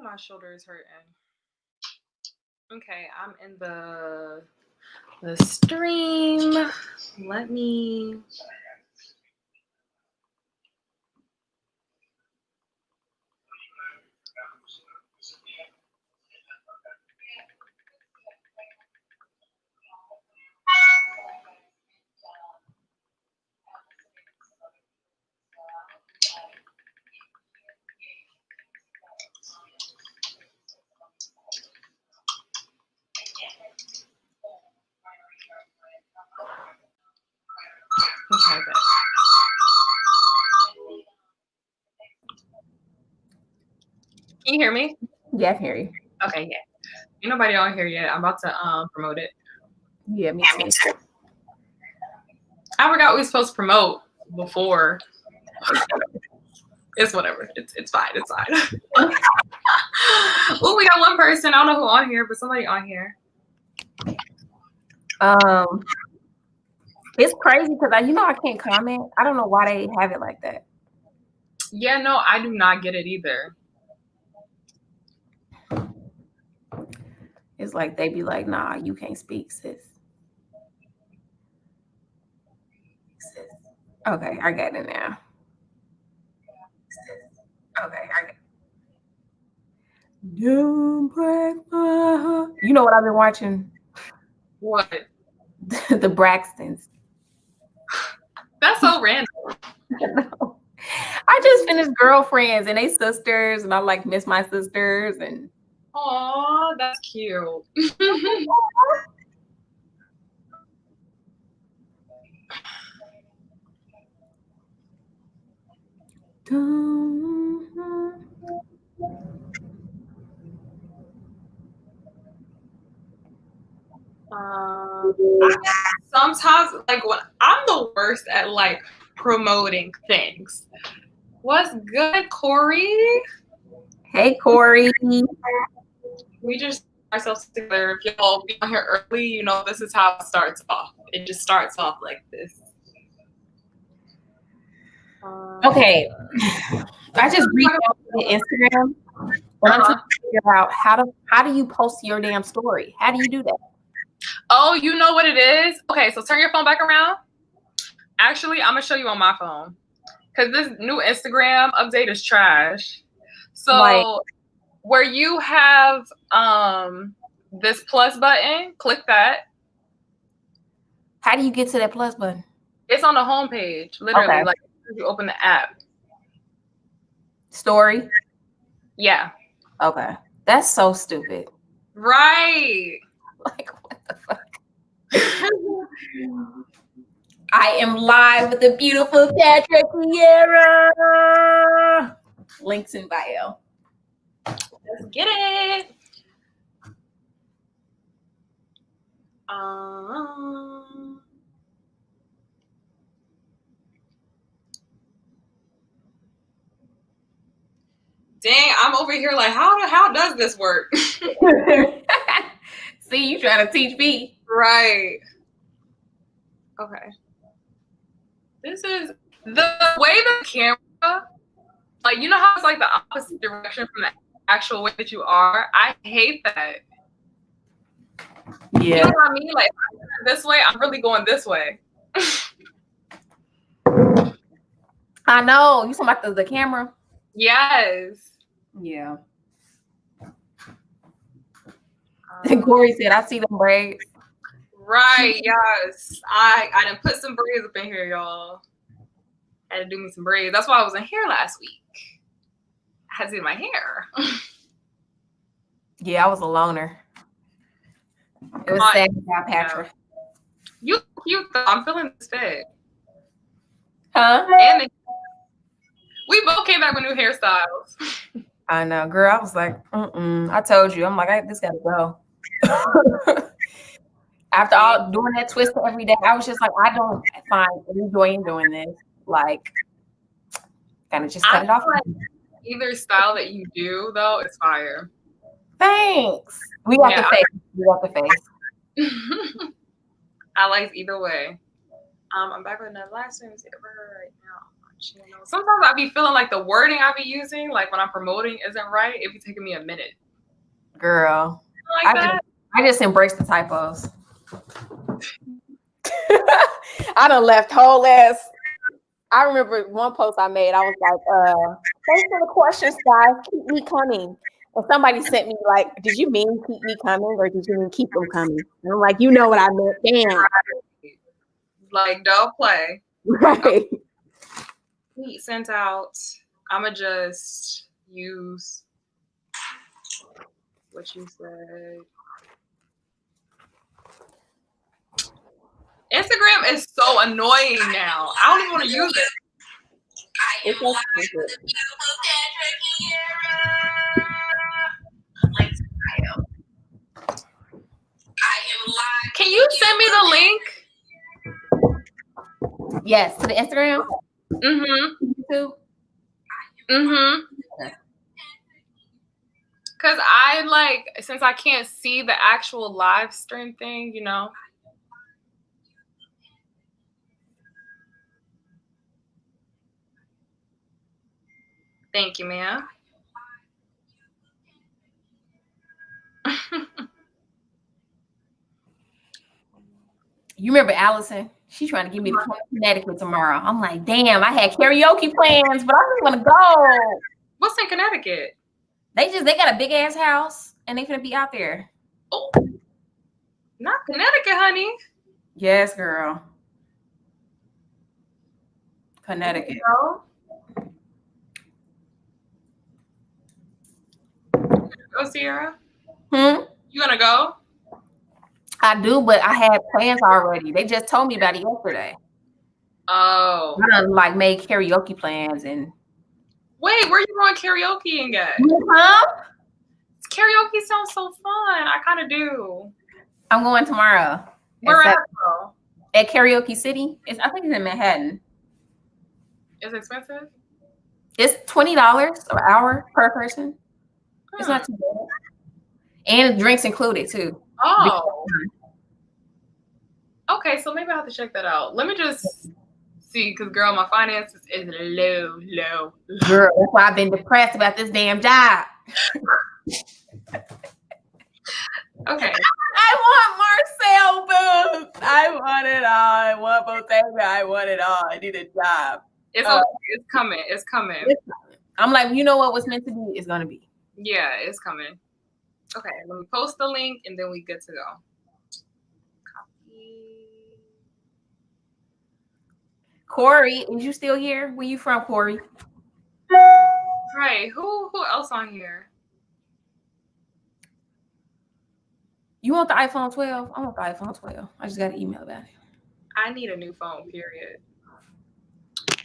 my shoulder is hurting. Okay, I'm in the stream. Let me. Okay, good. Can you hear me? Yeah, I can hear you. Okay, yeah. Ain't nobody on here yet. I'm about to promote it. Yeah, me too. I forgot we were supposed to promote before. It's whatever. It's fine. It's fine. Oh, we got one person. I don't know who on here, but somebody on here. It's crazy because I can't comment. I don't know why they have it like that. Yeah, no, I do not get it either. It's like they be like, nah, you can't speak, sis. Okay, I got it now. Okay, I got it. Don't break my heart. You know what I've been watching? What? The Braxtons. That's so random. I just finished Girlfriends and they sisters, and I like miss my sisters and. Aw, that's cute. Sometimes, like, when I'm the worst at like promoting things. What's good, Corey? Hey, Corey. We just ourselves together. If y'all be on here early, you know this is how it starts off. It just starts off like this. Okay, I just reached out to Instagram. And I'm trying to figure out how do you post your damn story? How do you do that? Oh, you know what it is? Okay, so turn your phone back around. Actually, I'm gonna show you on my phone because this new Instagram update is trash. So where you have this plus button, click that. How do you get to that plus button? It's on the home page, literally. Okay. Like you open the app. Story? Yeah. Okay. That's so stupid. Right. Like, what the fuck? I am live with the beautiful Patrick Ciera. Links in bio. Let's get it. Dang, I'm over here like, how does this work? See, you trying to teach me. Right. Okay. This is the way the camera, like, you know how it's like the opposite direction from the actual way that you are? I hate that. Yeah. You know what I mean? Like, if I turn this way, I'm really going this way. I know. You talking about the camera? Yes. Yeah. Corey said, I see them braids. Right, yes. I done put some braids up in here, y'all. I had to do me some braids. That's why I was in here last week. I had to do my hair. Yeah, I was a loner. It was sad without Patrick. You cute though. I'm feeling this fit. Huh? And we both came back with new hairstyles. I know, girl. I was like, I told you. I'm like, this gotta go. After all doing that twister every day, I was just like, I don't find any joy in doing this. Like, kind of just cut it off. Like either style that you do though is fire. Thanks. We got the face. We got the face. I like either way. I'm back with another live stream right now on my Sometimes I be feeling like the wording I be using, like when I'm promoting, isn't right. It be taking me a minute. Girl, Like that. I just embrace the typos. I done left whole ass. I remember one post I made. I was like, thanks for the questions, guys. Keep me coming. And somebody sent me like, did you mean keep me coming or did you mean keep them coming? And I'm like, you know what I meant. Damn. Like, don't play. Right. Tweet sent out. I'ma just use what you said. Instagram is so annoying now. I don't even want to use it. It's so stupid. Can you send me the link? Yes, to the Instagram. YouTube. Cause I like, since I can't see the actual live stream thing, you know. Thank you, ma'am. You remember Allison? She's trying to get me to come to Connecticut tomorrow. I'm like, damn, I had karaoke plans, but I just want to go. What's in Connecticut? They got a big ass house and they gonna be out there. Oh, not Connecticut, honey. Yes, girl. Connecticut. Go, Ciera? You gonna go? I do, but I had plans already. They just told me about it yesterday. Oh. I done like made karaoke plans and. Wait, where you going karaokeing at? Karaoke sounds so fun. I kind of do. I'm going tomorrow. Where at? At Karaoke City. I think it's in Manhattan. Is it expensive? It's $20 an hour per person. It's not too bad. And drinks included too. Oh. Okay, so maybe I have to check that out. Let me just see, because girl, my finances is low. Girl, that's why I've been depressed about this damn job. Okay. I want Marcel boots. I want it all. I want Bottega. I want it all. I need a job. It's okay. It's coming. It's coming. I'm like, you know what was meant to be is gonna be. Yeah, it's coming. Okay, let me post the link and then we good to go. Copy. Corey, is you still here? Where you from, Corey? Right. Who else on here? You want the iPhone 12? I want the iPhone 12. I just got an email about it. I need a new phone, period.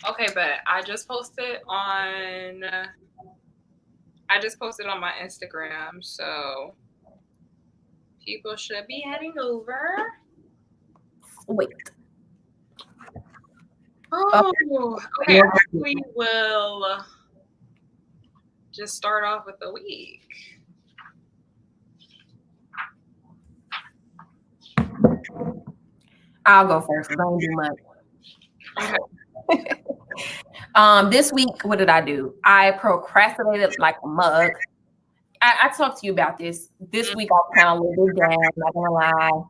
Okay, but I just posted on my Instagram, so people should be heading over. Wait. Oh, okay. We will just start off with the week. I'll go first. I don't do much. Okay. This week, what did I do? I procrastinated like a mug. I talked to you about this. This week, I was kind of a little bit down. Not gonna lie.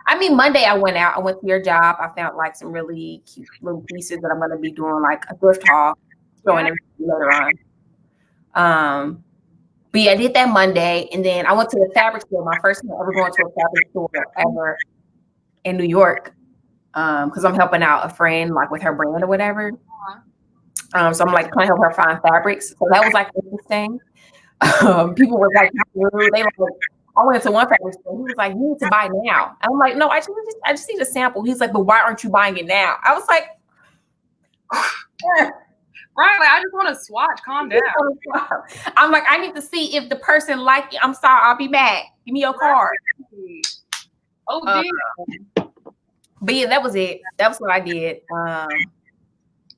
I mean, Monday I went out. I went to your job. I found like some really cute little pieces that I'm gonna be doing like a thrift haul, showing everything later on. But yeah, I did that Monday, and then I went to the fabric store. My first time ever going to a fabric store ever in New York, because I'm helping out a friend like with her brand or whatever. So I'm like trying to help her find fabrics. So that was like interesting. People were like, they like, I went to one fabric store. He was like, "You need to buy now." And I'm like, "No, I just need a sample." He's like, "But why aren't you buying it now?" I was like, right, like I just want to swatch. Calm down. I'm like, I need to see if the person like it. I'm sorry, I'll be back. Give me your card. Oh, damn. But yeah, that was it. That was what I did.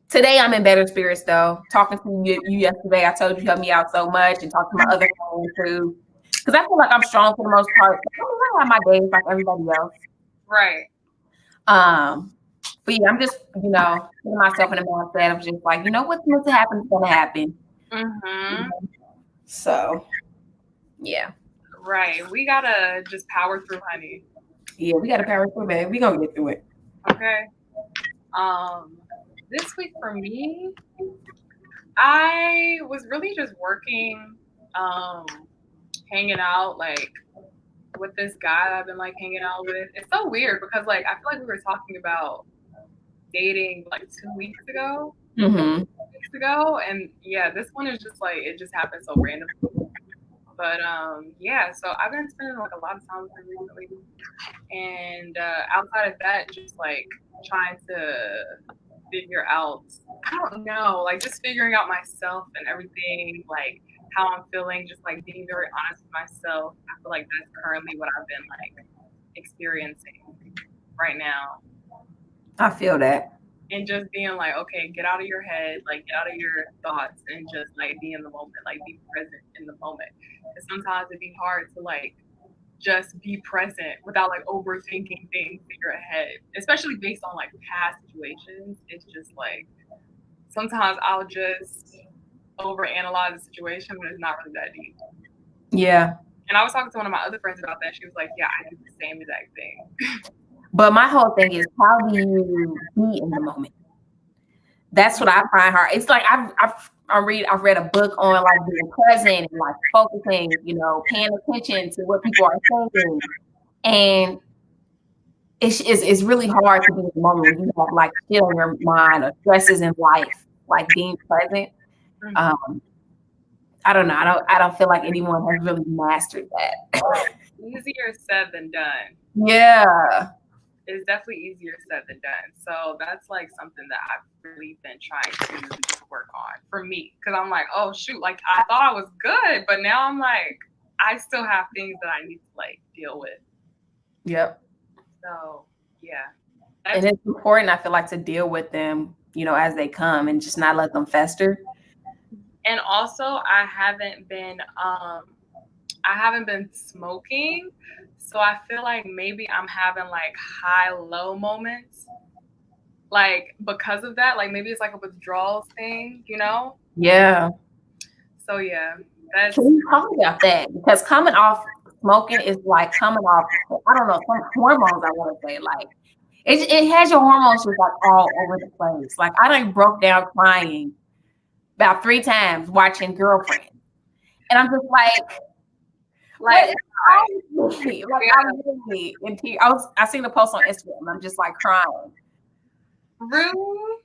Today I'm in better spirits though. Talking to you yesterday, I told you helped me out so much, and talking to my other friends too. Because I feel like I'm strong for the most part. I have my days like everybody else. Right. But yeah, I'm just, putting myself in a mindset of just like, what's meant to happen is going to happen. Mm-hmm. So, yeah. Right. We gotta just power through, honey. Yeah, we gotta power through, man. We gonna get through it. Okay. This week for me, I was really just working, hanging out like with this guy I've been like hanging out with. It's so weird because like I feel like we were talking about dating like 2 weeks ago. Mm-hmm. Weeks ago, and yeah, this one is just like it just happened so randomly. But yeah, so I've been spending like a lot of time with him recently, and outside of that, just like trying to figure out, I don't know, like just figuring out myself and everything, like how I'm feeling, just like being very honest with myself. I feel like that's currently what I've been like experiencing right now. I feel that. And just being like, okay, get out of your head, like get out of your thoughts and just like be in the moment, like be present in the moment. Because sometimes it'd be hard to like just be present without like overthinking things in your head, especially based on like past situations. It's just like sometimes I'll just overanalyze the situation when it's not really that deep. Yeah. And I was talking to one of my other friends about that. She was like, yeah, I do the same exact thing. But my whole thing is, how do you be in the moment? That's what I find hard. It's like I've read a book on like being present and like focusing, paying attention to what people are saying, and it's really hard to be in the moment when you have like shit on your mind or stresses in life, like being present. I don't know. I don't feel like anyone has really mastered that. Easier said than done. Yeah. It's definitely easier said than done. So that's like something that I've really been trying to just work on for me. Because I'm like, oh shoot, like I thought I was good, but now I'm like, I still have things that I need to like deal with. Yep. So yeah. And it's important, I feel like, to deal with them, as they come and just not let them fester. And also I haven't been smoking. So I feel like maybe I'm having like high-low moments. Like because of that, like maybe it's like a withdrawal thing, Yeah. So yeah. Can you talk about that? Because coming off smoking is like coming off, I don't know, some hormones, I want to say. Like, it has your hormones just like all over the place. Like, I done broke down crying about 3 times watching Girlfriend. And I'm just like I'm really in tears. I seen the post on Instagram and I'm just like crying. Really?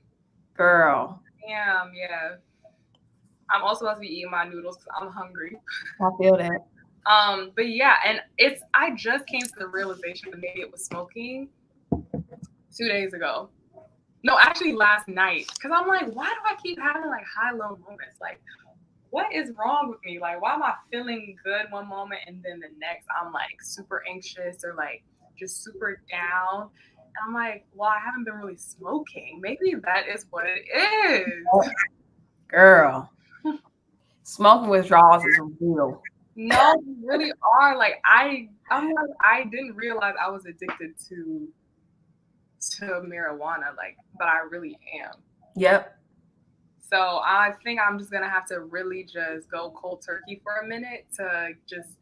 Girl. Damn, yeah. I'm also about to be eating my noodles because I'm hungry. I feel that. But yeah, and I just came to the realization that maybe it was smoking 2 days ago. No, actually last night. Because I'm like, why do I keep having like high-low moments? Like, what is wrong with me? Like, why am I feeling good one moment and then the next I'm like super anxious or like just super down? And I'm like, well, I haven't been really smoking. Maybe that is what it is. Girl. Smoking withdrawals is real. No, you really are. Like I didn't realize I was addicted to marijuana, like, but I really am. Yep. So I think I'm just gonna have to really just go cold turkey for a minute to just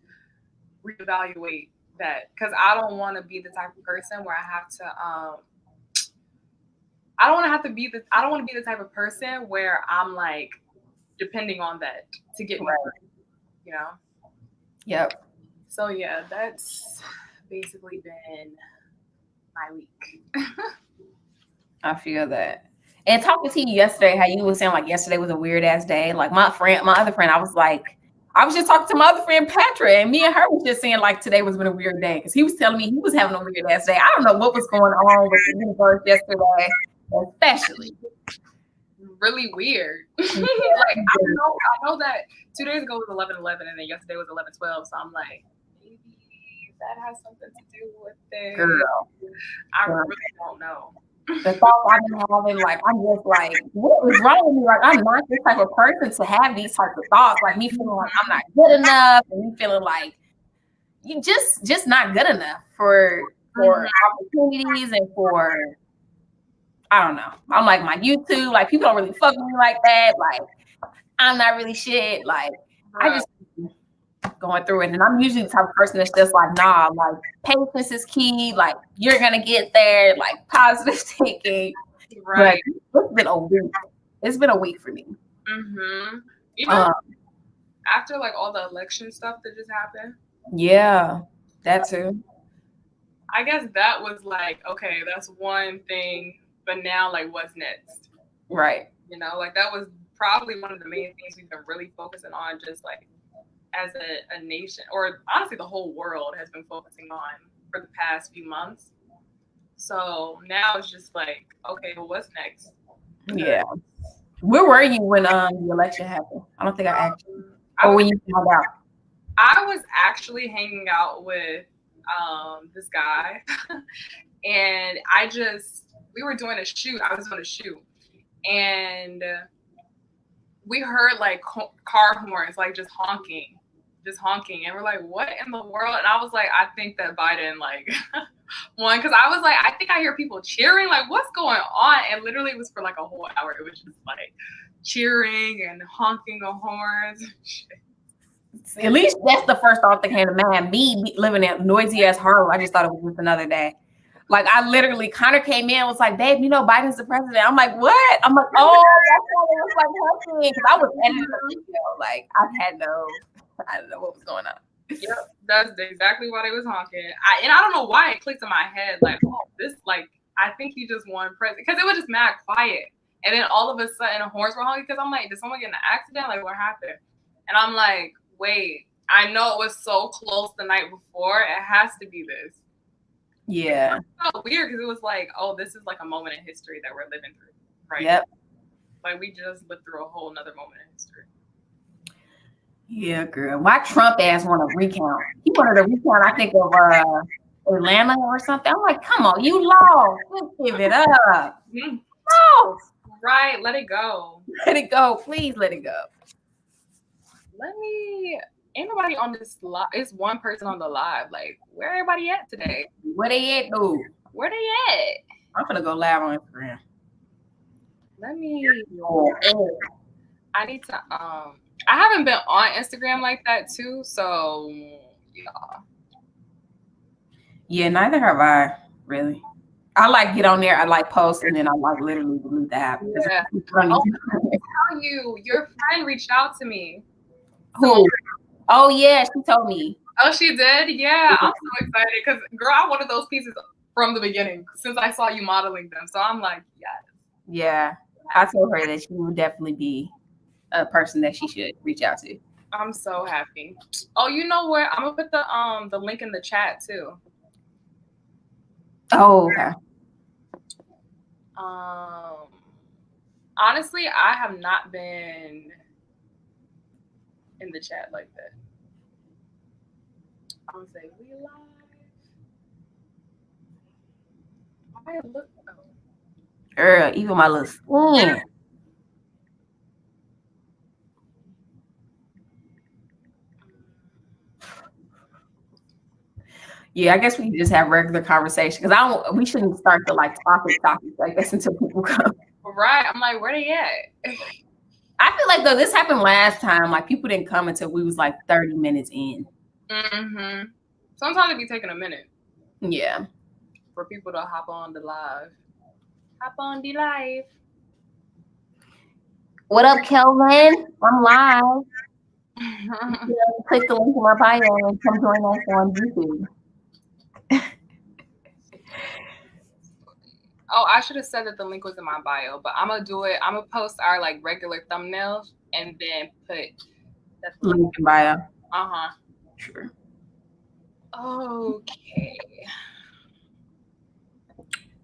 reevaluate that, because I don't want to be the type of person where I have to. I don't want to be the type of person where I'm like depending on that to get me through, Yep. So yeah, that's basically been my week. I feel that. And talking to you yesterday, how you were saying like yesterday was a weird ass day. Like my other friend, I was just talking to my other friend Patrick, and me and her was just saying like today was been a weird day because he was telling me he was having a weird ass day. I don't know what was going on with the universe yesterday, especially. Really weird. Like I know that 2 days ago was 11/11 and then yesterday was 11/12. So I'm like, maybe that has something to do with it. Girl. I really don't know. The thoughts I've been having, like, I'm just like, what is wrong with me? Like, I'm not this type of person to have these types of thoughts. Like, me feeling like I'm not good enough, and me feeling like you just not good enough for opportunities and for I don't know. I'm like my YouTube, like people don't really fuck with me like that. Like I'm not really shit. Like I just going through it, and I'm usually the type of person that's just like, nah, like patience is key. Like you're gonna get there. Like positive thinking. Right. But it's been a week. It's been a week for me. Mm-hmm. Even after like all the election stuff that just happened. Yeah, that too. I guess that was like, okay, that's one thing, but now like what's next? Right. You know, like that was probably one of the main things we've been really focusing on, just like as a nation, or honestly the whole world has been focusing on for the past few months. So now it's just like, okay, well, what's next? Yeah. Where were you when the election happened? I don't think I asked you. Or when you found out? I was actually hanging out with this guy, and we were doing a shoot. I was doing a shoot, and we heard like car horns, like just honking, and we're like, what in the world? And I was like, I think that Biden like won, because I was like, I think I hear people cheering, like what's going on? And literally it was for like a whole hour. It was just like cheering and honking of horns. At least that's the first thought that came to mind. Me living in noisy ass Harlem, I just thought it was just another day. Like I literally, Connor came in and was like, babe, you know Biden's the president. I'm like, what? I'm like, oh, that's why it was like honking. Because I was editing the video. Like I don't know what was going on. Yep, that's exactly why they was honking. I don't know why it clicked in my head, like, oh, this, like, I think he just won president, because it was just mad quiet, and then all of a sudden the horns were honking, because I'm like, did someone get in an accident? Like, what happened? And I'm like, wait, I know it was so close the night before. It has to be this. Yeah. It's so weird, because it was like, oh, this is like a moment in history that we're living through, right? Yep. Like we just lived through a whole nother moment in history. Yeah, girl. Why Trump ass want to recount? He wanted to recount, I think, of Atlanta or something. I'm like, come on, you lost. Let's give it up. Mm-hmm. No. Right, let it go. Let it go. Please let it go. Ain't nobody on this live. It's one person on the live. Like, where everybody at today? Where they at, though? Where they at? I'm gonna go live on Instagram. I need to I haven't been on Instagram like that too, so yeah. Yeah, neither have I, really. I like get on there, I like post, and then I like literally delete the app. Yeah. I'll tell you, your friend reached out to me. Who? Oh yeah, she told me. Oh, she did? Yeah, I'm so excited because girl, I wanted those pieces from the beginning since I saw you modeling them. So I'm like, yes. Yeah, I told her that she would definitely be a person that she should reach out to. I'm so happy. Oh, you know what? I'm gonna put the link in the chat too. Oh, okay. Honestly, I have not been in the chat like that. I'm gonna say we live. I look. Oh. Girl, even my little skin. Yeah, I guess we can just have regular conversation because we shouldn't start to like topics like this until people come. Right. I'm like, where they at? I feel like though this happened last time, like people didn't come until we was like 30 minutes in. Mm-hmm. Sometimes it be taking a minute. Yeah. For people to hop on the live. Hop on the live. What up, Kelvin? I'm live. Click the link in my bio and come join us on YouTube. Oh, I should have said that the link was in my bio, but I'm gonna do it. I'm gonna post our like regular thumbnails and then put that link in bio. Sure. Okay.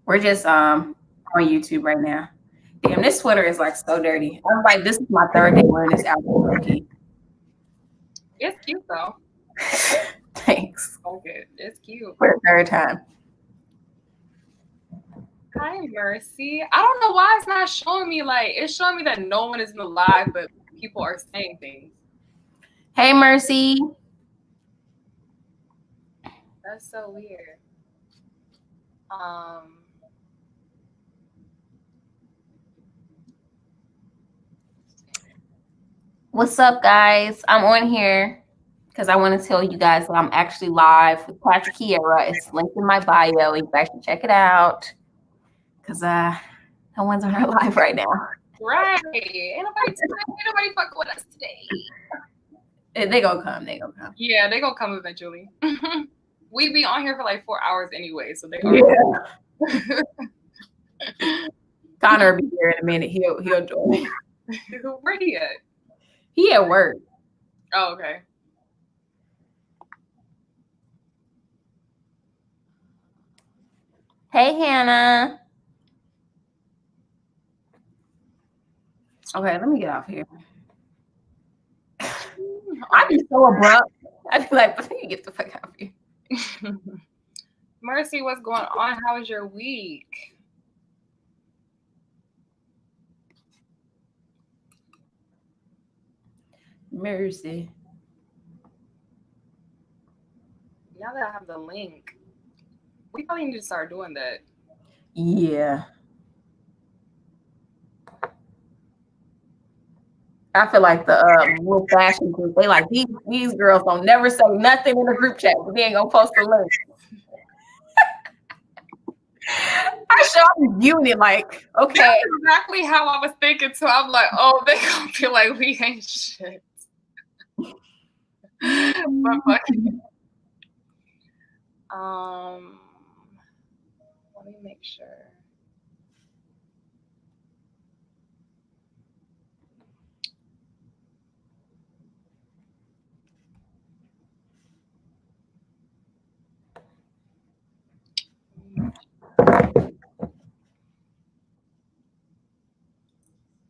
We're just on YouTube right now. Damn, this sweater is like so dirty. I'm like, this is my third day wearing this outfit. It's cute though. Thanks. Okay, it's cute. For the third time. Hi, Mercy. I don't know why it's not showing me, like, it's showing me that no one is in the live, but people are saying things. Hey, Mercy. That's so weird. What's up, guys? I'm on here because I want to tell you guys that I'm actually live with Patrick Ciera. It's linked in my bio. You guys should check it out because no one's on our live right now. Right. Ain't nobody fucking with us today. They gonna come. They gonna come. Yeah, they gonna come eventually. We be on here for like 4 hours anyway, so they Yeah. Connor will be here in a minute. He'll join. Where he at? He at work. Oh, okay. Hey, Hannah. Okay, let me get off here. I'd be so abrupt. I'd be like, let me get the fuck out of here. Mercy, what's going on? How was your week? Mercy. Now that I have the link, we probably need to start doing that. Yeah. I feel like the little fashion group, they like, these girls don't never say nothing in the group chat, but they ain't gonna post a link. I show I'm viewing it like, okay. That's exactly how I was thinking too. I'm like, oh, they gonna feel like we ain't shit. But fucking, let me make sure.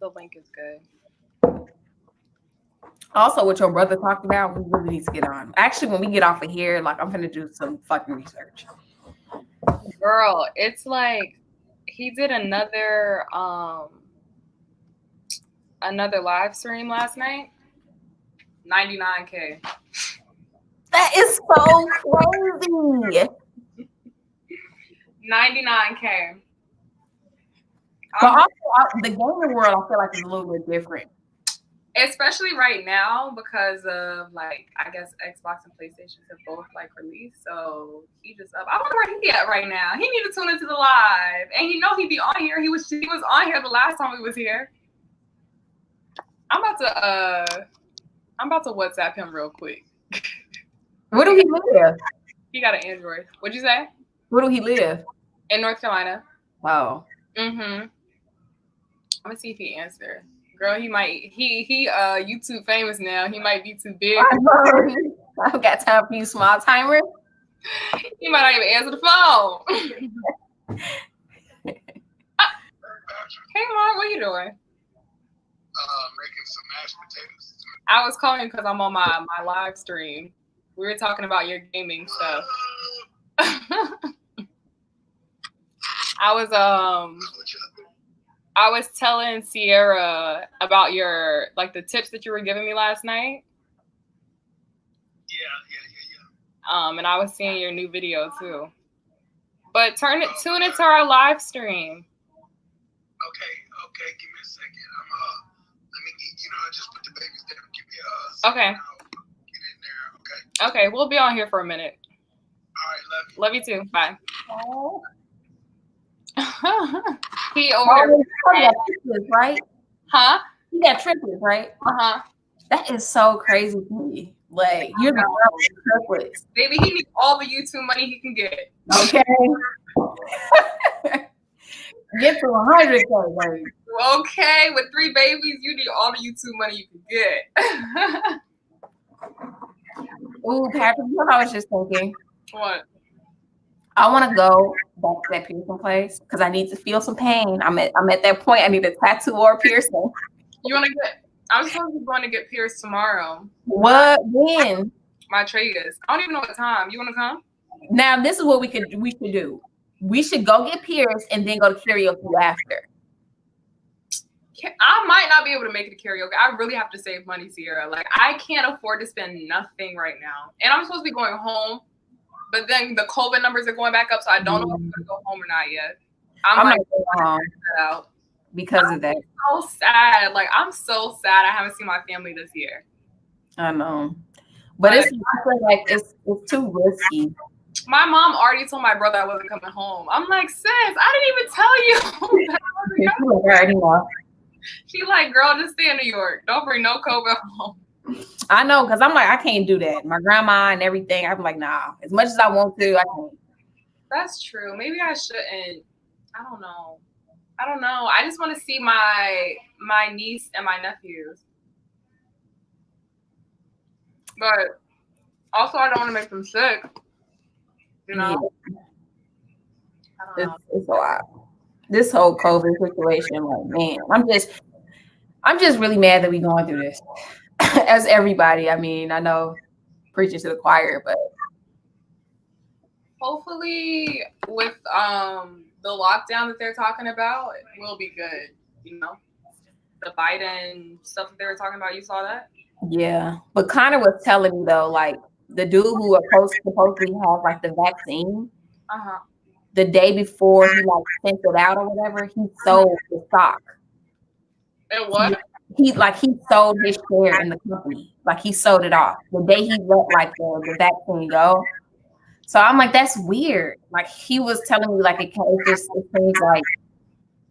The link is good. Also, what your brother talked about, we really need to get on. Actually, when we get off of here, like I'm gonna do some fucking research. Girl, it's like he did another live stream last night. 99K. That is so crazy. 99K. But also, the gaming world, I feel like is a little bit different. Especially right now because of like, I guess Xbox and PlayStation have both like released. So he just up. I wonder where he at right now. He need to tune into the live, and you know he'd be on here. He was on here the last time we was here. I'm about to WhatsApp him real quick. Where do he live? He got an Android. What'd you say? Where do he live? In North Carolina. Oh. I'm gonna see if he answered. Girl, he might. He YouTube famous now. He might be too big. I've got time for you, small timer. He might not even answer the phone. Hey, Mom, what are you doing? Making some mashed potatoes. I was calling because I'm on my live stream. We were talking about your gaming stuff. I was telling Ciera about your the tips that you were giving me last night. Yeah. And I was seeing your new video too. But tune into our live stream. Okay, give me a second. Let me I just put the babies down. Give me a okay. Get in there, okay. Okay, we'll be on here for a minute. All right, love you too. Bye. Oh. He over there. Triplets, right? Huh? You got triplets, right? That is so crazy to me. Like you're the triplets. Baby, he needs all the YouTube money he can get. Okay. Get to 100K, baby. Okay, with 3 babies, you need all the YouTube money you can get. Ooh, Patrick, you know what I was just thinking? What? I want to go back to that piercing place because I need to feel some pain. I'm at that point. I need a tattoo or a piercing. You want to get? I'm supposed to be going to get pierced tomorrow. What? When? My tragus. I don't even know what time. You want to come? Now this is what we should do. We should go get pierced and then go to karaoke after. I might not be able to make it to karaoke. I really have to save money, Ciera. Like I can't afford to spend nothing right now, and I'm supposed to be going home. But then the COVID numbers are going back up, so I don't know if I'm going to go home or not yet. I'm like, going home. Out. because of that. So sad. Like, I'm so sad I haven't seen my family this year. I know. But I feel like it's too risky. My mom already told my brother I wasn't coming home. I'm like, sis, I didn't even tell you that I wasn't coming. She like, girl, just stay in New York. Don't bring no COVID home. I know, because I'm like, I can't do that. My grandma and everything, I'm like, nah. As much as I want to, I can't. That's true. Maybe I shouldn't. I don't know. I just want to see my niece and my nephews. But also, I don't want to make them sick. You know? Yeah. I don't know. It's a lot. This whole COVID situation, like, man, I'm just really mad that we're going through this. As everybody, I mean, I know preaching to the choir, but hopefully with the lockdown that they're talking about, it will be good. You know, the Biden stuff that they were talking about. You saw that? Yeah, but Connor was telling me though, like the dude who supposedly has like the vaccine. The day before he like sent it out or whatever, he sold the stock. And what? He sold his share in the company. Like he sold it off the day he let like the vaccine go. So I'm like, that's weird. Like he was telling me like it seems like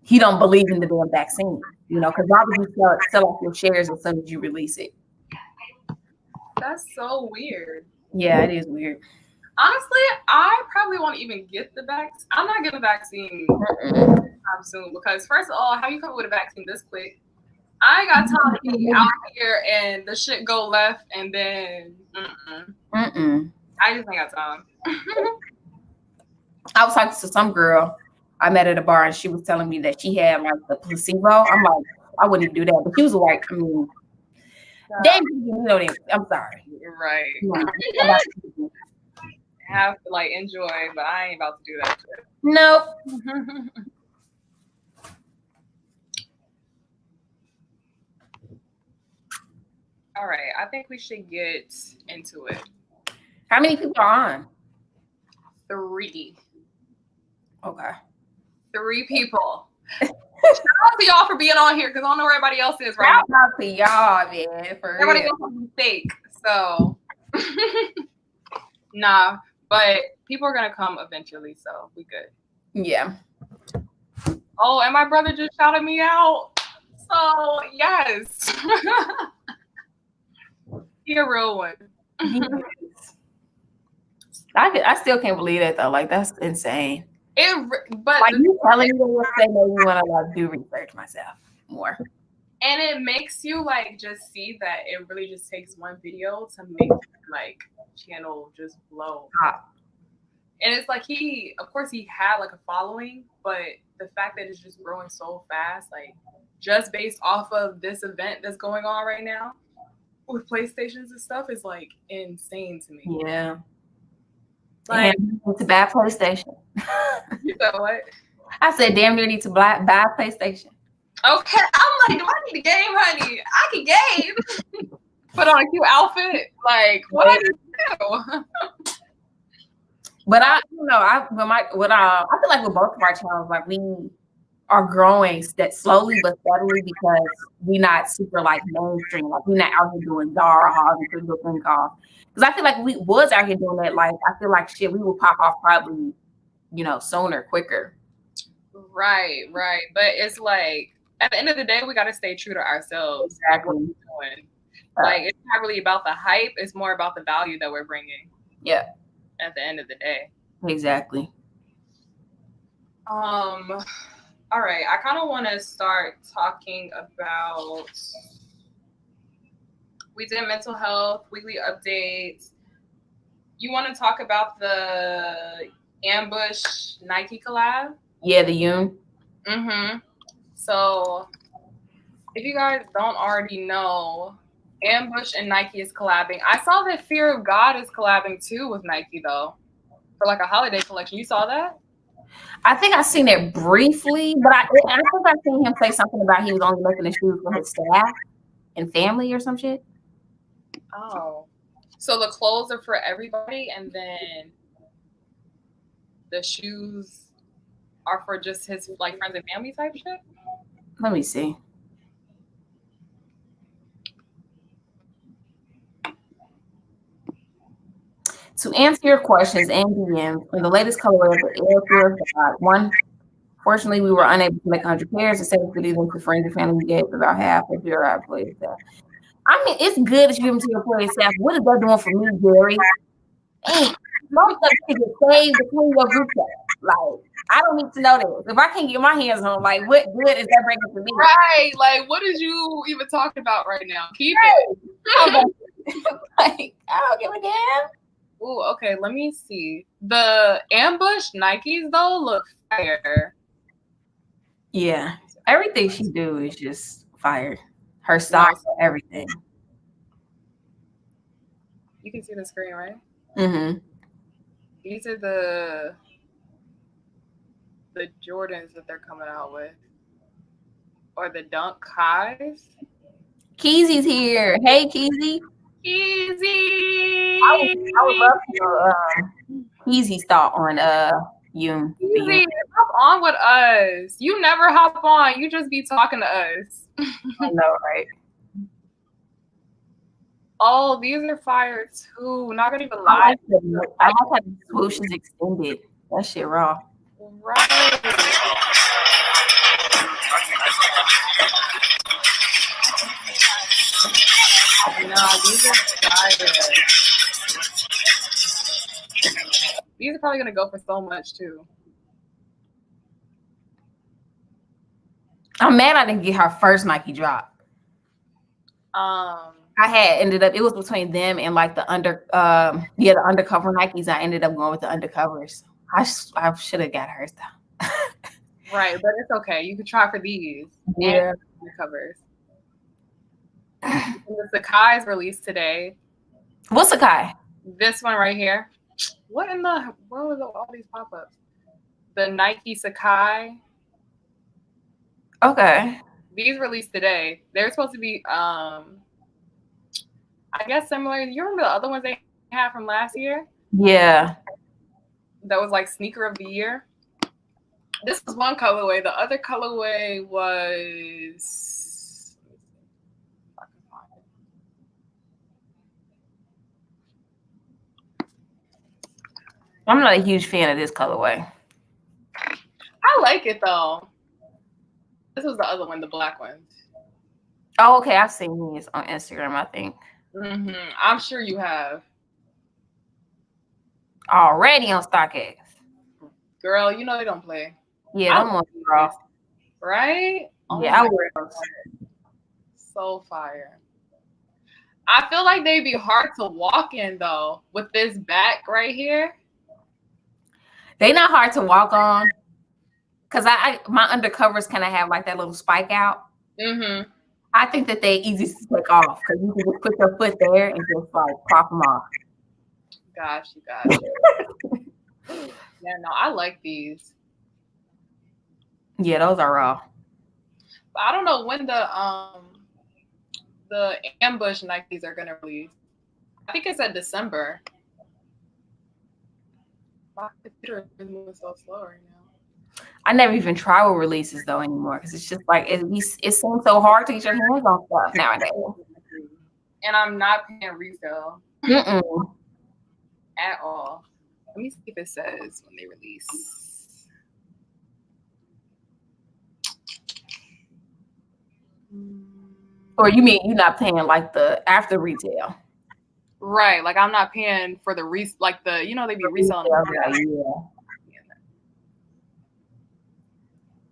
he don't believe in the damn vaccine. You know, because why would you sell off your shares as soon as you release it? That's so weird. Yeah, it is weird. Honestly, I probably won't even get the vaccine. I'm not getting the vaccine soon because first of all, how you come up with a vaccine this quick? I ain't got time to be out here and the shit go left and then I just ain't got time. I was talking to some girl I met at a bar and she was telling me that she had like the placebo. I'm like, I wouldn't even do that. But she was like, I mean, damn, you know that. I'm sorry. Right. Have to like enjoy, but I ain't about to do that shit. Nope. All right, I think we should get into it. How many people are on? 3. Okay. 3 people. Shout out to y'all for being on here because I don't know where everybody else is right now. Shout out to y'all, man. For everybody real. else is fake. So nah, but people are gonna come eventually, so we good. Yeah. Oh, and my brother just shouted me out. So yes. He a real one. I still can't believe that though. Like that's insane. But like you telling me that say made me want to like do research myself more. And it makes you like just see that it really just takes one video to make like channel just blow up. And it's like of course he had like a following, but the fact that it's just growing so fast, like just based off of this event that's going on right now with PlayStations and stuff is like insane to me. Yeah. Like it's a bad PlayStation. You know what? I said damn near need to buy a PlayStation. Okay. I'm like, do I need a game, honey? I can game. Put on a cute outfit. Like, what I need to do? But I don't know. I feel like with both of our channels, like we are growing slowly but steadily because we're not super like mainstream. Like we're not out here doing Zara hauls and Google thing calls. Because I feel like we was out here doing that. Like I feel like shit, we will pop off probably, sooner, quicker. Right. But it's like at the end of the day, we got to stay true to ourselves. Exactly. Like it's not really about the hype; it's more about the value that we're bringing. Yeah. At the end of the day. Exactly. All right. I kind of want to start talking about. We did mental health weekly updates. You want to talk about the Ambush Nike collab? Yeah, the Yoon. So, if you guys don't already know, Ambush and Nike is collabing. I saw that Fear of God is collabing too with Nike though, for like a holiday collection. You saw that? I think I seen it briefly, but I think I seen him say something about he was only making the shoes for his staff and family or some shit. Oh, so the clothes are for everybody, and then the shoes are for just his like friends and family type shit. Let me see. To answer your questions and DMs, in the latest colorway of the Air Pure one, fortunately, we were unable to make 100 pairs. Instead of giving them to friends and family, we gave about half of your employee staff. I mean, it's good that you give them to your employee staff. What is that doing for me, Jerry? Ain't most of it get saved between your group chat. Like, I don't need to know this. If I can't get my hands on, like, what good is that bringing to me? Right. Like, what is you even talking about right now? Keep it. Like, I don't give a damn. Ooh, okay, let me see. The ambush Nikes though look fire. Yeah, everything she do is just fire. Her style, everything. You can see the screen, right? Mm-hmm. These are the Jordans that they're coming out with, or the Dunk Highs. Keezy's here. Hey, Keezy. Keezy. I would love your Keezy's thought on you. Keezy, hop on with us. You never hop on. You just be talking to us. I know, right? Oh, these are fire too. Not gonna even lie. I like how the swoosh is extended. That shit raw. Right. Nah, these are fire. These are probably gonna go for so much too. I'm mad I didn't get her first Nike drop. I had ended up, it was between them and like the the undercover Nikes. I ended up going with the undercovers. I should have got hers though. Right, but it's okay. You could try for these. Yeah. And undercovers. The Sakai's released today. What's Sakai? This one right here. What in the world are all these pop-ups? The Nike Sakai. Okay. These released today. They're supposed to be I guess similar. You remember the other ones they had from last year? Yeah. That was like sneaker of the year. This was one colorway. The other colorway was I'm not a huge fan of this colorway. I like it though. This was the other one, the black one. Oh, okay. I've seen these on Instagram, I think. Mm-hmm. I'm sure you have. Already on StockX. Girl, you know they don't play. Yeah, them ones are off. Right? Oh yeah, I wear those. So fire. I feel like they'd be hard to walk in though, with this back right here. They not hard to walk on. Cause my undercovers kind of have like that little spike out. Mm-hmm. I think that they easy to take off because you can just put your foot there and just like prop them off. Gosh, you got it. Yeah, no, I like these. Yeah, those are raw. But I don't know when the ambush Nikes are gonna release. I think it's at December. My computer is moving so slow right now. I never even try with releases though anymore because it's just like it seems so hard to get your hands on stuff nowadays. And I'm not paying resale at all. Let me see if it says when they release. Or you mean you're not paying like the after retail? Right, like I'm not paying for the like the they be reselling. Yeah.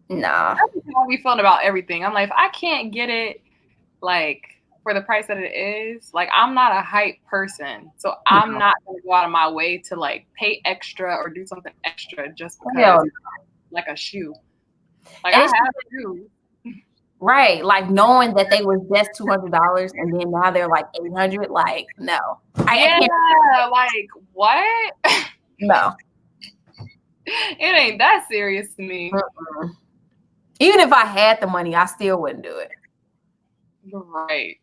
Nah. That's how we feeling about everything. I'm like, if I can't get it like for the price that it is, like I'm not a hype person. So I'm not gonna go out of my way to like pay extra or do something extra just because like a shoe. Like I have shoes. Right. Like knowing that they was just $200 and then now they're like $800. Like, no. I can't. Like what? No. It ain't that serious to me. Even if I had the money, I still wouldn't do it. Right.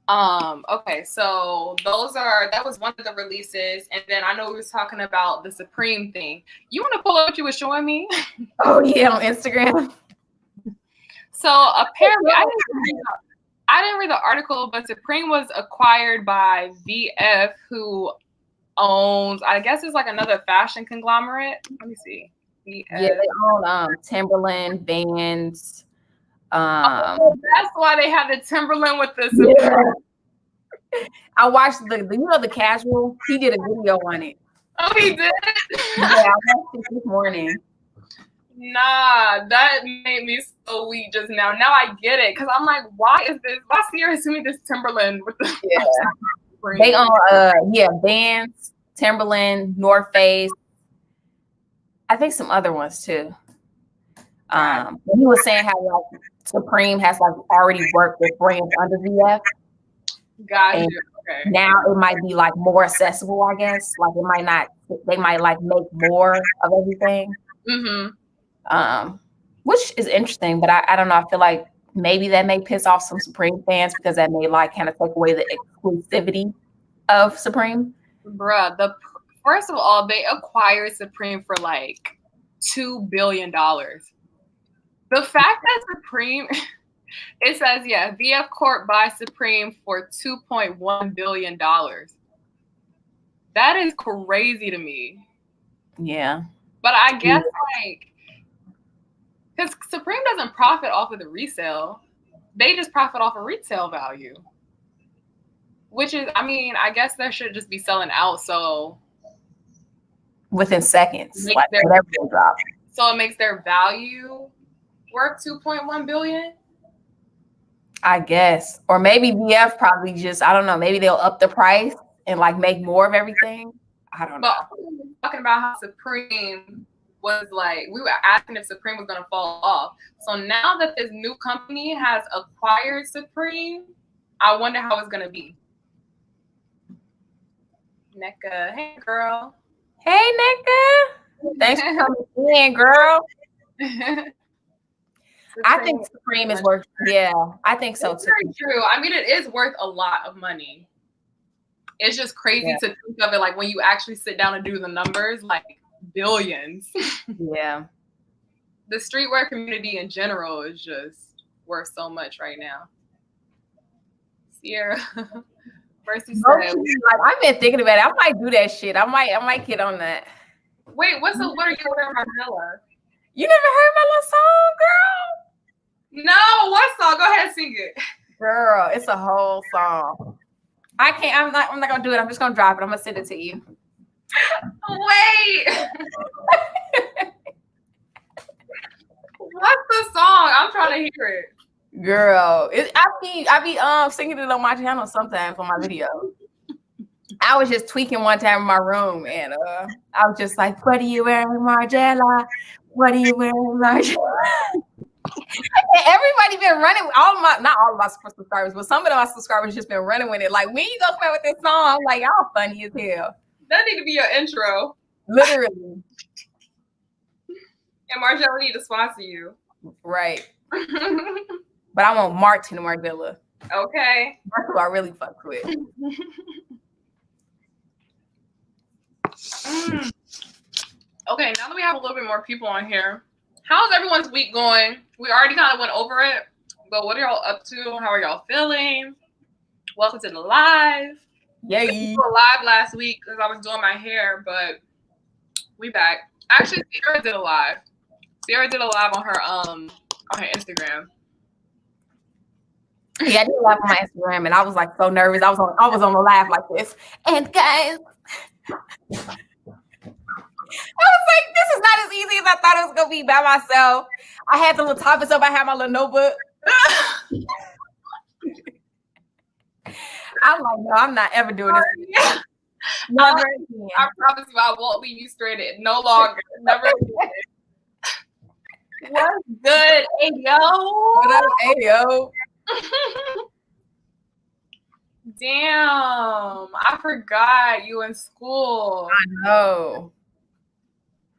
Okay, so that was one of the releases, and then I know we was talking about the Supreme thing. You want to pull up what you were showing me? Oh yeah, on Instagram. So apparently, I didn't read the article, but Supreme was acquired by VF, who owns, I guess it's like another fashion conglomerate. Let me see. VF. Yeah, they own Timberland, Vans. That's why they have the Timberland with the Supreme. Yeah. I watched the Casual. He did a video on it. Oh, he did? Yeah, I watched it this morning. Nah, that made me so weak just now. Now I get it, because I'm like, why Ciera sent me this Timberland with the They own Vans, Timberland, North Face. I think some other ones too. He was saying how like Supreme has like already worked with brands under VF. Gotcha. Okay. Now it might be like more accessible, I guess. Like they might like make more of everything. Which is interesting, but I don't know. I feel like maybe that may piss off some Supreme fans because that may like kind of take away the exclusivity of Supreme. Bruh, first of all, they acquired Supreme for like $2 billion. The fact that Supreme, it says, VF Corp buys Supreme for $2.1 billion. That is crazy to me. Yeah. But I guess like, because Supreme doesn't profit off of the resale. They just profit off of retail value. Which is, I mean, I guess that should just be selling out. So within seconds, like whatever will drop. So it makes their value worth $2.1 billion. I guess, or maybe VF probably just, I don't know. Maybe they'll up the price and like make more of everything. I don't know. But talking about how Supreme was like, we were asking if Supreme was going to fall off. So now that this new company has acquired Supreme, I wonder how it's going to be. NECA, hey girl. Hey NECA. Thanks for coming in, girl. I think Supreme is worth. Yeah, I think so too. Very true. I mean, it is worth a lot of money. It's just crazy to think of it like when you actually sit down and do the numbers, like billions. Yeah. The streetwear community in general is just worth so much right now. Ciera. Mercy said, I've been thinking about it. I might do that shit. I might get on that. Wait, what are you wearing, Marcella? You never heard my little song, girl? No, what song? Go ahead, sing it. Girl, it's a whole song. I can't, I'm not gonna do it. I'm just gonna drop it. I'm gonna send it to you. Wait. What's the song? I'm trying to hear it. Girl, I be singing it on my channel sometimes on my video. I was just tweaking one time in my room and I was just like, what are you wearing, Margella? What are you wearing, Margella? And everybody been running, not all of my subscribers, but some of my subscribers just been running with it. Like, when you go play with this song, I'm like, y'all funny as hell. That need to be your intro. Literally. And Margella need to sponsor you. Right. But I want Martin Margella. Okay. That's who I really fuck with. Okay, now that we have a little bit more people on here, how's everyone's week going? We already kind of went over it, but what are y'all up to? How are y'all feeling? Welcome to the live. Yay. We were live last week because I was doing my hair, but we back. Actually, Ciera did a live. Ciera did a live on her Instagram. Yeah, I did a live on my Instagram, and I was like so nervous. I was on the live like this, and guys, I was like, this is not as easy as I thought it was gonna be by myself. I had the little topics up. I had my little notebook. I'm like, no, I'm not ever doing this. Never again. I promise you, I won't leave you stranded. No longer. Never again. What's good, Ayo? What up, Ayo? Damn, I forgot you in school. I know.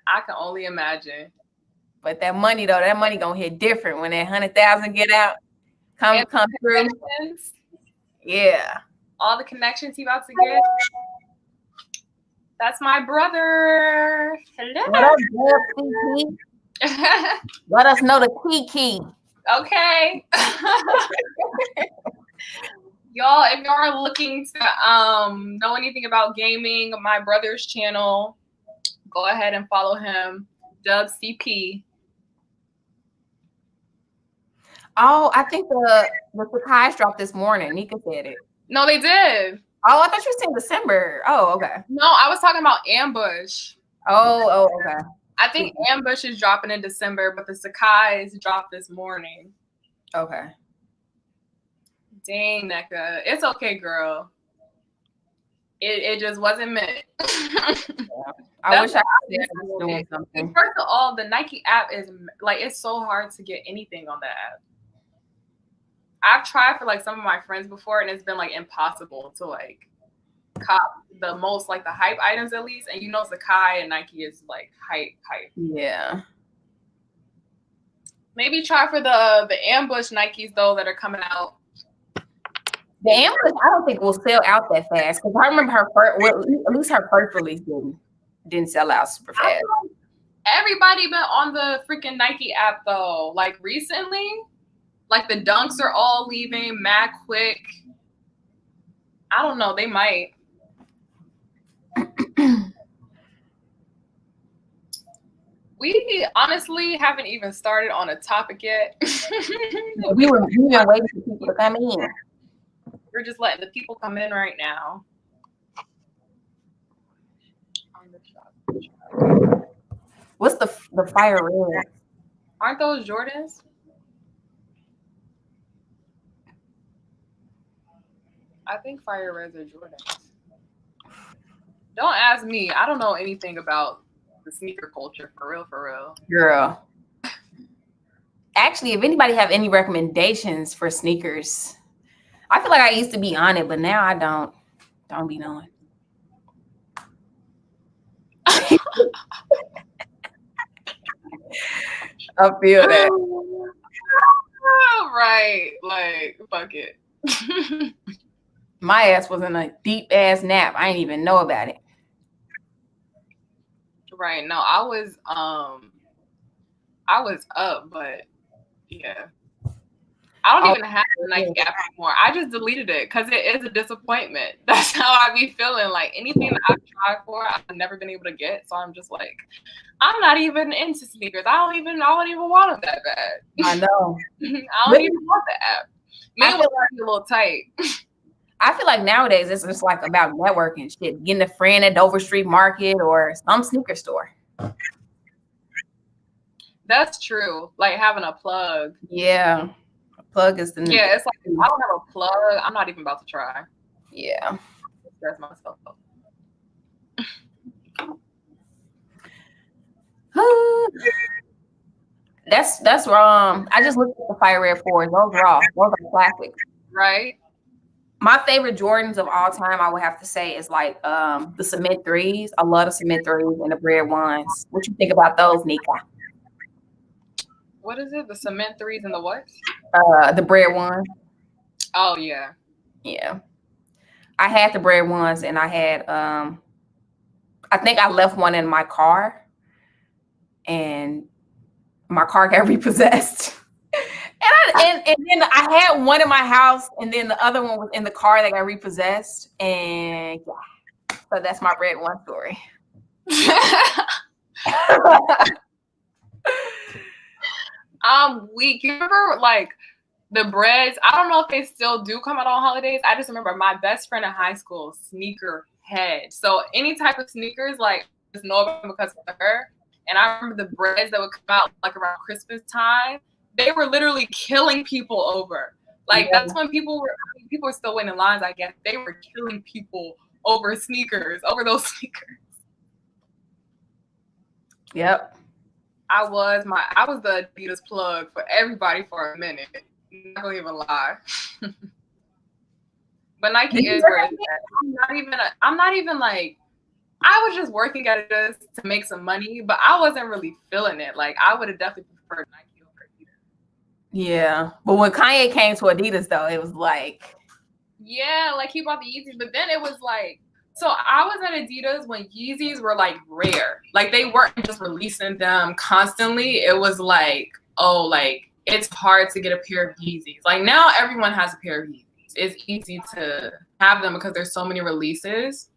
I can only imagine. But that money gonna hit different when that 100,000 get out. Come through. Yeah. All the connections he about to get. That's my brother. Hello. Let us know the key. Okay. Y'all, if y'all are looking to know anything about gaming, my brother's channel, go ahead and follow him, Dub CP. Oh, I think the Sakai's dropped this morning. Nika said it. No, they did. Oh, I thought you were saying December. Oh, okay. No, I was talking about Ambush. Oh, okay. I think Ambush is dropping in December, but the Sakai's dropped this morning. Okay. Dang, NECA. It's okay, girl. It just wasn't meant. Yeah. I wish I was doing something. First of all, the Nike app is like, it's so hard to get anything on the app. I've tried for like some of my friends before, and it's been like impossible to like cop the most, like the hype items at least. And you know, Sakai and Nike is like hype. Yeah. Maybe try for the Ambush Nikes though that are coming out. The Ambush, I don't think will sell out that fast because I remember her first, well, at least her first release didn't sell out super fast. Everybody been on the freaking Nike app though, like recently. Like the dunks are all leaving mad quick. I don't know, they might. We honestly haven't even started on a topic yet. We've been waiting for people to come in. We're just letting the people come in right now. What's the fire red? Aren't those Jordans? I think fire reds are Jordans. Don't ask me. I don't know anything about the sneaker culture for real. Girl. Actually, if anybody have any recommendations for sneakers, I feel like I used to be on it, but now I don't be knowing. I feel that. Right. Like, fuck it. My ass was in a deep ass nap. I didn't even know about it. Right. No, I was up, but yeah. I don't even have the Nike app anymore. I just deleted it because it is a disappointment. That's how I be feeling. Like anything that I've tried for, I've never been able to get. So I'm just like, I'm not even into sneakers. I don't even want them that bad. I know. I don't even want the app. Maybe it was a little tight. I feel like nowadays it's just like about networking shit, getting a friend at Dover Street Market or some sneaker store. That's true. Like having a plug. Yeah. A plug is the new. Yeah, it's like if I don't have a plug, I'm not even about to try. Yeah. Stress myself up. That's wrong. I just looked at the Fire Red 4s. Those raw. Those are classic. Right. My favorite Jordans of all time, I would have to say, is like the Cement 3s. I love the Cement 3s and the Bread 1s. What you think about those, Nika? What is it? The Cement 3s and the what? The Bread 1. Oh yeah. Yeah. I had the Bread 1s and I had I think I left one in my car and my car got repossessed. And then I had one in my house, and then the other one was in the car that got repossessed. And yeah, so that's my Bread 1 story. I'm weak. You remember like the breads? I don't know if they still do come out on holidays. I just remember my best friend in high school, sneaker head. So any type of sneakers, like just know about them because of her. And I remember the breads that would come out like around Christmas time. They were literally killing people over. Like that's when people were still waiting in lines, I guess. They were killing people over sneakers, over those sneakers. Yep. I was the Adidas plug for everybody for a minute. I'm not gonna even lie. But Nike is where it's at. I'm not even like, I was just working at Adidas to make some money, but I wasn't really feeling it. Like I would have definitely preferred Nike over Adidas. Yeah. But when Kanye came to Adidas though, it was like Yeah, like he bought the Yeezys, but then it was like, so I was at Adidas when Yeezys were like rare. Like they weren't just releasing them constantly. It was like, oh, like it's hard to get a pair of Yeezys. Like now everyone has a pair of Yeezys. It's easy to have them because there's so many releases.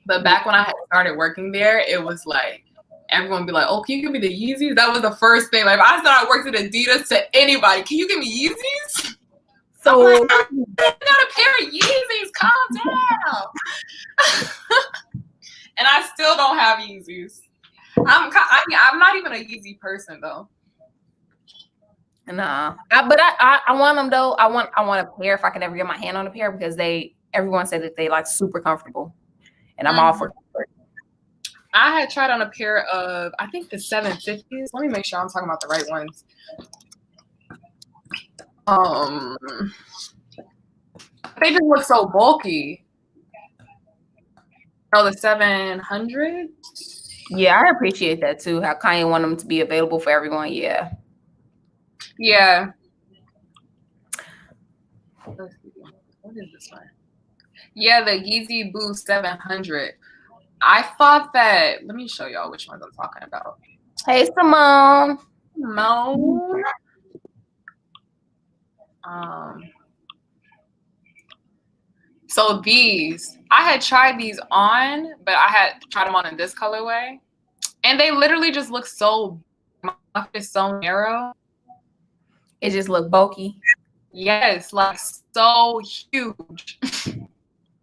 But back when I had started working there, it was like everyone would be like, oh, can you give me the Yeezys? That was the first thing. Like if I said I worked at Adidas to anybody, can you give me Yeezys? So I'm like, I got a pair of Yeezys. Calm down. And I still don't have Yeezys. I'm not even a Yeezy person though. nah, but I want them though. I want a pair if I can ever get my hand on a pair because everyone said that they like super comfortable, and I'm all for comfort. I had tried on a pair of I think the 750s. Let me make sure I'm talking about the right ones. They just look so bulky. Oh, the 700? Yeah, I appreciate that too. How Kanye want them to be available for everyone. Yeah. Yeah. What is this one? Yeah, the Yeezy Boost 700. I thought that. Let me show y'all which ones I'm talking about. Hey, Simone. Simone. So these, I had tried these on, but I had tried them on in this colorway, and they literally just look so. My stuff is so narrow. It just look bulky. Yes, like so huge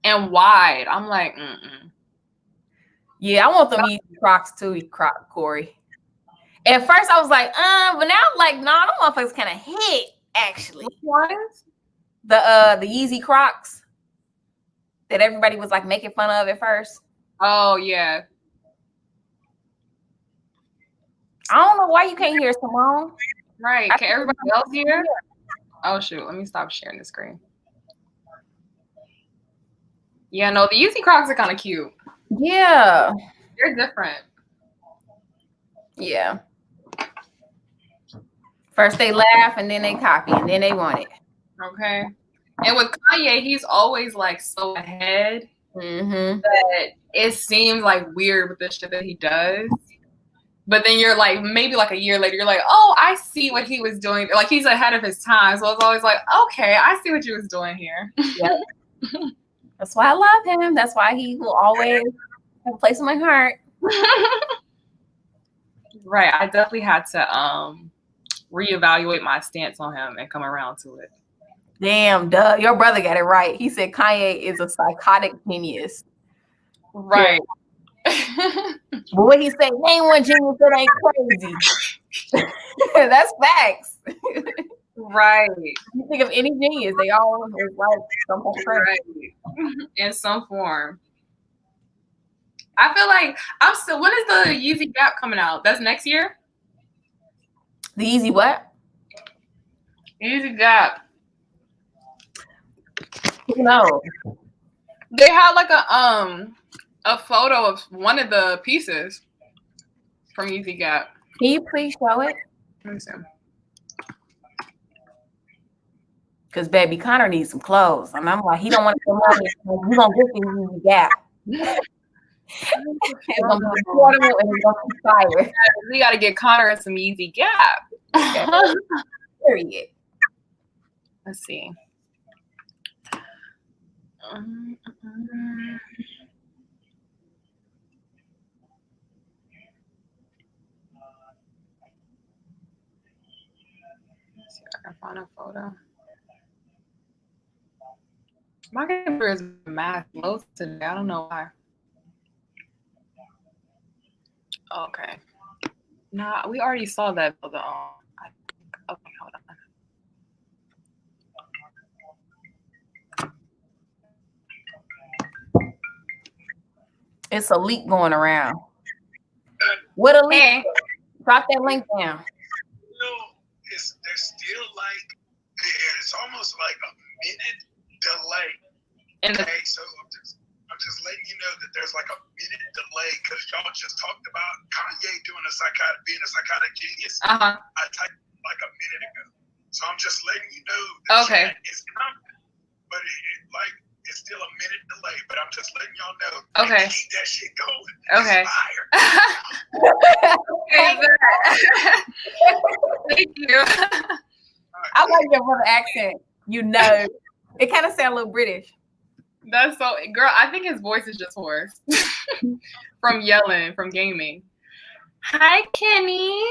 and wide. I'm like, Yeah, I want them Yeezy Crocs too, Corey. At first I was like, but now I'm like, nah, them motherfuckers kind of hit actually. What? The Yeezy Crocs that everybody was like making fun of at first. Oh yeah. I don't know why you can't hear Simone. Right. Can everybody else hear? Oh shoot, let me stop sharing the screen. Yeah, no, the Yeezy Crocs are kind of cute. Yeah. They're different. Yeah. First they laugh and then they copy and then they want it. Okay. And with Kanye, he's always like so ahead that it seems like weird with the shit that he does. But then you're like, maybe like a year later, you're like, oh, I see what he was doing. Like he's ahead of his time. So it's always like, okay, I see what you was doing here. Yep. That's why I love him. That's why he will always have a place in my heart. Right. I definitely had to reevaluate my stance on him and come around to it. Damn, duh. Your brother got it right. He said Kanye is a psychotic genius. Right. But what he say, name one genius that ain't crazy. That's facts. Right. You think of any genius, they all is like something crazy. Right. In some form. I feel like I'm still. When is the Yeezy Gap coming out? That's next year. The Yeezy what? Yeezy Gap. No. They had like a photo of one of the pieces from Yeezy Gap. Can you please show it? Let me see. Because baby Connor needs some clothes, and I'm like, he don't want to come money. We're gonna get the Yeezy Gap. It's gonna be affordable and it's gonna be fire. We got to get Connor some Yeezy Gap. Okay. Period. Let's see. Let's see if I can find a photo. My computer is mad slow today. I don't know why. Okay. Nah, we already saw that photo. Okay, hold on. It's a leak going around. What a leak? Hey. Drop that link down. No, there's still like, it's almost like a minute delay. Okay, so I'm just letting you know that there's like a minute delay because y'all just talked about Kanye being a psychotic genius. Uh-huh. I typed like a minute ago. So I'm just letting you know the chat is coming. but it's still a minute delay. But I'm just letting y'all know. Okay. Keep that shit going. Okay. Thank you. I like your brother accent. You know, it kind of sounds a little British. That's so, girl. I think his voice is just hoarse from yelling, from gaming. Hi, Kenny.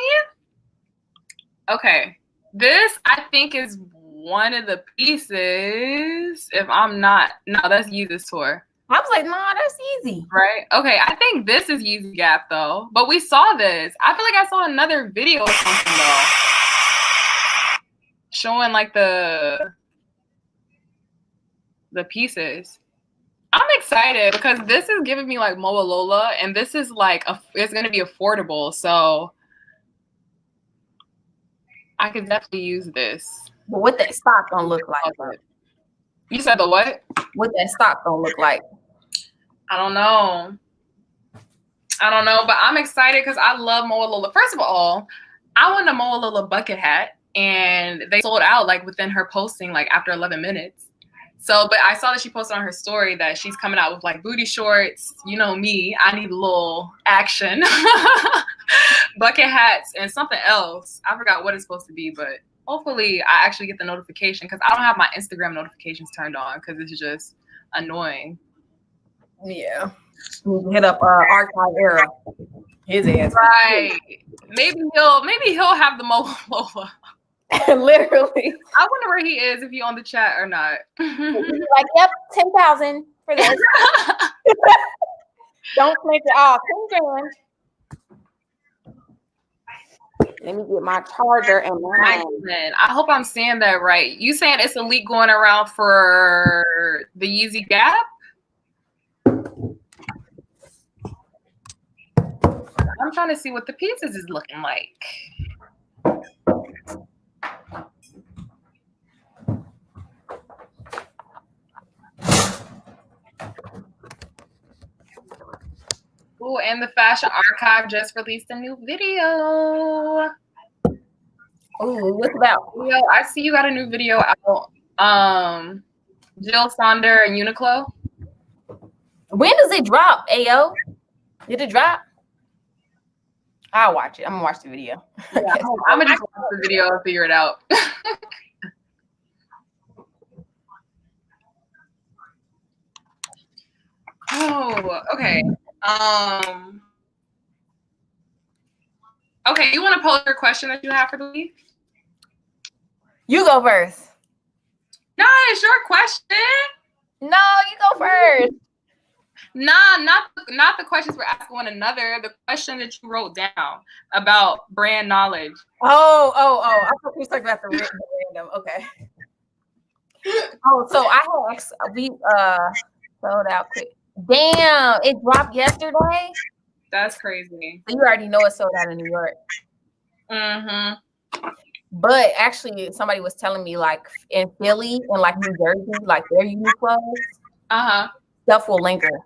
Okay, this I think is one of the pieces. If I'm not, no, that's Yeezy's tour. I was like, nah, that's easy. Right? Okay, I think this is Yeezy Gap though. But we saw this. I feel like I saw another video or something though, showing like the pieces. I'm excited because this is giving me like Moa Lola, and this is like it's gonna be affordable, so I could definitely use this. But what that stock gonna look like? You said the what? What that stock gonna look like? I don't know, but I'm excited because I love Moa Lola. First of all, I want a Moa Lola bucket hat, and they sold out like within her posting, like after 11 minutes. So, but I saw that she posted on her story that she's coming out with like booty shorts. You know me, I need a little action. Bucket hats and something else. I forgot what it's supposed to be, but hopefully I actually get the notification because I don't have my Instagram notifications turned on because it's just annoying. Yeah. Hit up Archive Era. His ass. Right. Maybe he'll have the Moa Lola. Literally. I wonder where he is, if he on the chat or not. Like, yep, 10,000 for this. Don't click it off. Let me get my charger and mine. I hope I'm saying that right. You saying it's a leak going around for the Yeezy Gap? I'm trying to see what the pieces is looking like. Ooh, and the Fashion Archive just released a new video. Ooh, what's about? Yo, I see you got a new video out. Jill Sonder and Uniqlo. When does it drop, Ayo? Did it drop? I'll watch it. I'm gonna watch the video. Yeah, I'm gonna just watch the video and figure it out. Oh, okay. Okay, you want to pose your question that you have for the week? You go first. No, it's your question. No, you go first. Nah, not the questions we're asking one another. The question that you wrote down about brand knowledge. Oh. I thought we were talking about the random. Okay. Oh, so I had we sold out quick. Damn, it dropped yesterday. That's crazy. So you already know it sold out in New York. Mm-hmm. But actually, somebody was telling me like in Philly and like New Jersey, like their Uniqlo stuff will linger.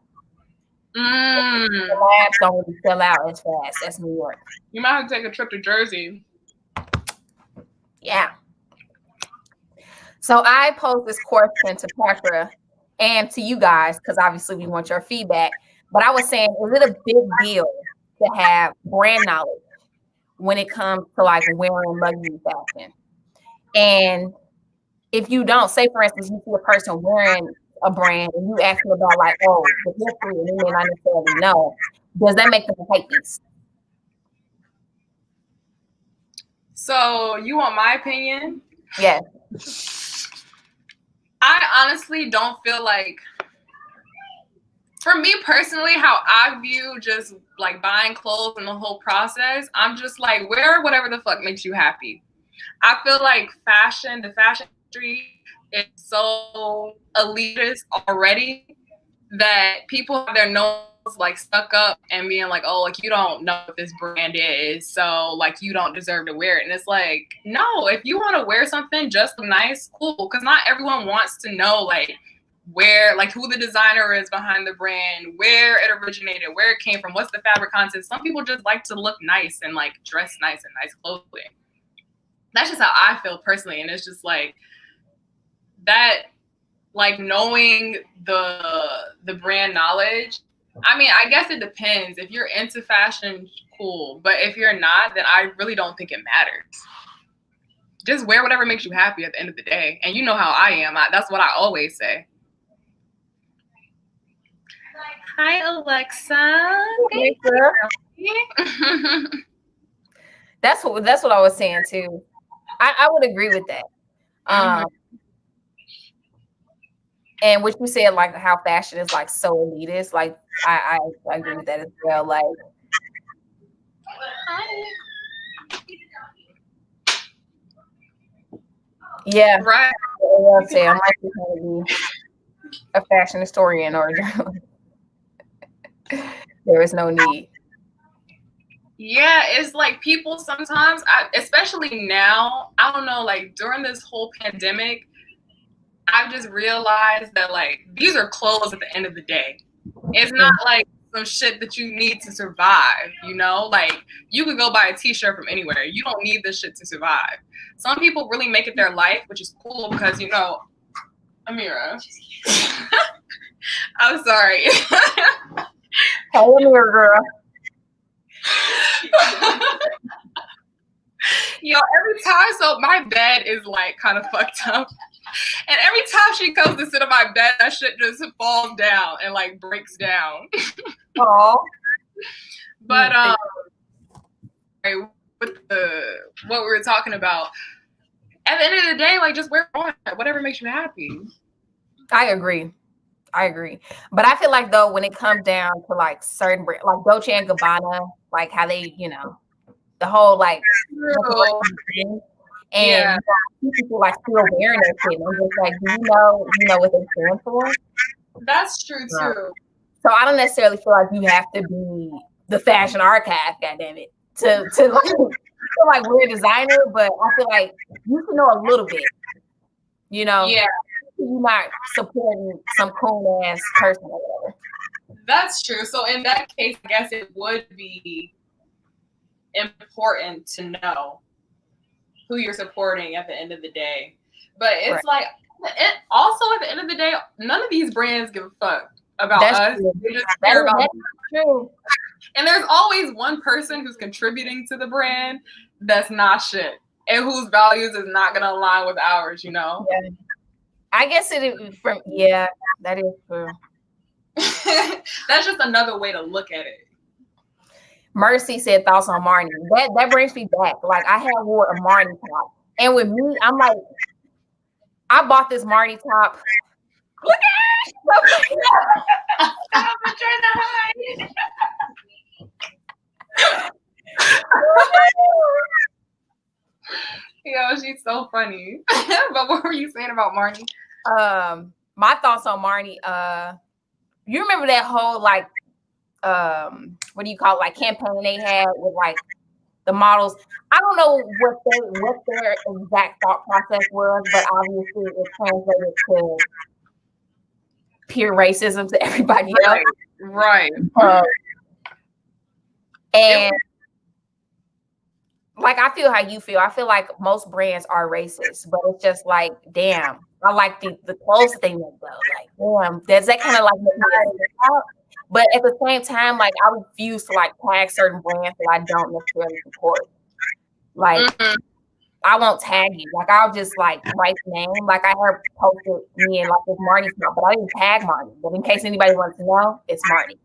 The labs don't really sell out as fast as New York. You might have to take a trip to Jersey. Yeah. So I posed this question to Petra and to you guys because obviously we want your feedback. But I was saying, is it a big deal to have brand knowledge when it comes to like wearing luxury fashion? And if you don't, say for instance, you see a person wearing a brand and you ask them about like, oh, the history, and they may not necessarily know, does that make them a hate piece? So you want my opinion? Yes. I honestly don't feel like, for me personally, how I view just like buying clothes and the whole process, I'm just like, wear whatever the fuck makes you happy. I feel like fashion, the fashion industry is so elitist already that people have their nose like stuck up and being like, oh, like you don't know what this brand is, so like you don't deserve to wear it. And it's like, no, if you want to wear something just nice, cool, because not everyone wants to know like where, like who the designer is behind the brand, where it originated, where it came from, what's the fabric content. Some people just like to look nice and like dress nice and nice clothing. That's just how I feel personally. And it's just like that like knowing the brand knowledge. I mean, I guess it depends. If you're into fashion, cool. But if you're not, then I really don't think it matters. Just wear whatever makes you happy at the end of the day. And you know how I am. That's what I always say. Hi, Alexa. Hey, that's what I was saying too. I would agree with that. And what you said, like how fashion is like so elitist, like I agree with that as well. Like, yeah, right. I'll say I might be trying to be a fashion historian or a journalist. There is no need. Yeah, it's like people sometimes, especially now, I don't know, like during this whole pandemic, I've just realized that like these are clothes at the end of the day. It's not like some shit that you need to survive, you know? Like you could go buy a t-shirt from anywhere. You don't need this shit to survive. Some people really make it their life, which is cool because, you know, Amira. I'm sorry. Hey, Amira, girl. Yo, every time, so my bed is like kind of fucked up. And every time she comes to sit on my bed, that shit just falls down and like breaks down. Oh. But with what we were talking about, at the end of the day, like just wear whatever makes you happy. I agree. But I feel like though when it comes down to like certain brands, like Dolce and Gabbana, like how they, you know, the whole like and yeah. people like still wearing that shit. And I'm just like, do you know what they stand for? That's true too. So I don't necessarily feel like you have to be the fashion archive, goddammit, to like wear designer, but I feel like you can know a little bit, you know. Yeah. You're not supporting some cool ass person or whatever. That's true. So in that case, I guess it would be important to know who you're supporting at the end of the day. But it's like, it also at the end of the day, none of these brands give a fuck about us. True. They just care about true. And there's always one person who's contributing to the brand that's not shit and whose values is not going to align with ours, you know? Yeah. I guess that is true. That's just another way to look at it. Mercy said thoughts on Marnie. That brings me back. Like I had wore a Marnie top, and with me, I'm like, I bought this Marnie top. Look at it! I'm trying to hide. Yo, she's so funny. But what were you saying about Marnie? My thoughts on Marnie. You remember that whole like what do you call it, like campaign they had with like the models? I don't know what their exact thought process was, but obviously it translated to peer racism to everybody else. Right. And like I feel how you feel. I feel like most brands are racist, but it's just like, damn, I like the clothes thing though. Like, damn, does that kind of like make me out? But at the same time, like I refuse to like tag certain brands that I don't necessarily support. Like I won't tag you. Like I'll just like write the name. Like I heard posted me and like this Marnie stuff, but I didn't tag Marnie. But in case anybody wants to know, it's Marnie.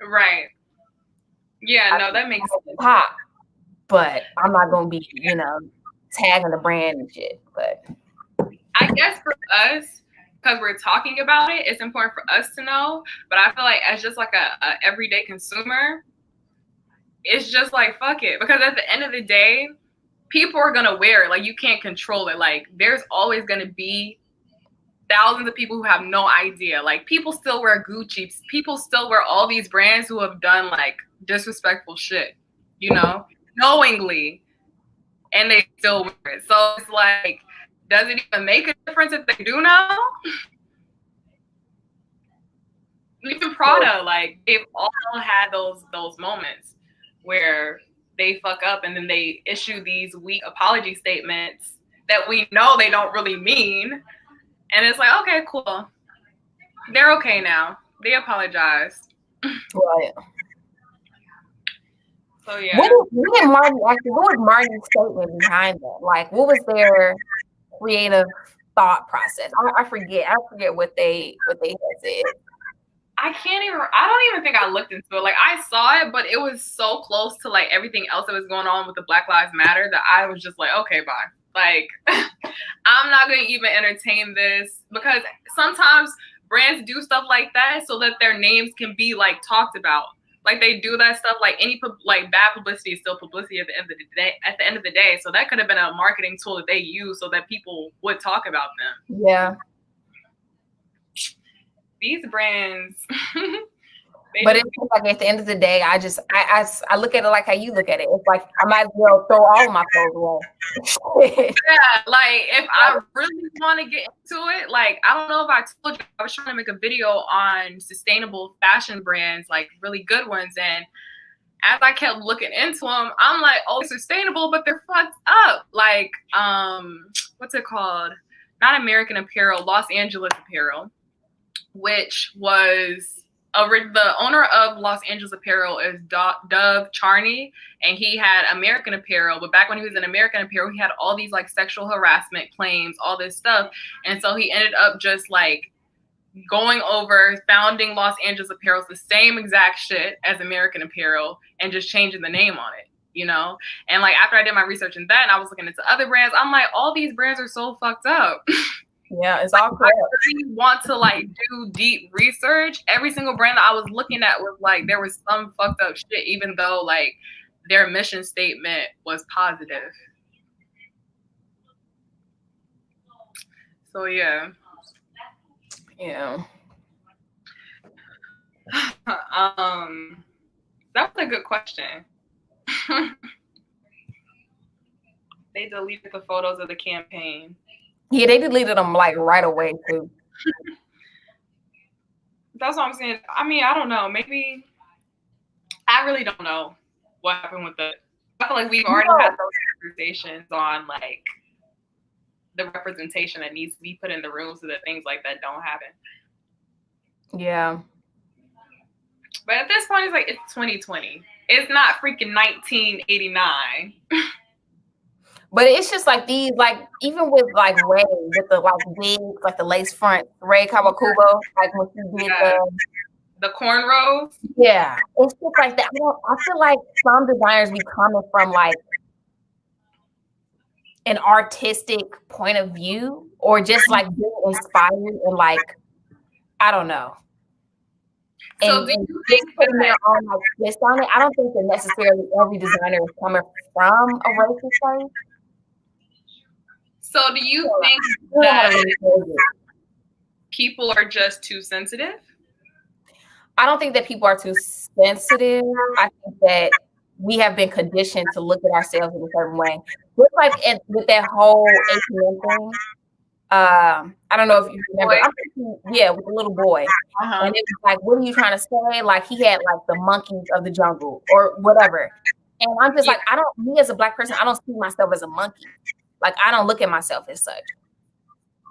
Right. Yeah, no, that makes sense. Pop. But I'm not gonna be, tagging the brand and shit. But I guess for us, because we're talking about it, it's important for us to know. But I feel like as just like a everyday consumer, it's just like fuck it. Because at the end of the day, people are gonna wear it. Like you can't control it. Like there's always gonna be thousands of people who have no idea. Like people still wear Gucci. People still wear all these brands who have done like disrespectful shit, knowingly, and they still wear it. So it's like, does it even make a difference if they do know? Even Prada, like they've all had those moments where they fuck up and then they issue these weak apology statements that we know they don't really mean, And it's like, okay, cool. They're okay now. They apologized. Right. So yeah. What was Marty's statement behind that? Like, what was their creative thought process? I forget what they had said. I don't even think I looked into it. Like, I saw it, but it was so close to like everything else that was going on with the Black Lives Matter that I was just like, okay, bye. Like, I'm not going to even entertain this, because sometimes brands do stuff like that so that their names can be like talked about. Like, they do that stuff. Like, any like bad publicity is still publicity at the end of the day. At the end of the day, so that could have been a marketing tool that they use so that people would talk about them. Yeah. These brands. But it's like at the end of the day, I look at it like how you look at it. It's like I might as well throw all of my clothes away. Yeah, like if I really want to get into it, like I don't know if I told you, I was trying to make a video on sustainable fashion brands, like really good ones, and as I kept looking into them, I'm like, oh, sustainable, but they're fucked up. Like, what's it called? Not American Apparel, Los Angeles Apparel, which was the owner of Los Angeles Apparel is Dove Charney, and he had American Apparel. But back when he was in American Apparel, he had all these like sexual harassment claims, all this stuff. And so he ended up just like going over, founding Los Angeles Apparel, the same exact shit as American Apparel, and just changing the name on it, you know? And like after I did my research in that, and I was looking into other brands, I'm like, all these brands are so fucked up. Yeah, it's all correct. I really want to like do deep research. Every single brand that I was looking at was like there was some fucked up shit, even though like their mission statement was positive. So yeah. Yeah. That was a good question. They deleted the photos of the campaign. Yeah, they deleted them like right away too. That's what I'm saying. I mean, I don't know. Maybe I really don't know what happened with it. I feel like we've already had those conversations on like the representation that needs to be put in the room so that things like that don't happen. Yeah. But at this point, it's like it's 2020. It's not freaking 1989. But it's just like these, like even with like Ray, with the like wigs, like the lace front, Ray Kawakubo, like when she did the cornrows. Yeah, it's just like that. I feel like some designers be coming from like an artistic point of view, or just like being inspired and like I don't know. So and do you just putting their own like twist on it. I don't think that necessarily every designer is coming from a racist place. So do you think that people are just too sensitive? I don't think that people are too sensitive. I think that we have been conditioned to look at ourselves in a certain way. Just like with that whole ATM thing. I don't know if you remember. With the little boy. And it was like, what are you trying to say? Like he had like the monkeys of the jungle or whatever. And I'm just like, me as a Black person, I don't see myself as a monkey. Like I don't look at myself as such.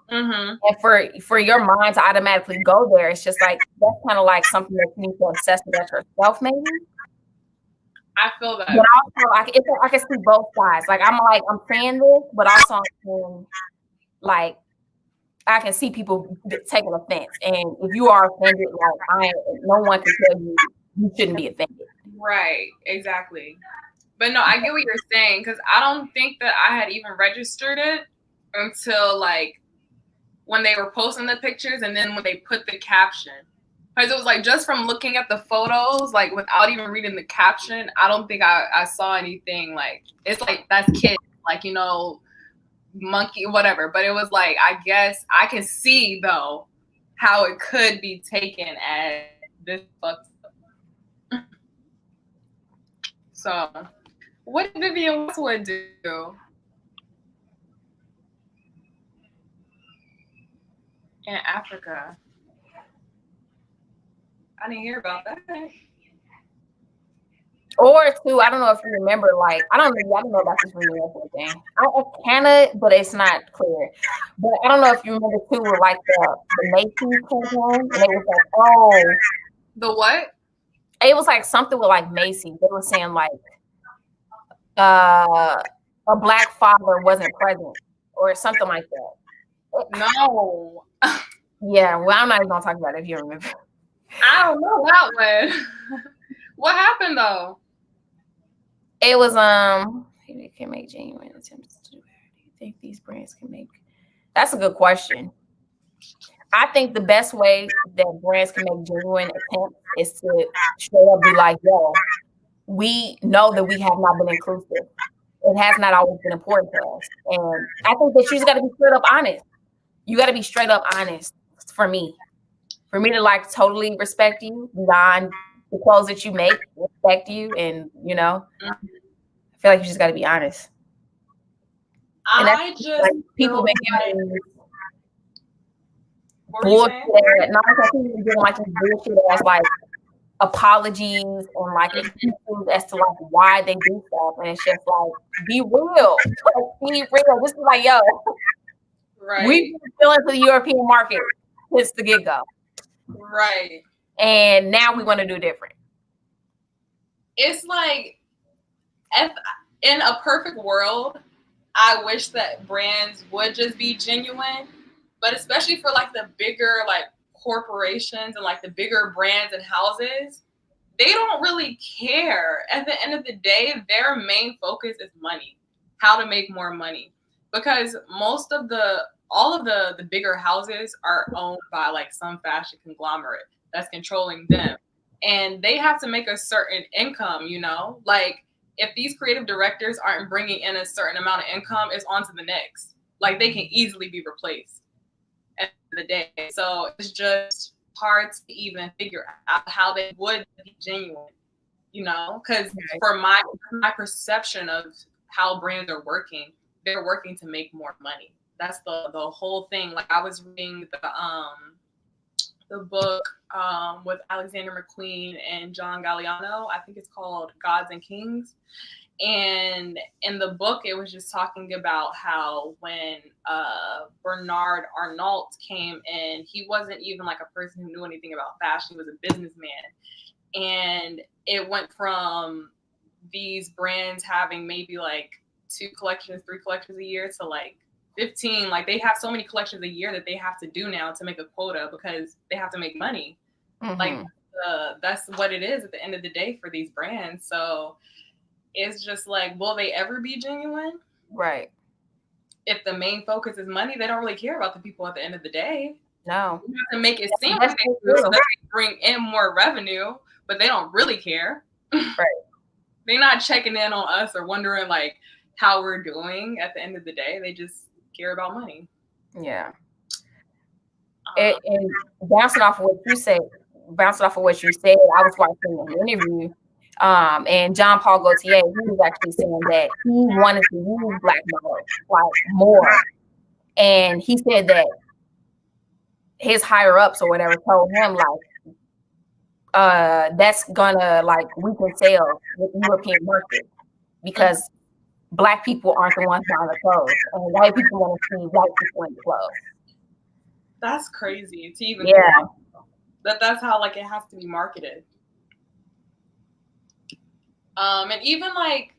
And for your mind to automatically go there, it's just like that's kind of like something that you need to assess about yourself, maybe. I feel that. But also, I can see both sides. Like I'm saying this, but also I'm saying like I can see people taking offense, and if you are offended, like no one can tell you shouldn't be offended. Right, exactly. But no, I get what you're saying because I don't think that I had even registered it until like when they were posting the pictures and then when they put the caption. Because it was like just from looking at the photos, like without even reading the caption, I don't think I saw anything like it's like that's kids, like you know, monkey, whatever. But it was like I guess I can see though how it could be taken as this fucked up. So what did Vivian Westwood do? In Africa. I didn't hear about that. Or two, I don't know if you remember, like, I don't know about this reunion thing. I kind of, but it's not clear. But I don't know if you remember too, with like the Macy's campaign, and it was like, oh, The what? it was like something with like Macy's. They were saying like, a black father wasn't present or something like that. No. Yeah, well, I'm not even gonna talk about it if you remember. I don't know that one. What happened though? It was maybe it can make genuine attempts to do better. Do you think these brands can make? That's a good question. I think the best way that brands can make genuine attempts is to straight up be like, yo, we know that we have not been inclusive. It has not always been important to us. And I think that you just got to be straight up honest. You got to be straight up honest for me. For me to like totally respect you beyond the clothes that you make, respect you. And, you know, I feel like you just got to be honest. And I just like people been giving bullshit. Not like people been giving like bullshit as like apologies and like excuses as to like why they do stuff, and it's just like be real, like, be real. This is like, yo, right. We've been selling to the European market since the get go, right? And now we want to do different. It's like, in a perfect world, I wish that brands would just be genuine, but especially for like the bigger like corporations and like the bigger brands and houses, they don't really care. At the end of the day, their main focus is money, how to make more money, because all of the bigger houses are owned by like some fashion conglomerate that's controlling them, and they have to make a certain income, you know, like if these creative directors aren't bringing in a certain amount of income, it's on to the next. Like they can easily be replaced at the end of the day. So it's just hard to even figure out how they would be genuine, you know, because for my perception of how brands are working, they're working to make more money. That's the whole thing. Like I was reading the book with Alexander McQueen and John Galliano. I think it's called Gods and Kings. And in the book, it was just talking about how when Bernard Arnault came in, he wasn't even like a person who knew anything about fashion. He was a businessman. And it went from these brands having maybe like 2 collections, 3 collections a year to like 15. Like they have so many collections a year that they have to do now to make a quota because they have to make money. Mm-hmm. Like that's what it is at the end of the day for these brands. So it's just like, will they ever be genuine? Right. If the main focus is money, they don't really care about the people at the end of the day. No. You have to make it seem like they do so that they bring in more revenue, but they don't really care. Right. They're not checking in on us or wondering like how we're doing at the end of the day. They just care about money. Yeah. And bouncing off of what you said, I was watching an interview. And John Paul Gaultier, he was actually saying that he wanted to use black models like more. And he said that his higher ups or whatever told him like, that's gonna like weaken sales with European market because black people aren't the ones buying the clothes, and white people want to see white people in the clothes. That's crazy to even that's how like it has to be marketed. And even like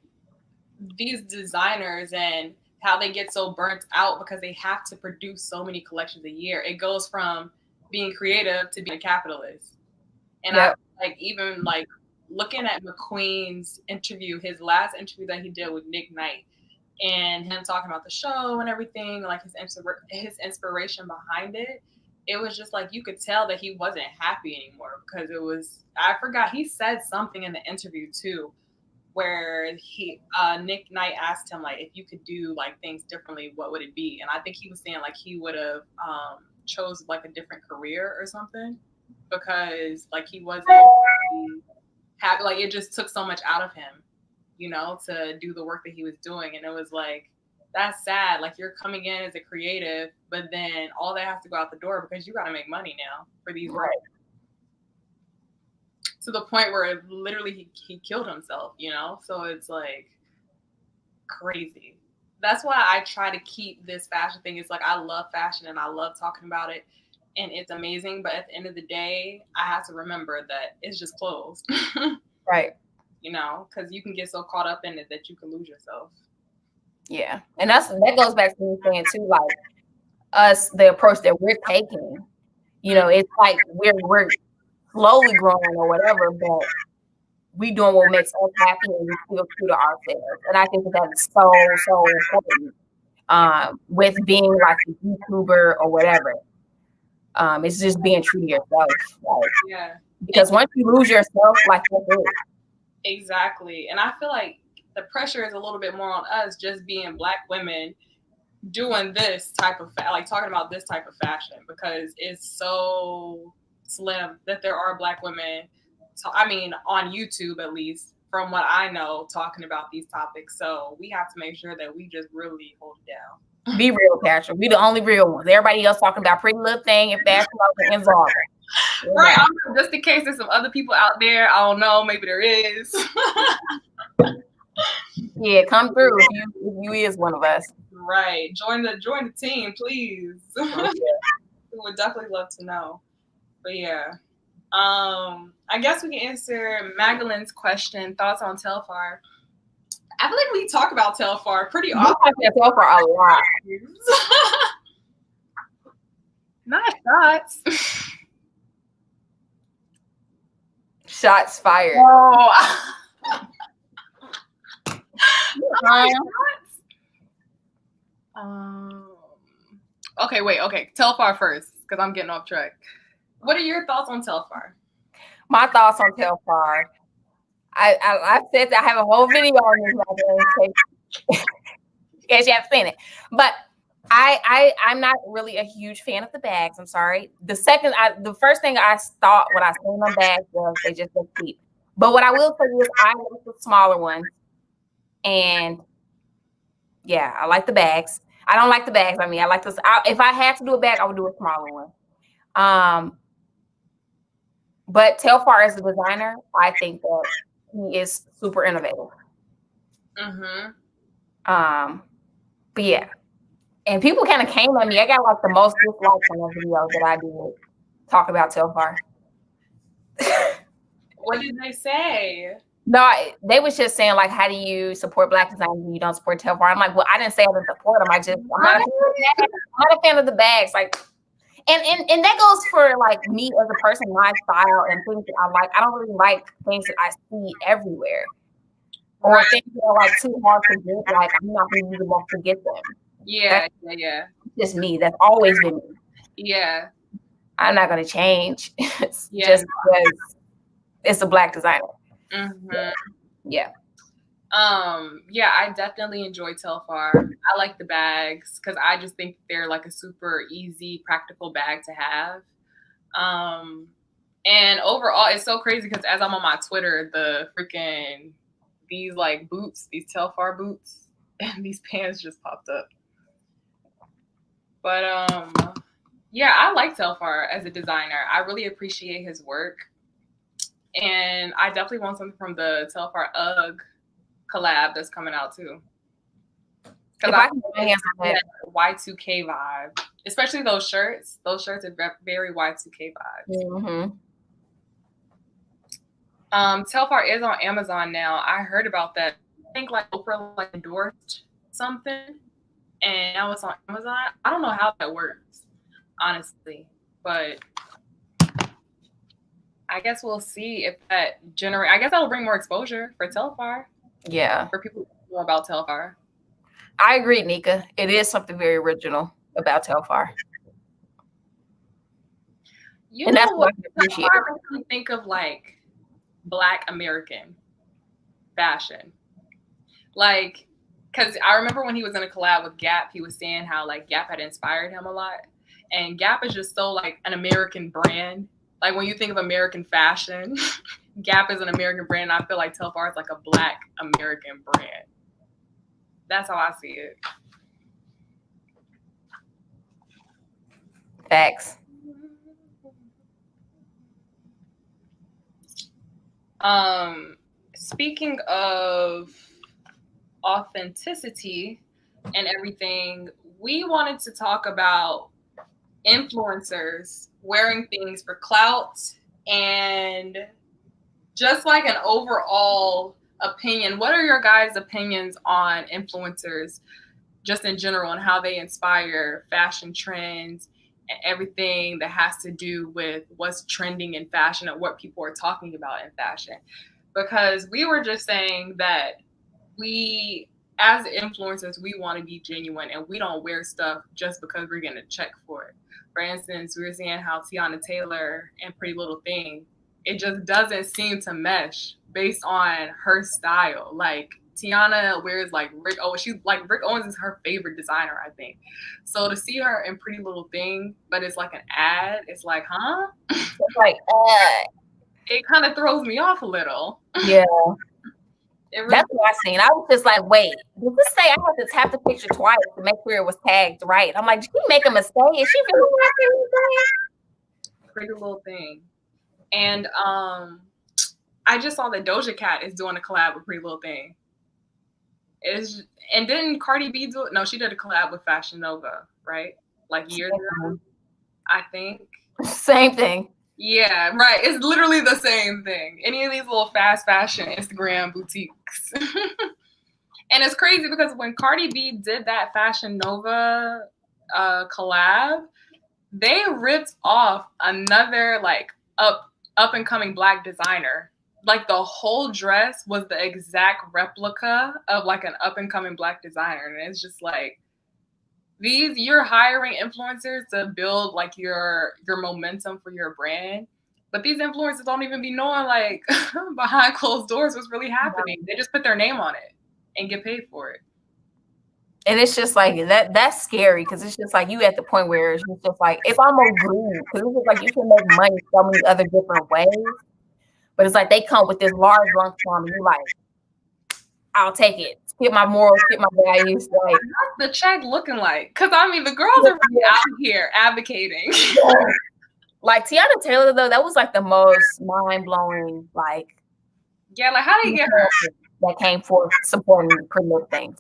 these designers and how they get so burnt out because they have to produce so many collections a year. It goes from being creative to being a capitalist. And I like even like looking at McQueen's interview, his last interview that he did with Nick Knight, and him talking about the show and everything, like his inspiration behind it. It was just like you could tell that he wasn't happy anymore because it was, I forgot, he said something in the interview too, where Nick Knight asked him like if you could do like things differently, what would it be? And I think he was saying like he would have chose like a different career or something because like he wasn't happy. Like it just took so much out of him, you know, to do the work that he was doing. And it was like, that's sad. Like you're coming in as a creative, but then all that has to go out the door because you got to make money now for these. Right. to the point where it literally he killed himself, you know? So it's like crazy. That's why I try to keep this fashion thing. It's like I love fashion and I love talking about it and it's amazing. But at the end of the day, I have to remember that it's just clothes. Right. You know, because you can get so caught up in it that you can lose yourself. Yeah. And that goes back to me saying too, like us, the approach that we're taking, you know, it's like we're slowly growing or whatever, but we doing what makes us happy and we feel true to ourselves. And I think that is so important. With being like a YouTuber or whatever. It's just being true to yourself. Like, yeah. Because once you lose yourself, like that's it. Exactly. And I feel like the pressure is a little bit more on us just being Black women doing this type of like talking about this type of fashion because it's so slim that there are Black women. So I mean, on YouTube at least, from what I know, talking about these topics. So we have to make sure that we just really hold it down. Be real, Patrick. We the only real ones. Everybody else talking about Pretty Little Thing and Fashion and Zara. Right. Just in case there's some other people out there. I don't know. Maybe there is. Yeah, come through if you is one of us. Right. Join the team, please. Yeah. We would definitely love to know. But yeah. I guess we can answer Magdalene's question, thoughts on Telfar. I feel like we talk about Telfar pretty often. We talk about Telfar a lot. Not shots. Shots fired. Oh. Okay, wait. Okay, Telfar first, because I'm getting off track. What are your thoughts on Telfar? My thoughts on Telfar. I said that I have a whole video on this. Yes, you have seen it, but I'm not really a huge fan of the bags. I'm sorry. The first thing I thought when I seen them bags was they just look cheap. But what I will tell you is I like the smaller ones, and yeah, I like the bags. I don't like the bags. I mean, I like this. If I had to do a bag, I would do a smaller one. But Telfar as a designer, I think that he is super innovative. Mm-hmm. But yeah. And people kind of came at me. I got like the most dislikes on the video that I did talk about Telfar. What did they say? No, they was just saying like, how do you support Black designers when you don't support Telfar? I'm like, well, I didn't say I didn't support them. I'm not a fan of the bags. Like, and that goes for like me as a person, my style and things that I like. I don't really like things that I see everywhere. Or things that are like too hard to get. Like I'm not going to be able to get them. Yeah. That's just me. That's always been me. Yeah. I'm not going to change just because it's a Black designer. Mm-hmm. Yeah. Yeah, I definitely enjoy Telfar. I like the bags because I just think they're like a super easy, practical bag to have. And overall, it's so crazy because as I'm on my Twitter, these like boots, these Telfar boots, and these pants just popped up. But yeah, I like Telfar as a designer. I really appreciate his work. And I definitely want something from the Telfar UGG collab that's coming out too. Because I can get my hands on that Y2K vibe, especially those shirts. Those shirts are very Y2K vibes. Mm-hmm. Telfar is on Amazon now. I heard about that. I think like Oprah like endorsed something, and now it's on Amazon. I don't know how that works, honestly, but I guess we'll see if that I guess that'll bring more exposure for Telfar. Yeah. For people who know about Telfar. I agree, Nika. It is something very original about Telfar. You know what? I really think of like Black American fashion. Like, because I remember when he was in a collab with Gap, he was saying how like Gap had inspired him a lot. And Gap is just so like an American brand. Like when you think of American fashion, Gap is an American brand. I feel like Telfar is like a Black American brand. That's how I see it. Facts. Speaking of authenticity and everything, we wanted to talk about influencers wearing things for clout and just like an overall opinion. What are your guys' opinions on influencers just in general and how they inspire fashion trends and everything that has to do with what's trending in fashion and what people are talking about in fashion? Because we were just saying that we, as influencers, we want to be genuine and we don't wear stuff just because we're getting a check for it. For instance, we were seeing how Tiana Taylor and Pretty Little Thing, it just doesn't seem to mesh based on her style. Like Tiana wears like Rick Owens. Rick Owens is her favorite designer, I think. So to see her in Pretty Little Thing, but it's like an ad, it's like, huh? It's like, it kind of throws me off a little. Yeah. Really, that's what I seen. I was just like, wait, did this say I had to tap the picture twice to make sure it was tagged right? I'm like, did she make a mistake? Is she really Pretty Little Thing? And I just saw that Doja Cat is doing a collab with Pretty Little Thing. And didn't Cardi B do it? No, she did a collab with Fashion Nova, right? Like years ago, I think. Same thing. Yeah, right. It's literally the same thing. Any of these little fast fashion Instagram boutiques. And it's crazy because when Cardi B did that Fashion Nova collab, they ripped off another like up and coming Black designer. Like the whole dress was the exact replica of like an up and coming Black designer. And it's just like, you're hiring influencers to build like your momentum for your brand, but these influencers don't even be knowing like behind closed doors what's really happening. They just put their name on it and get paid for it. And it's just like that's scary because it's just like you at the point where it's just like it's almost greed because it's just like you can make money so many other different ways, but it's like they come with this large lump sum and you're like, I'll take it. Skip my morals, skip my values. Like, what's the check looking like? Because I mean, the girls are really out here advocating. Like Tiana Taylor, though, that was like the most mind blowing. Like, yeah, like how did they get her? That came forth supporting Pretty Little Thing.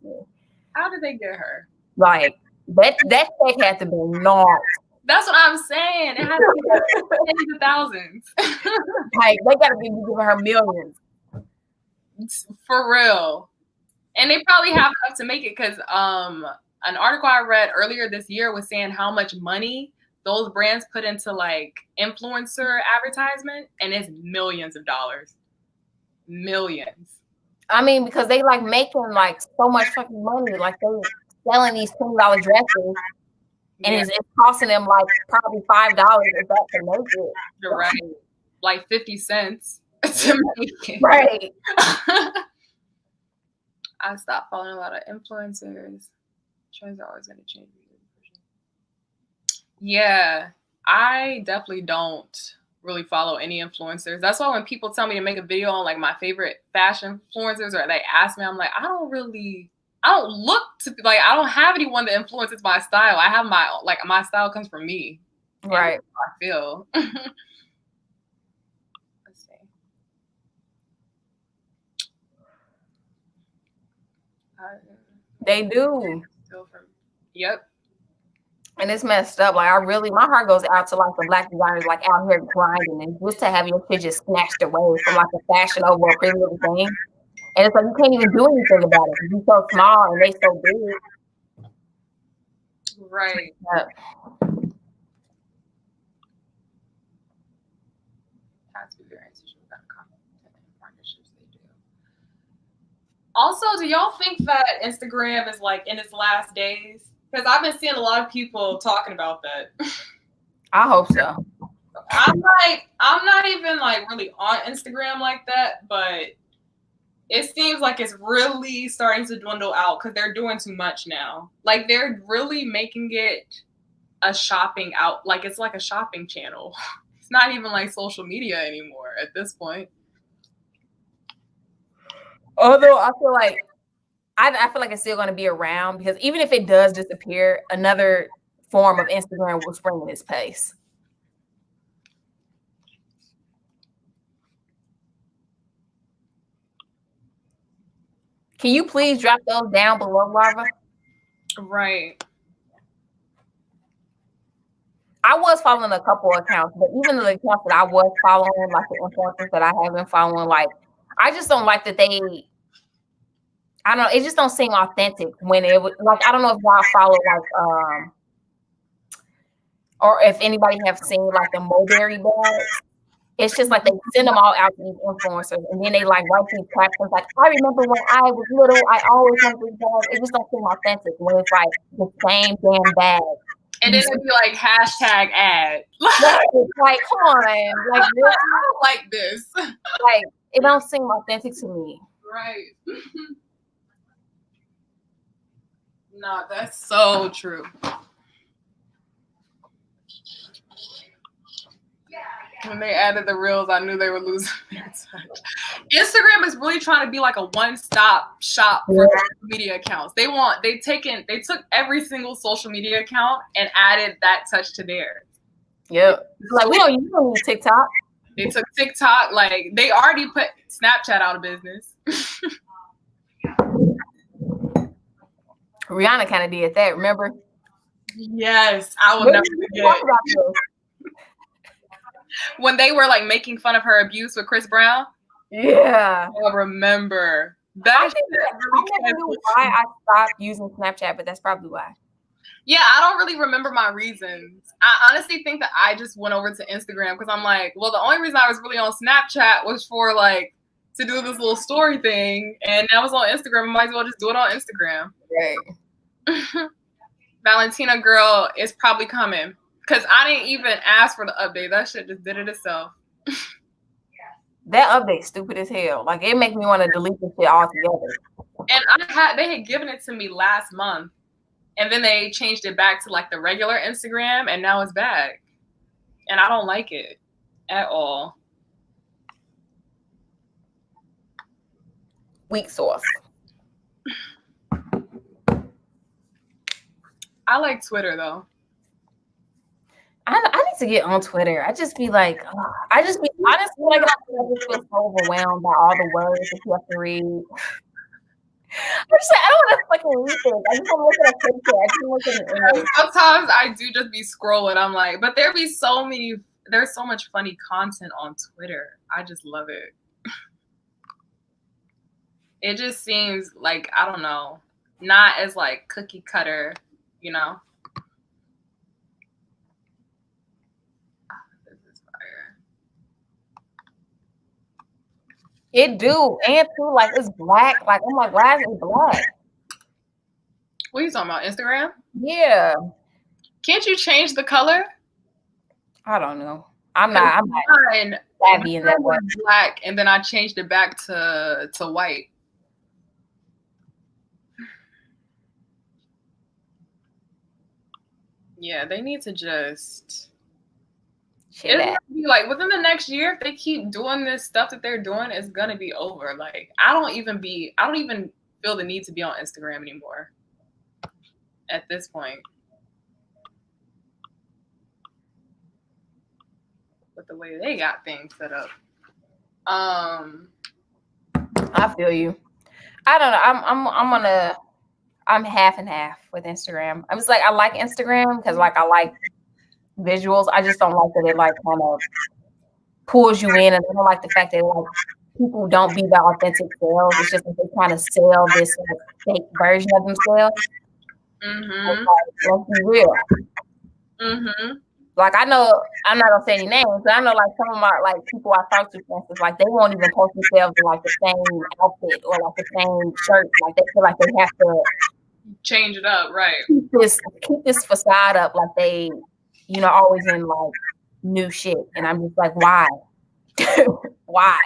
How did they get her? Like that check had to be gnarled. That's what I'm saying. It had to be tens of thousands. Like they got to be giving her millions. For real. And they probably have enough to make it because an article I read earlier this year was saying how much money those brands put into like influencer advertisement, and it's millions of dollars. Millions. I mean, because they like making like so much fucking money. Like they selling these $20 dresses and it's costing them like probably $5 if that to make it. You're right. Like 50 cents to make it. Right. I stopped following a lot of influencers. Trends are always going to change. Yeah, I definitely don't really follow any influencers. That's why when people tell me to make a video on like my favorite fashion influencers or they ask me, I'm like, I don't look to like, I don't have anyone that influences my style. I have my style comes from me. Right. I feel. Let's see. They do. Yep. And it's messed up. Like my heart goes out to like the Black designers like out here grinding and just to have your shit just snatched away from like a Fashion Nova or Pretty Little Thing. And it's like you can't even do anything about it. You're so small and they so big. Right. Yep. Also, do y'all think that Instagram is like in its last days? Because I've been seeing a lot of people talking about that. I hope so. I'm not even like really on Instagram like that, but it seems like it's really starting to dwindle out because they're doing too much now. Like they're really making it a shopping out, like it's like a shopping channel. It's not even like social media anymore at this point. Although I feel like it's still going to be around because even if it does disappear, another form of Instagram will spring in its place. Can you please drop those down below, Lava? Right. I was following a couple of accounts, but even the accounts that I was following, like the influencers that I have been following, like I just don't like that they. I don't know. It just don't seem authentic when it was like I don't know if y'all follow like or if anybody have seen like the Mulberry bags. It's just like they send them all out to these influencers, and then they like write these captions like, "I remember when I was little, I always wanted these bags." It just don't seem authentic when it's like the same damn bag. And then it'd be like hashtag ad. Like, come on, like I don't like this. Like it don't seem authentic to me. Right. No, that's so true. When they added the reels, I knew they were losing their touch. Instagram is really trying to be like a one-stop shop for social media accounts. They took every single social media account and added that touch to theirs. Yep. Like we don't use TikTok. They took TikTok, like they already put Snapchat out of business. Rihanna kind of did that, remember? Yes, I will never forget. When they were like making fun of her abuse with Chris Brown. Yeah. I remember. I never knew why I stopped using Snapchat, but that's probably why. Yeah, I don't really remember my reasons. I honestly think that I just went over to Instagram because I'm like, well, the only reason I was really on Snapchat was for like to do this little story thing, and I was on Instagram. I might as well just do it on Instagram. Right. Valentina girl is probably coming because I didn't even ask for the update. That shit just did it itself. That update's stupid as hell. Like it makes me want to delete this shit altogether. And they had given it to me last month. And then they changed it back to like the regular Instagram, and now it's back. And I don't like it at all. Weak sauce. I like Twitter though. I need to get on Twitter. I just be like, I just be honestly like I just feel so overwhelmed by all the words that you have to read. I don't want to fucking read things. I just want to look at a picture. I just look at an image. Sometimes I do just be scrolling. I'm like, but there's so much funny content on Twitter. I just love it. It just seems like, I don't know, not as like cookie cutter, you know? This is fire. It do. And too, like it's black. Like, I'm like, why is it black? What are you talking about? Instagram? Yeah. Can't you change the color? I don't know. I'm not savvy in that way. Black, and then I changed it back to white. Yeah, they need to just be like within the next year, if they keep doing this stuff that they're doing, it's gonna be over. Like I don't even feel the need to be on Instagram anymore at this point. With the way they got things set up. I feel you. I don't know. I'm half and half with Instagram. I was like, I like Instagram because like I like visuals. I just don't like that it like kind of pulls you in, and I don't like the fact that like people don't be the authentic selves. It's just that they kind of sell this like, fake version of themselves. Mm-hmm. Let's be real. Mm-hmm. Like I know, I'm not gonna say any names, but I know like some of my like people I talk to, for instance, like they won't even post themselves in like the same outfit or like the same shirt. Like they feel like they have to change it up, right? Keep this facade up, like they, you know, always in like new shit. And I'm just like, why? Why?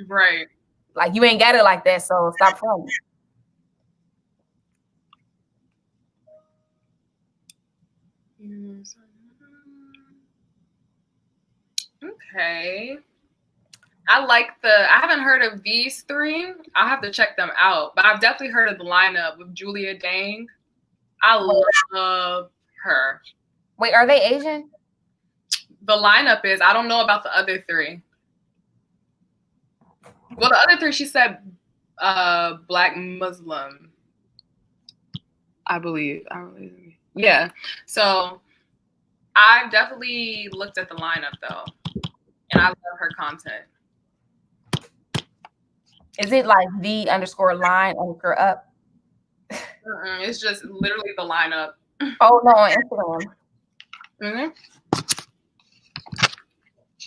Right. Like you ain't got it like that, so stop fronting. Okay. I haven't heard of these three. I'll have to check them out. But I've definitely heard of the lineup with Julia Dang. I love her. Wait, are they Asian? The lineup is, I don't know about the other three. Well, the other three, she said Black Muslim, I believe. Yeah. So I've definitely looked at the lineup though, and I love her content. Is it like _line_up? It's just literally the lineup. Oh no, on Instagram.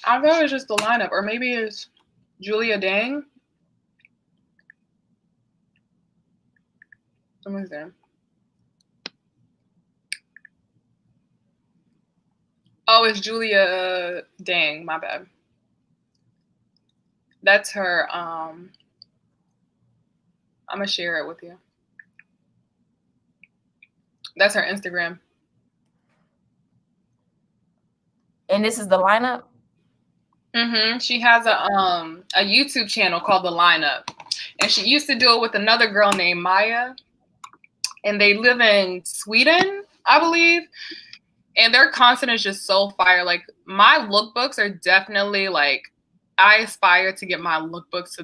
I thought it was just the lineup, or maybe it's Julia Dang. Someone's there. Oh, it's Julia Dang. My bad. That's her. I'm gonna share it with you. That's her Instagram. And this is the lineup? She has a YouTube channel called The Lineup. And she used to do it with another girl named Maya. And they live in Sweden, I believe. And their content is just so fire. Like, my lookbooks are definitely like, I aspire to get my lookbooks to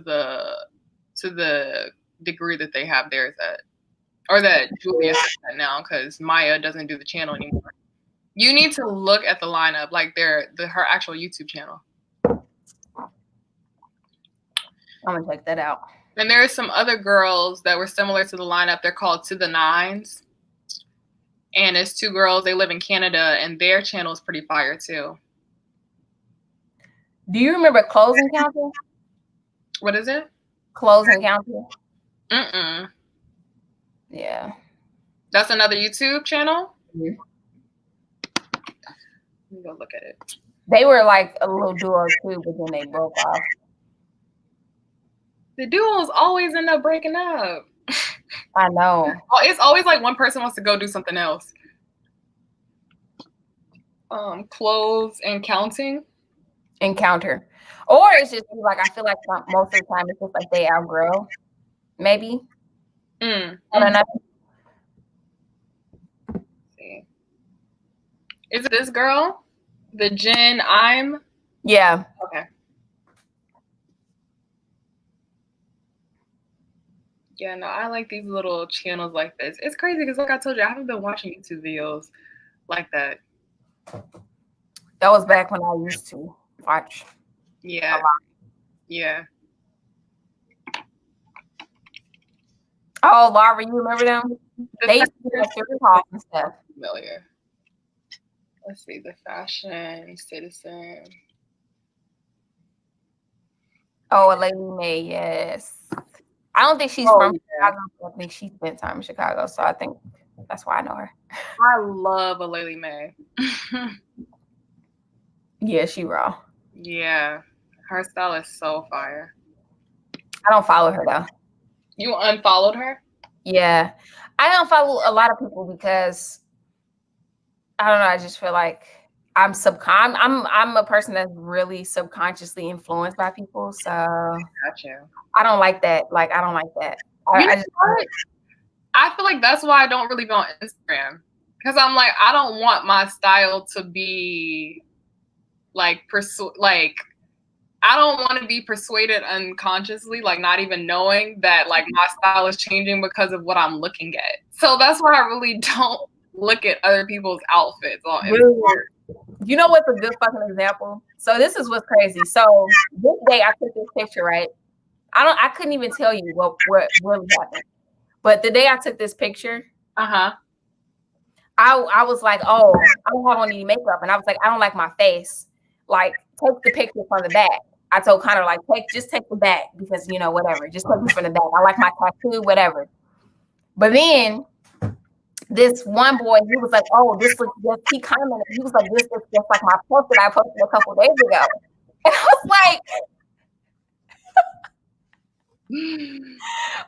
the degree that they have theirs at. Or that Julia has at now, because Maya doesn't do the channel anymore. You need to look at the lineup, like her actual YouTube channel. I'm gonna check that out. And there are some other girls that were similar to the lineup. They're called To the Nines. And it's two girls. They live in Canada, and their channel is pretty fire too. Do you remember Clothes Encounter? What is it? Clothes Encounter. Yeah. That's another YouTube channel? Mm-hmm. Let me go look at it. They were like a little duo too, but then they broke off. The duos always end up breaking up. I know. Oh, it's always like one person wants to go do something else. Clothes and counting. Encounter. Or it's just like, I feel like most of the time it's just like they outgrow. Maybe. I don't know. Let's see. Is it this girl? The Jen I'm? Yeah. Okay. Yeah, no, I like these little channels like this. It's crazy because, like I told you, I haven't been watching YouTube videos like that. That was back when I used to watch. Yeah. Yeah. Oh, Laura, you remember them? They used to do like their talk and stuff. Familiar. Let's see, The Fashion Citizen. Oh, a Lady May, yes. I don't think she's from Chicago. I think she spent time in Chicago, so I think that's why I know her. I love a Lily May. Yeah, she raw. Yeah, her style is so fire. I don't follow her though. You unfollowed her? Yeah, I don't follow a lot of people because I don't know. I just feel like I'm a person that's really subconsciously influenced by people. So Gotcha. I don't like that. Like, I don't like that. I feel like that's why I don't really go on Instagram. Because I'm like, I don't want my style to be like, I don't want to be persuaded unconsciously, like not even knowing that like my style is changing because of what I'm looking at. So that's why I really don't look at other people's outfits on Instagram. You know what's a good fucking example? So this is what's crazy. So this day I took this picture, right? I couldn't even tell you what really happened. But the day I took this picture, I was like, oh, I don't have any makeup. And I was like, I don't like my face. Like, take the picture from the back. I told Connor, like, just take the back because, you know, whatever. Just take me from the back. I like my tattoo, whatever. But then this one boy, he was like, oh, this looks just, he commented, he was like, this looks just like my post that I posted a couple days ago. And I was like,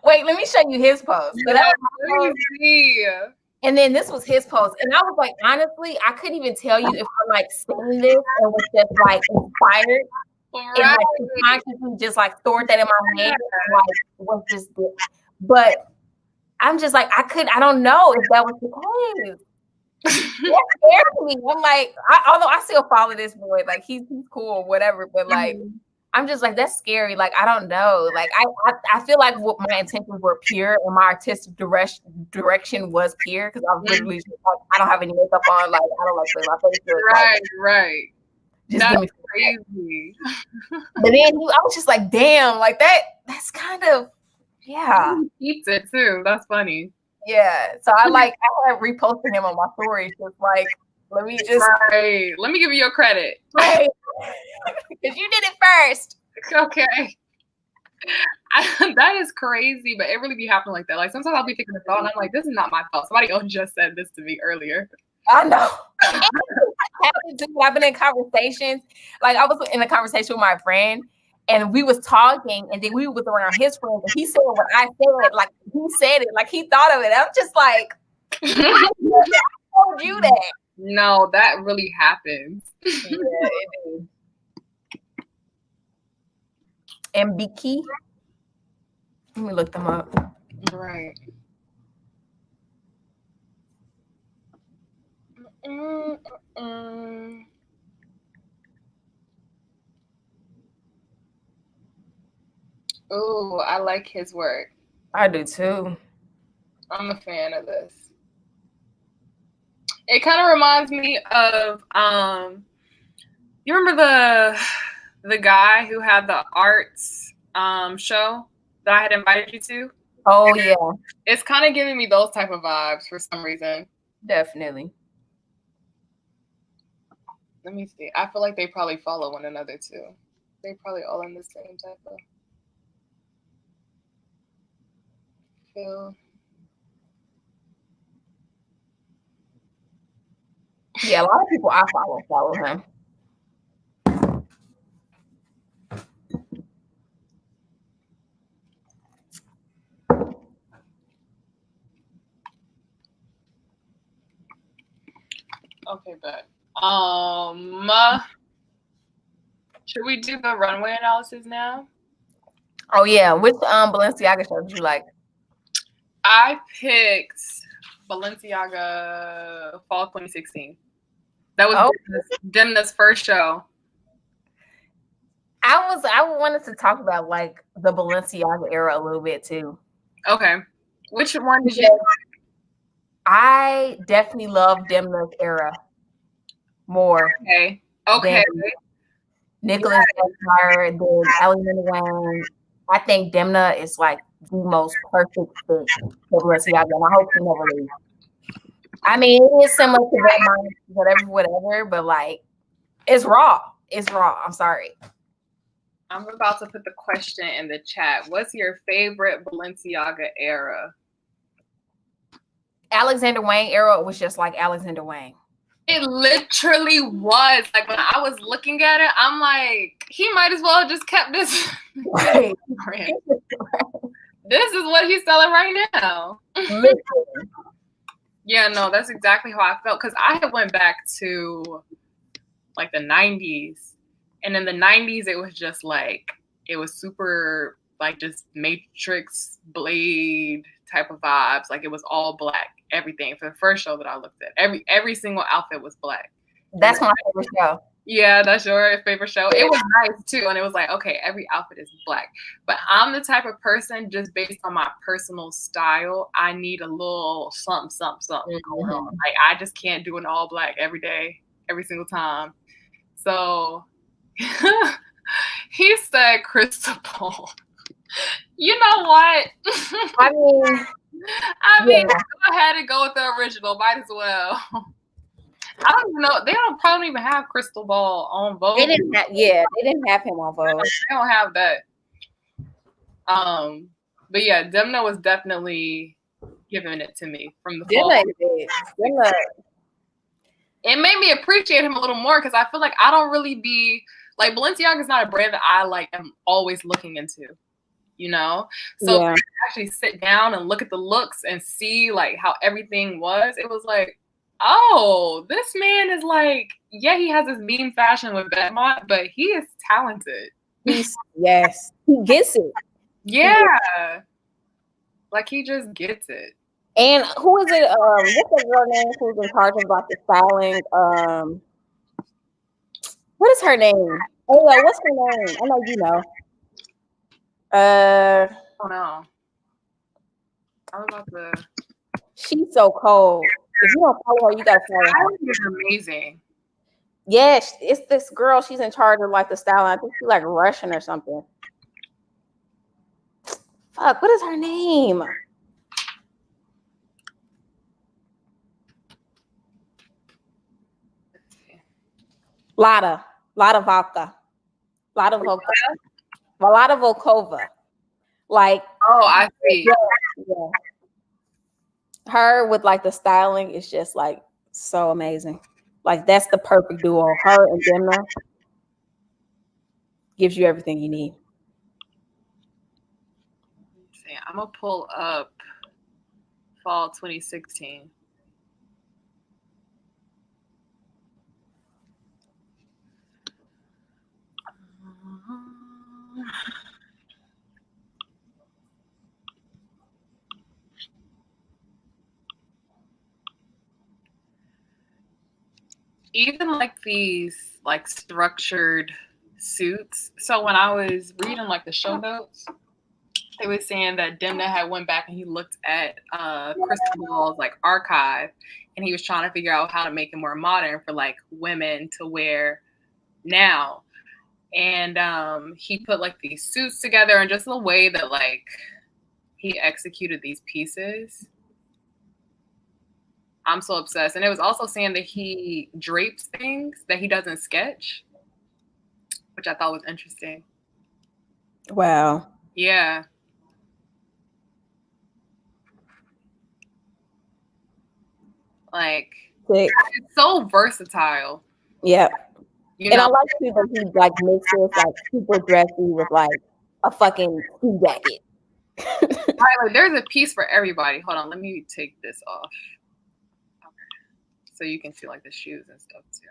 wait, let me show you his post. So that was and then this was his post. And I was like, honestly, I couldn't even tell you if I'm like saying this and was just like inspired. Right. And like consciously just like stored that in my head. Like, was just good. But I'm just like, I don't know if that was the case. It scared me. I'm like, although I still follow this boy, like he's cool, whatever. But like, I'm just like, that's scary. Like, I don't know. Like, I feel like what my intentions were pure and my artistic direction was pure because I was literally just like, I don't have any makeup on. Like, I don't like putting my face through it. Right. Just that's give me crazy. But then I was just like, damn, like that's kind of, yeah. He eats it too. That's funny. Yeah. So I had reposted him on my stories, just like, let me give you your credit. Right. Because you did it first. Okay. That is crazy, but it really be happening like that. Like sometimes I'll be thinking the thought and I'm like, this is not my fault. Somebody else just said this to me earlier. I know. I've been in conversations. Like I was in a conversation with my friend and we was talking and then we was around his friends and he said what I said, like he said it, like he thought of it. I'm just like, I told you that. No, that really happens. Yeah, it is. And Biki. Let me look them up. Right. Oh, I like his work. I do too. I'm a fan of this. It kind of reminds me of you remember the guy who had the arts show that I had invited you to? Oh yeah. It's kind of giving me those type of vibes for some reason. Definitely. Let me see. I feel like they probably follow one another too. They probably all in the same type of feel. Yeah, a lot of people I follow him. Okay, but should we do the runway analysis now? Oh yeah, which Balenciaga show did you like? I picked Balenciaga Fall 2016. That was Demna's first show. I wanted to talk about like the Balenciaga era a little bit too. Okay. Which one did you like? I definitely love Demna's era more. Okay. Nicholas Esquire, then Alexander Wang. I think Demna is like the most perfect fit for Balenciaga, and I hope he never leaves. I mean, it is similar to that, whatever, but like, it's raw. It's raw. I'm sorry. I'm about to put the question in the chat. What's your favorite Balenciaga era? Alexander Wang era was just like Alexander Wang. It literally was. Like when I was looking at it, I'm like, he might as well have just kept this. Right. This is what he's selling right now. Yeah, no, that's exactly how I felt. Because I had went back to like the 90s. And in the 90s, it was just like, it was super like just Matrix Blade type of vibes. Like it was all black, everything. For the first show that I looked at, every single outfit was black. That's my favorite show. Yeah, that's your favorite show. It was nice too. And it was like, okay, every outfit is black. But I'm the type of person, just based on my personal style, I need a little something going on. Like I just can't do an all black every day, every single time. So he said Crystal Ball. You know what? I mean, go ahead and go with the original. Might as well. I don't know. They probably don't even have Crystal Ball on Vogue. They didn't have him on Vogue. They don't have that. But yeah, Demna was definitely giving it to me from the fall. Demna. It made me appreciate him a little more because I feel like I don't really be like Balenciaga is not a brand that I like am always looking into, you know? So to actually sit down and look at the looks and see like how everything was, it was like, oh, this man is like, yeah, he has this meme fashion with Vetements, but he is talented. He gets it. Yeah. Like he just gets it. And who is it? What's the girl name who's in charge of like the styling? What is her name? Oh, yeah, what's her name? I know you know. Oh no. I was about to. She's so cold. If you don't follow her, you gotta follow her. Kylie is amazing. Yeah, it's this girl. She's in charge of like the style. I think she's like Russian or something. Fuck, what is her name? Lada Volkova. Lada Volkova. Like, oh, I see. Yeah. Her with like the styling is just like so amazing. Like that's the perfect duo. Her and Demna gives you everything you need. I'm gonna pull up fall 2016. Even like these like structured suits. So when I was reading like the show notes, they were saying that Demna had went back and he looked at Cristobal's like archive, and he was trying to figure out how to make it more modern for like women to wear now. And he put like these suits together, and just the way that like he executed these pieces, I'm so obsessed. And it was also saying that he drapes things that he doesn't sketch, which I thought was interesting. Wow. Yeah. Like, it's so versatile. Yeah. You and know? I like people who like mixes like super dressy with like a fucking ski jacket. Right, like there's a piece for everybody. Hold on, let me take this off. Okay. So you can see like the shoes and stuff too.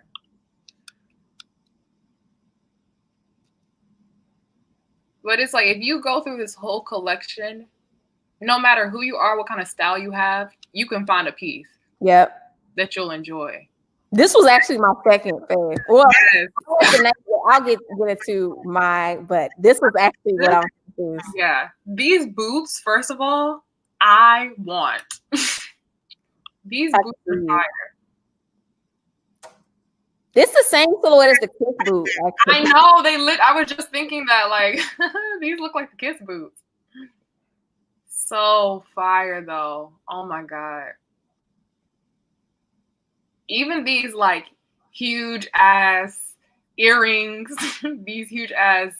But it's like if you go through this whole collection, no matter who you are, what kind of style you have, you can find a piece. Yep. That you'll enjoy. This was actually my second favorite. Well, yes. I'll get it to but this was actually what I was confused. Yeah. These boots, first of all, I want. These boots are fire. This is the same silhouette as the Kiss boot. I know I was just thinking that like these look like the Kiss boots. So fire though. Oh my God. Even these like huge ass earrings, these huge ass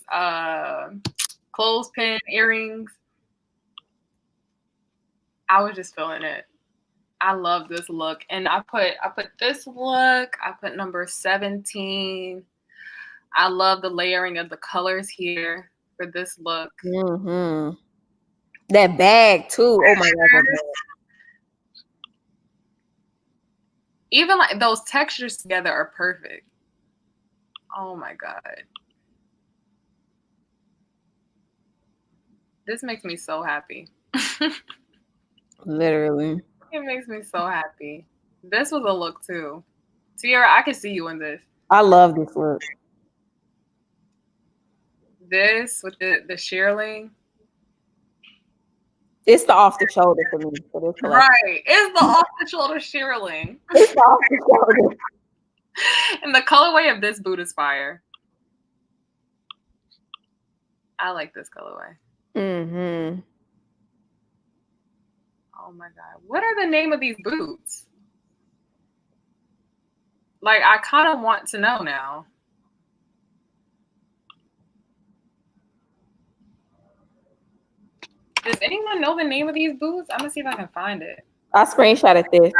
clothespin earrings. I was just feeling it. I love this look. And I put this look, I put number 17. I love the layering of the colors here for this look. Mm-hmm. That bag too. Oh my God. Even like those textures together are perfect. Oh my God. This makes me so happy. Literally. It makes me so happy. This was a look too. Ciera, I can see you in this. I love this look. This with the shearling. It's the off the shoulder for me for this collection. Right. It's the off the shoulder shearling. It's the off the shoulder. And the colorway of this boot is fire. I like this colorway. Mm-hmm. Oh my God. What are the name of these boots? Like, I kind of want to know now. Does anyone know the name of these boots? I'm going to see if I can find it. I screenshotted this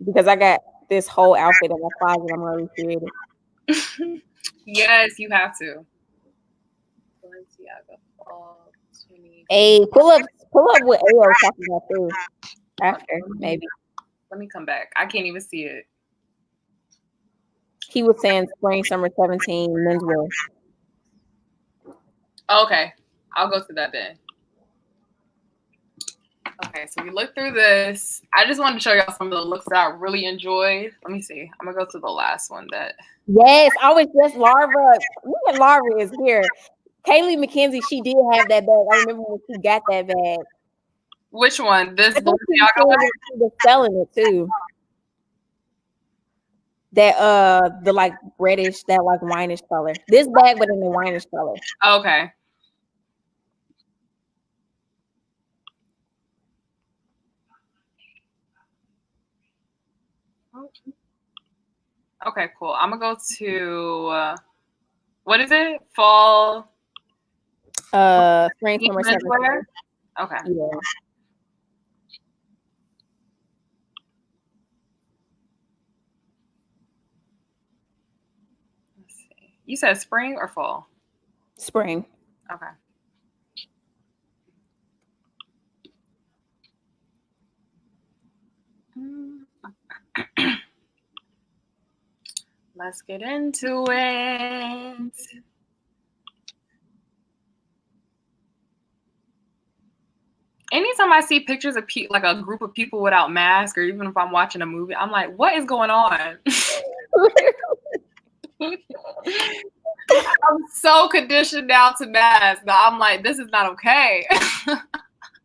because I got this whole outfit in my closet. I'm going to recreate it. Yes, you have to. Hey, pull up what Ayo was talking about too. After, maybe. Let me come back. I can't even see it. He was saying spring, summer 17 menswear. Okay. I'll go to that then. Okay, so we looked through this. I just wanted to show y'all some of the looks that I really enjoyed. Let me see. I'm gonna go to the last one that. Yes, I was just Larva. Look at Larva is here. Kaylee McKenzie, she did have that bag. I remember when she got that bag. Which one? This I think she was selling it too. That the like reddish, that like wineish color. This bag, but in the wineish color. Okay. Okay, cool. I'm gonna go to what is it? Fall. Spring, summer, summer. Okay. Yeah. Let's see. You said spring or fall? Spring. Okay. Let's get into it. Anytime I see pictures of like a group of people without masks, or even if I'm watching a movie, I'm like, what is going on? I'm so conditioned now to masks that I'm like, this is not okay.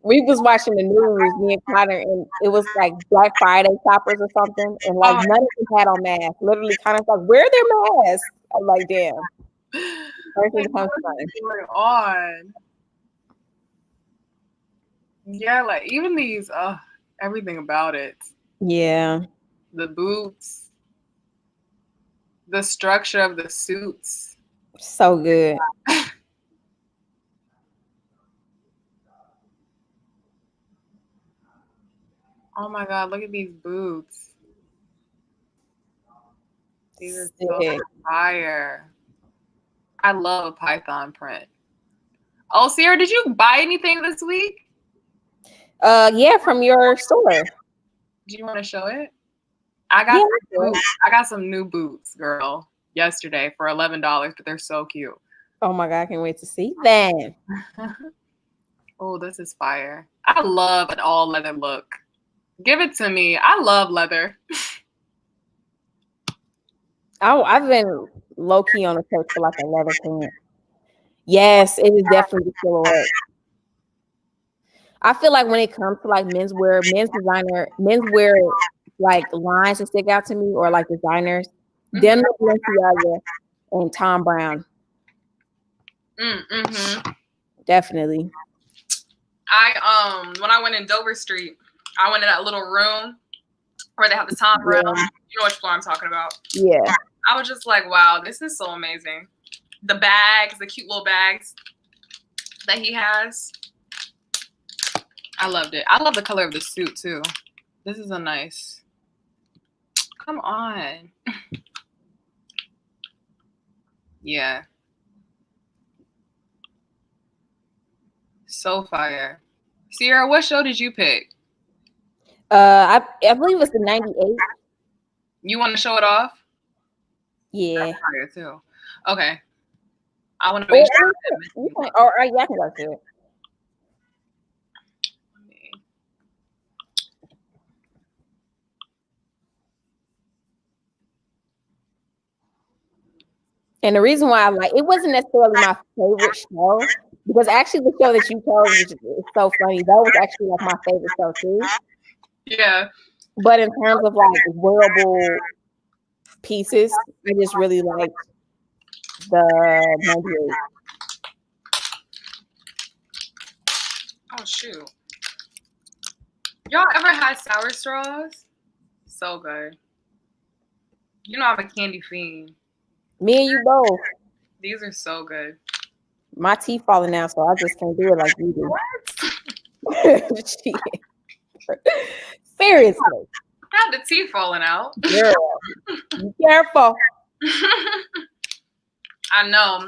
We was watching the news, me and Connor, and it was like Black Friday shoppers or something, and like none of them had on masks. Literally, Connor's like, "Where are their masks?" I'm like, "Damn." Like, what's going on? Yeah, like even these, everything about it. Yeah. The boots, the structure of the suits. So good. Oh my God, look at these boots. These are so fire. I love a Python print. Oh, Ciera, did you buy anything this week? Yeah, from your store. Do you want to show it? I got some new boots, girl, yesterday for $11, but they're so cute. Oh my God, I can't wait to see that. Oh, this is fire. I love an all leather look. Give it to me. I love leather. I've been low key on a search for like a leather print. Yes, it is definitely the silhouette. I feel like when it comes to like menswear like lines that stick out to me, or like designers, then Balenciaga and Tom Brown. Mm-hmm. Definitely. When I went in Dover Street, I went in that little room where they have the Tom Brown. Yeah. You know which floor I'm talking about. Yeah. I was just like, wow, this is so amazing. The bags, the cute little bags that he has. I loved it. I love the color of the suit too. This is a nice. Come on. Yeah. So fire. Ciera, what show did you pick? I believe it was the 98. You want to show it off? Yeah. That's fire too. Okay. I want to make sure. Yeah, I can go to it. And the reason why it wasn't necessarily my favorite show, because actually the show that you chose is so funny. That was actually like my favorite show too. Yeah. But in terms of like wearable pieces, I just really liked the 98. Oh shoot. Y'all ever had sour straws? So good. You know I'm a candy fiend. Me and you both. These are so good. My teeth falling out, so I just can't do it like you do. What? Seriously. Not the teeth falling out. Girl, be careful. I know.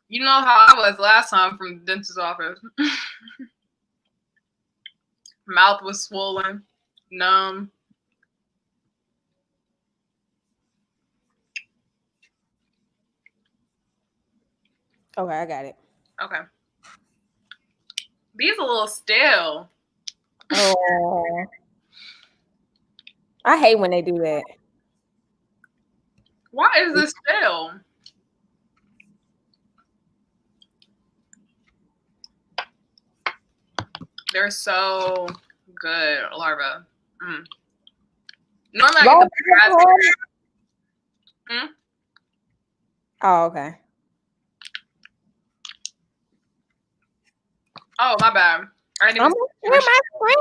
You know how I was last time from the dentist's office. Mouth was swollen, numb. Okay, I got it. Okay. These are a little stale. Oh, I hate when they do that. Why is this stale? They're so good, larva. Normally I get the raspberry. Oh, okay. Oh, my bad. I didn't I'm even gonna share my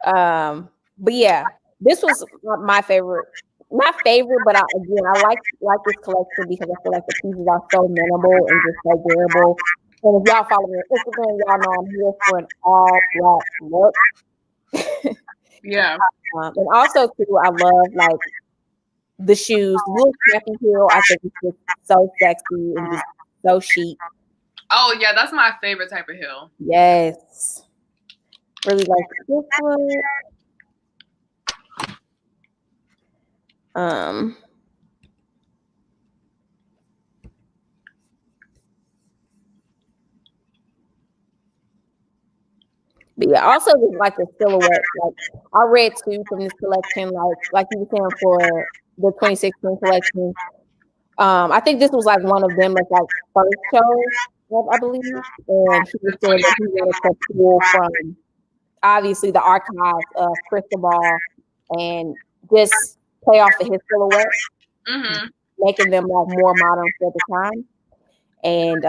screen. But yeah, this was my favorite. Not favorite, but I like this collection because I feel like the pieces are so minimal and just so wearable. And if y'all follow me on Instagram, y'all know I'm here for an all black look. Yeah. And also too, I love like the shoes. The little snapping heel, I think it's just so sexy and just so chic. Oh yeah, that's my favorite type of heel. Yes. Really like this one. But yeah, also just like the silhouette. Like I read too from this collection, like you were saying for the 2016 collection. I think this was like one of them like first shows, I believe. And he was saying that he wanted to pull from obviously the archives of Crystal Ball and just play off of his silhouette, making them like more modern for the time. And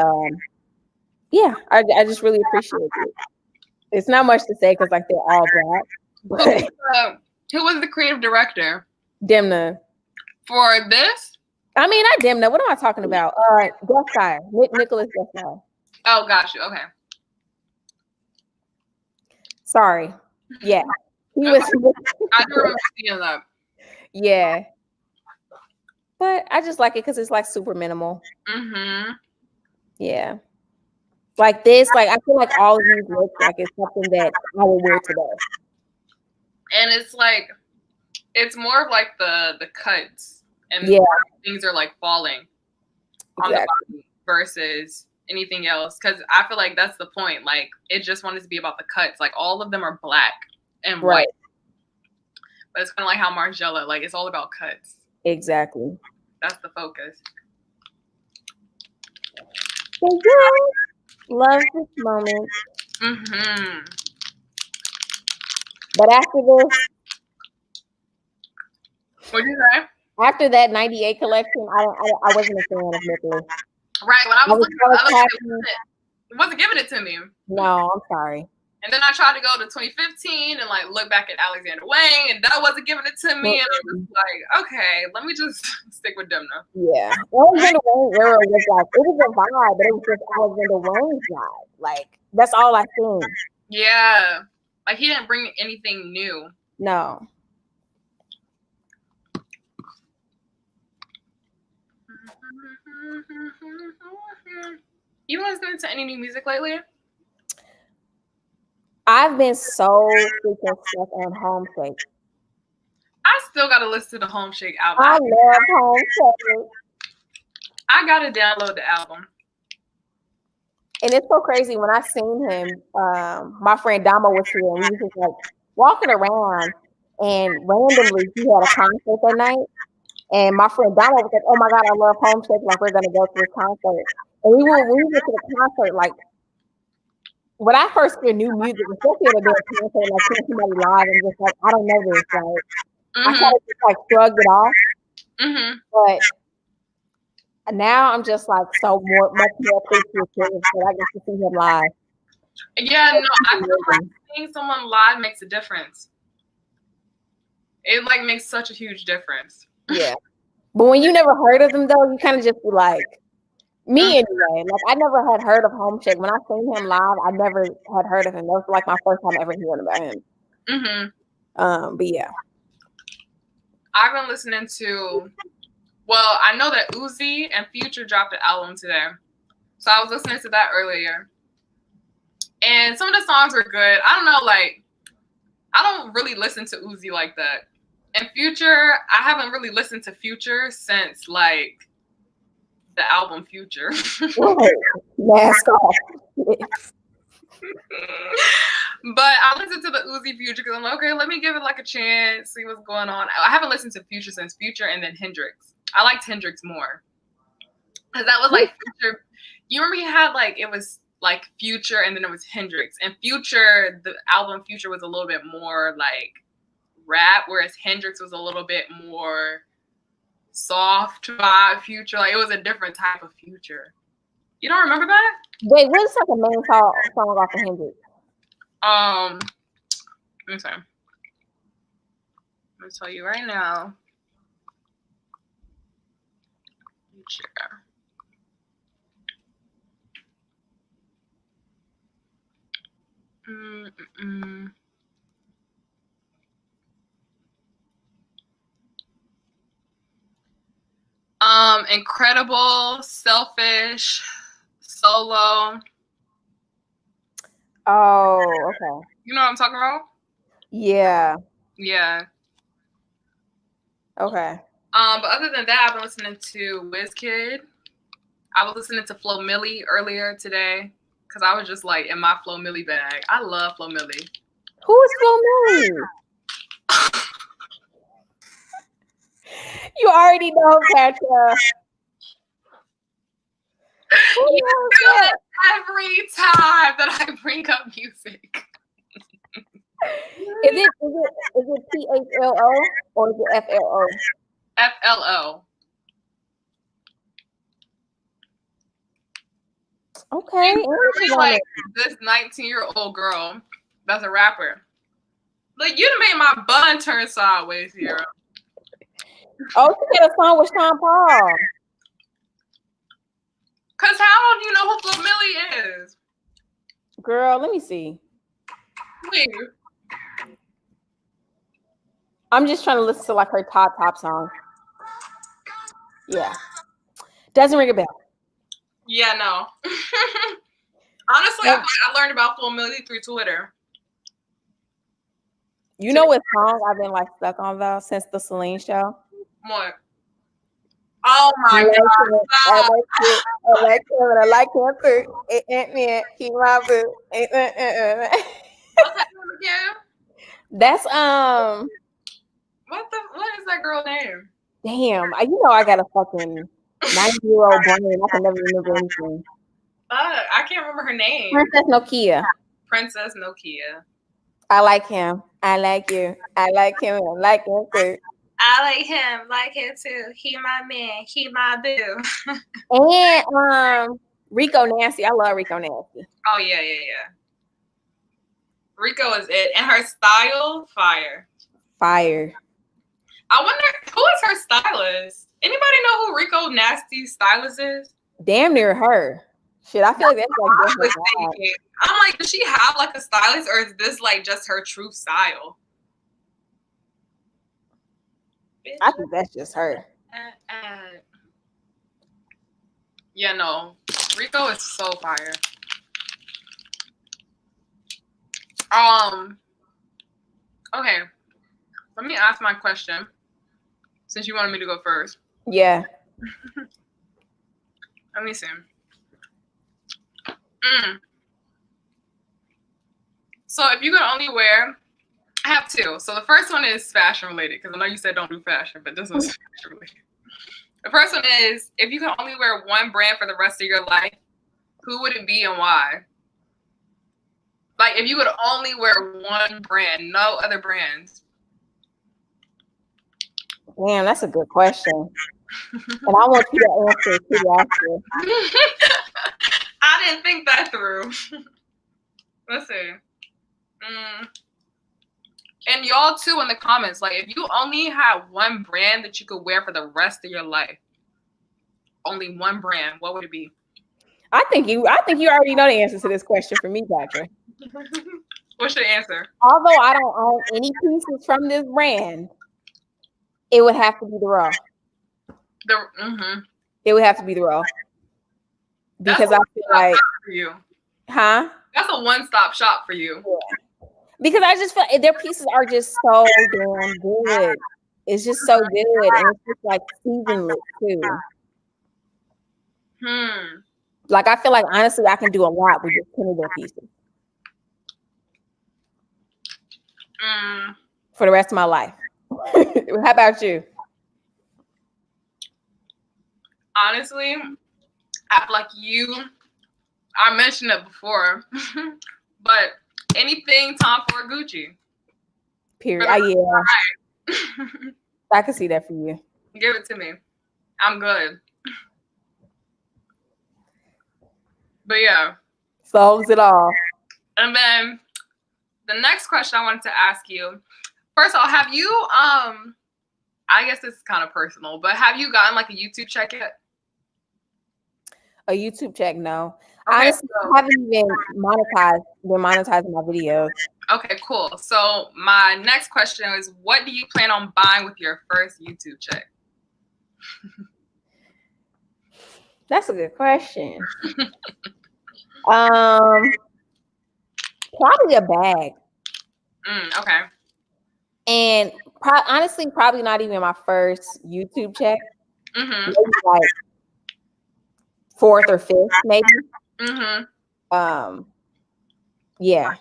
yeah, I just really appreciate it. It's not much to say because like they're all black. But who was the creative director? Demna. For this? I mean, not Demna. What am I talking about? Deskire. Nicholas Deskire. Oh, got you. Okay. Sorry. Yeah. He was. I do remember seeing that. Yeah. But I just like it because it's like super minimal. Yeah. Like this, like I feel like all of these looks like it's something that I would wear today. And it's like, it's more of like the cuts and things are like falling on the body versus anything else. Because I feel like that's the point. Like it just wanted to be about the cuts. Like all of them are black and white. But it's kind of like how Margiela, like it's all about cuts. Exactly. That's the focus. Love this moment. But after this, what'd you say? After that 98 collection, I wasn't a fan of Nicholas. Right. When I was looking at it, it wasn't giving it to me. No, I'm sorry. And then I tried to go to 2015 and like look back at Alexander Wang, and that wasn't giving it to me. And I was like, okay, let me just stick with Demna. Yeah, Alexander Wang era was like it was a vibe, but it was just Alexander Wang's vibe. Like that's all I seen. Yeah, like he didn't bring anything new. No. You listening to any new music lately? I've been so freaking stuck on Homeshake. I still gotta listen to the Homeshake album. I love Homeshake. I gotta download the album. And it's so crazy when I seen him. My friend Dama was here, and we was just like walking around, and randomly he had a concert that night. And my friend Dama was like, "Oh my God, I love Homeshake! Like we're gonna go to this concert." And we went to the concert like. When I first hear new music, especially at a dance concert, like seeing somebody live and just like, I don't know this, like I kind of just like shrugged it off. But now I'm just like much more appreciative that I get to see him live. Yeah, no, I feel like seeing someone live makes a difference. It like makes such a huge difference. Yeah, but when you never heard of him though, you kind of just be like. Me anyway, like I never had heard of Homeshake. When I seen him live, I never had heard of him. That was like my first time ever hearing about him. But yeah, I've been listening to. Well, I know that Uzi and Future dropped an album today, so I was listening to that earlier, and some of the songs were good. I don't know, like I don't really listen to Uzi like that. And Future, I haven't really listened to Future since like. The album Future. Mask off. But I listened to the Uzi Future because I'm like, okay, let me give it like a chance, see what's going on. I haven't listened to Future since Future and then Hendrix. I liked Hendrix more because that was like Future. You remember he had like it was like Future and then it was Hendrix. And Future, the album Future was a little bit more like rap, whereas Hendrix was a little bit more soft vibe Future. Like it was a different type of Future. You don't remember that? Wait, what's like a main song off of Hendrix? Let me see. I'm gonna tell you right now. Ciera. Incredible, Selfish, Solo. Oh, okay. You know what I'm talking about? Yeah. Yeah. Okay. But other than that, I've been listening to Wizkid. I was listening to Flo Milli earlier today because I was just like in my Flo Milli bag. I love Flo Milli. Who is Flo Milli? You already know, Petra. You do that every time that I bring up music. Is it PHLO or is it FLO? FLO. Okay. She's like this 19-year-old girl that's a rapper. Like you done made my bun turn sideways here. Oh, she did a song with Sean Paul. Cause how do you know who Flo Milli is? Girl, let me see. Wait. I'm just trying to listen to like her top song. Yeah. Doesn't ring a bell. Yeah, no. Honestly, I learned about Flo Milli through Twitter. You know what song I've been like stuck on though since the Celine show? What? Oh my God! I like him too. He my boo. What's that name again? That's What is that girl name? Damn, you know I got a fucking 90-year-old brain. I can never remember anything. I can't remember her name. Princess Nokia. Princess Nokia. I like him. I like you. I like him. I like him too. I like him too. He my man. He my boo. And Rico Nasty. I love Rico Nasty. Oh yeah. Rico is it, and her style, fire. Fire. I wonder who is her stylist. Anybody know who Rico Nasty's stylist is? Damn near her. Shit, I feel like that's like I'm like, does she have like a stylist, or is this like just her true style? I think that's just her. Yeah, no. Rico is so fire. Okay. Let me ask my question. Since you wanted me to go first. Yeah. Let me see. So if you could only wear, I have two. So the first one is fashion related, because I know you said don't do fashion, but this one's fashion related. The first one is, if you could only wear one brand for the rest of your life, who would it be and why? Like if you could only wear one brand, no other brands. Damn, that's a good question. And I want you to answer too. I didn't think that through. Let's see. And y'all too in the comments, like if you only had one brand that you could wear for the rest of your life, only one brand, what would it be? I think you already know the answer to this question for me, Patrick. What's your answer? Although I don't own any pieces from this brand, it would have to be the Raw. It would have to be the Raw. Because I feel like for you. Huh? That's a one-stop shop for you. Yeah. Because I just feel like their pieces are just so damn good. It's just so good. And it's just like seasonless too. Like, I feel like, honestly, I can do a lot with just penny little pieces for the rest of my life. How about you? Honestly, I feel like I mentioned it before, but anything Tom Ford Gucci. Period. Yeah. I can see that for you. Give it to me. I'm good. But yeah. Solves it all. And then the next question I wanted to ask you. First of all, have you I guess this is kind of personal, but have you gotten like a YouTube check yet? A YouTube check, no. Okay, honestly, I haven't even been monetizing my videos. Okay, cool. So my next question is, what do you plan on buying with your first YouTube check? That's a good question. Probably a bag. Okay. And honestly, probably not even my first YouTube check. Maybe like fourth or fifth, maybe. Yeah,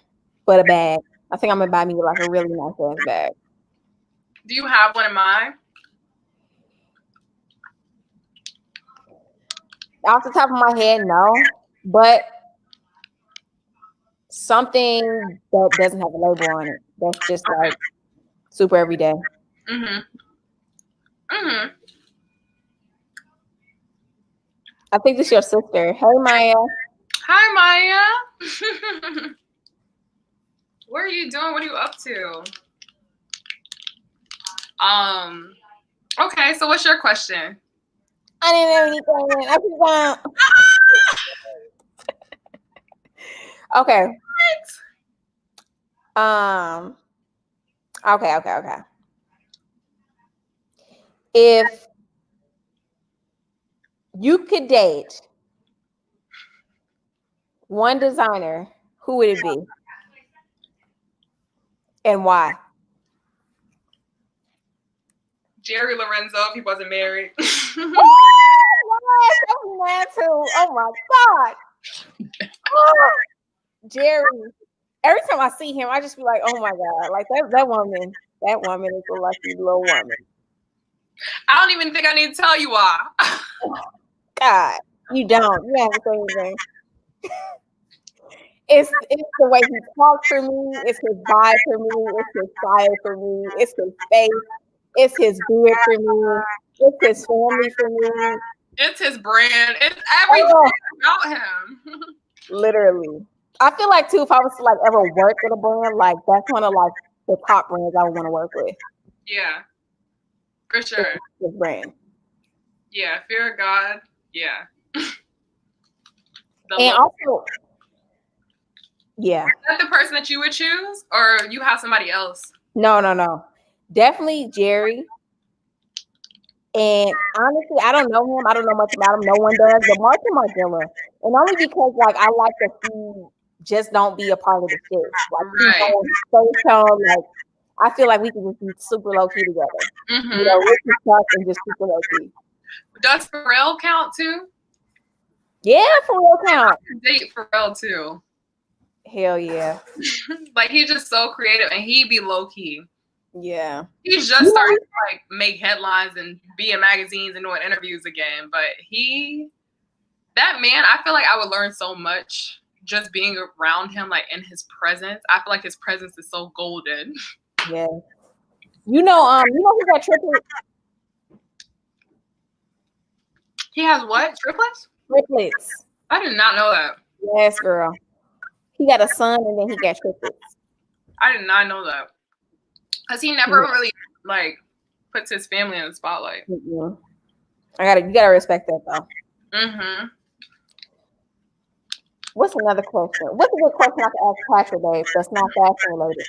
but a bag. I think I'm gonna buy me like a really nice ass bag. Do you have one in mind? Off the top of my head, no. But something that doesn't have a label on it. That's just like super everyday. I think this is your sister. Hey, Maya. Hi, Maya. What are you doing? What are you up to? Okay, so what's your question? I didn't have anything. I just okay. Okay. If you could date one designer, who would it be? And why? Jerry Lorenzo, if he wasn't married. Oh my God. Oh, Jerry. Every time I see him, I just be like, oh my God. Like that woman is a lucky little woman. I don't even think I need to tell you why. God, you don't. You haven't said anything. It's the way he talks for me. It's his vibe for me. It's his style for me. It's his face. It's his beard for me. It's his family for me. It's his brand. It's everything about him. Literally. I feel like too, if I was to like ever work with a brand, like that's one of like the top brands I would want to work with. Yeah, for sure. This brand. Yeah, fear of God. Yeah. And also, yeah. Is that the person that you would choose, or you have somebody else? No. Definitely Jerry. And honestly, I don't know him. I don't know much about him. No one does. But Mark and Margilla. And only because like I like that he just don't be a part of the shit. Like like I feel like we can just be super low key together. You know, we can talk and just super low key. Does Pharrell count too? Yeah, Pharrell count. Date Pharrell too. Hell yeah. Like he's just so creative and he be low key. Yeah. He's just starting to like make headlines and be in magazines and doing interviews again. But that man, I feel like I would learn so much just being around him, like in his presence. I feel like his presence is so golden. Yeah. You know who got triplets? He has what? Triplets? Triplets. I did not know that. Yes, girl. He got a son and then he got triplets. I did not know that. Because he never really like puts his family in the spotlight. You gotta respect that though. What's another question? What's a good question I can ask Pastor Dave that's not fashion related?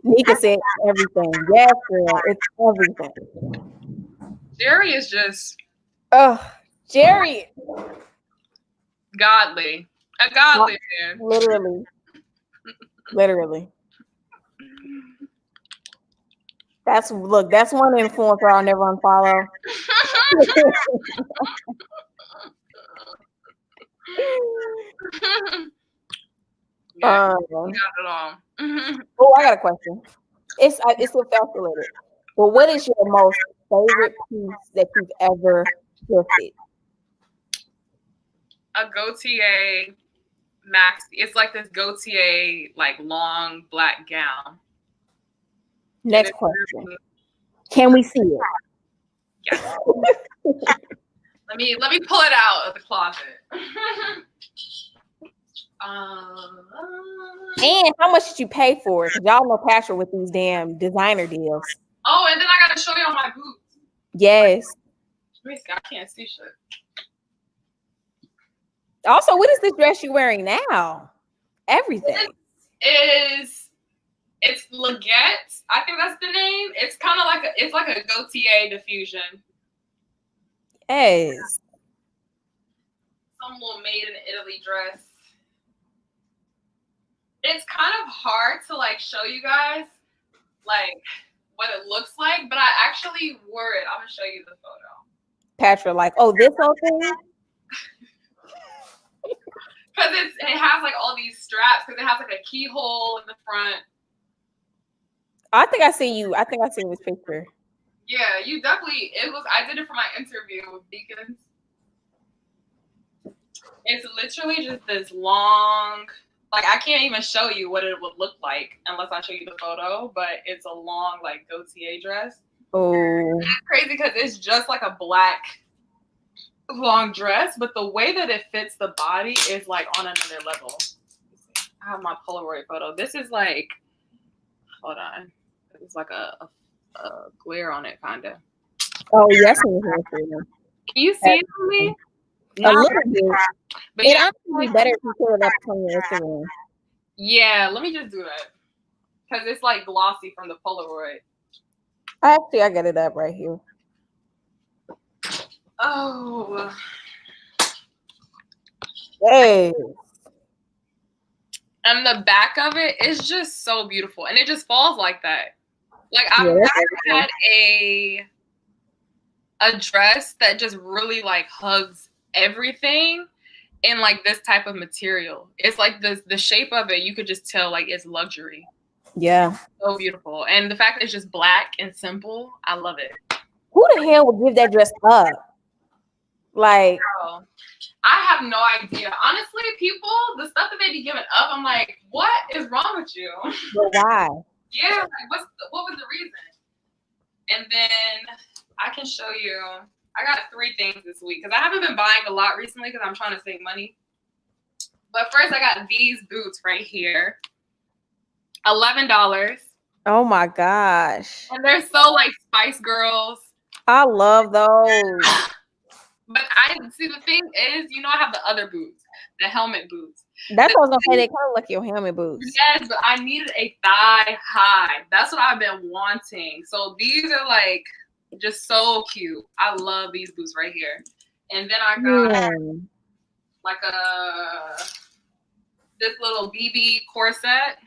Nika said everything. Yes, girl. It's everything. Jerry is just Jerry. Godly. A godly man. Literally. That's one influencer I'll never unfollow. Yeah, got it all. Oh, I got a question. It's still fashion related. But what is your most favorite piece that you've ever thrifted? A Gautier maxi. It's like this Gautier like long black gown. Next question. Can we see it? Yes. Let me pull it out of the closet. And how much did you pay for it? Because y'all know Patrick with these damn designer deals. Oh, and then I gotta show you all my boots. Yes. Let me see. I can't see shit. Also, what is this dress you're wearing now? Everything. It's Leggett. I think that's the name. It's kind of like it's like a Gautier diffusion. Yes. Some little made in Italy dress. It's kind of hard to like show you guys like what it looks like, but I actually wore it. I'm gonna show you the photo. Patrick, like, oh, this whole thing? Because it has like all these straps, because it has like a keyhole in the front. I think I see this picture. Yeah, you definitely, I did it for my interview with Beacons. It's literally just this long, like I can't even show you what it would look like unless I show you the photo, but it's a long like Gautier dress. Oh. It's crazy because it's just like a black long dress, but the way that it fits the body is like on another level. I have my Polaroid photo. This is like, hold on. It's like a glare on it, kind of. Oh, yes. Can you see it on me? A little bit. But it would be better if you put it up on your Instagram. Yeah, let me just do that. Because it's like glossy from the Polaroid. I got it up right here. Oh. Hey. And the back of it is just so beautiful. And it just falls like that. Like I've never had a dress that just really like hugs everything in like this type of material. It's like the shape of it, you could just tell like it's luxury. Yeah. So beautiful. And the fact that it's just black and simple, I love it. Who the hell would give that dress up? Like, girl, I have no idea. Honestly, people, the stuff that they be giving up, I'm like, what is wrong with you? But why? Yeah, like what was the reason? And then I can show you. I got 3 things this week because I haven't been buying a lot recently because I'm trying to save money. But first, I got these boots right here. $11. Oh my gosh. And they're so like Spice Girls. I love those. But see the thing is, I have the other boots, the helmet boots. That's what I was gonna say. They kind of like your helmet boots. Yes, but I needed a thigh high. That's what I've been wanting. So these are like just so cute. I love these boots right here. And then I got like this little BB corset.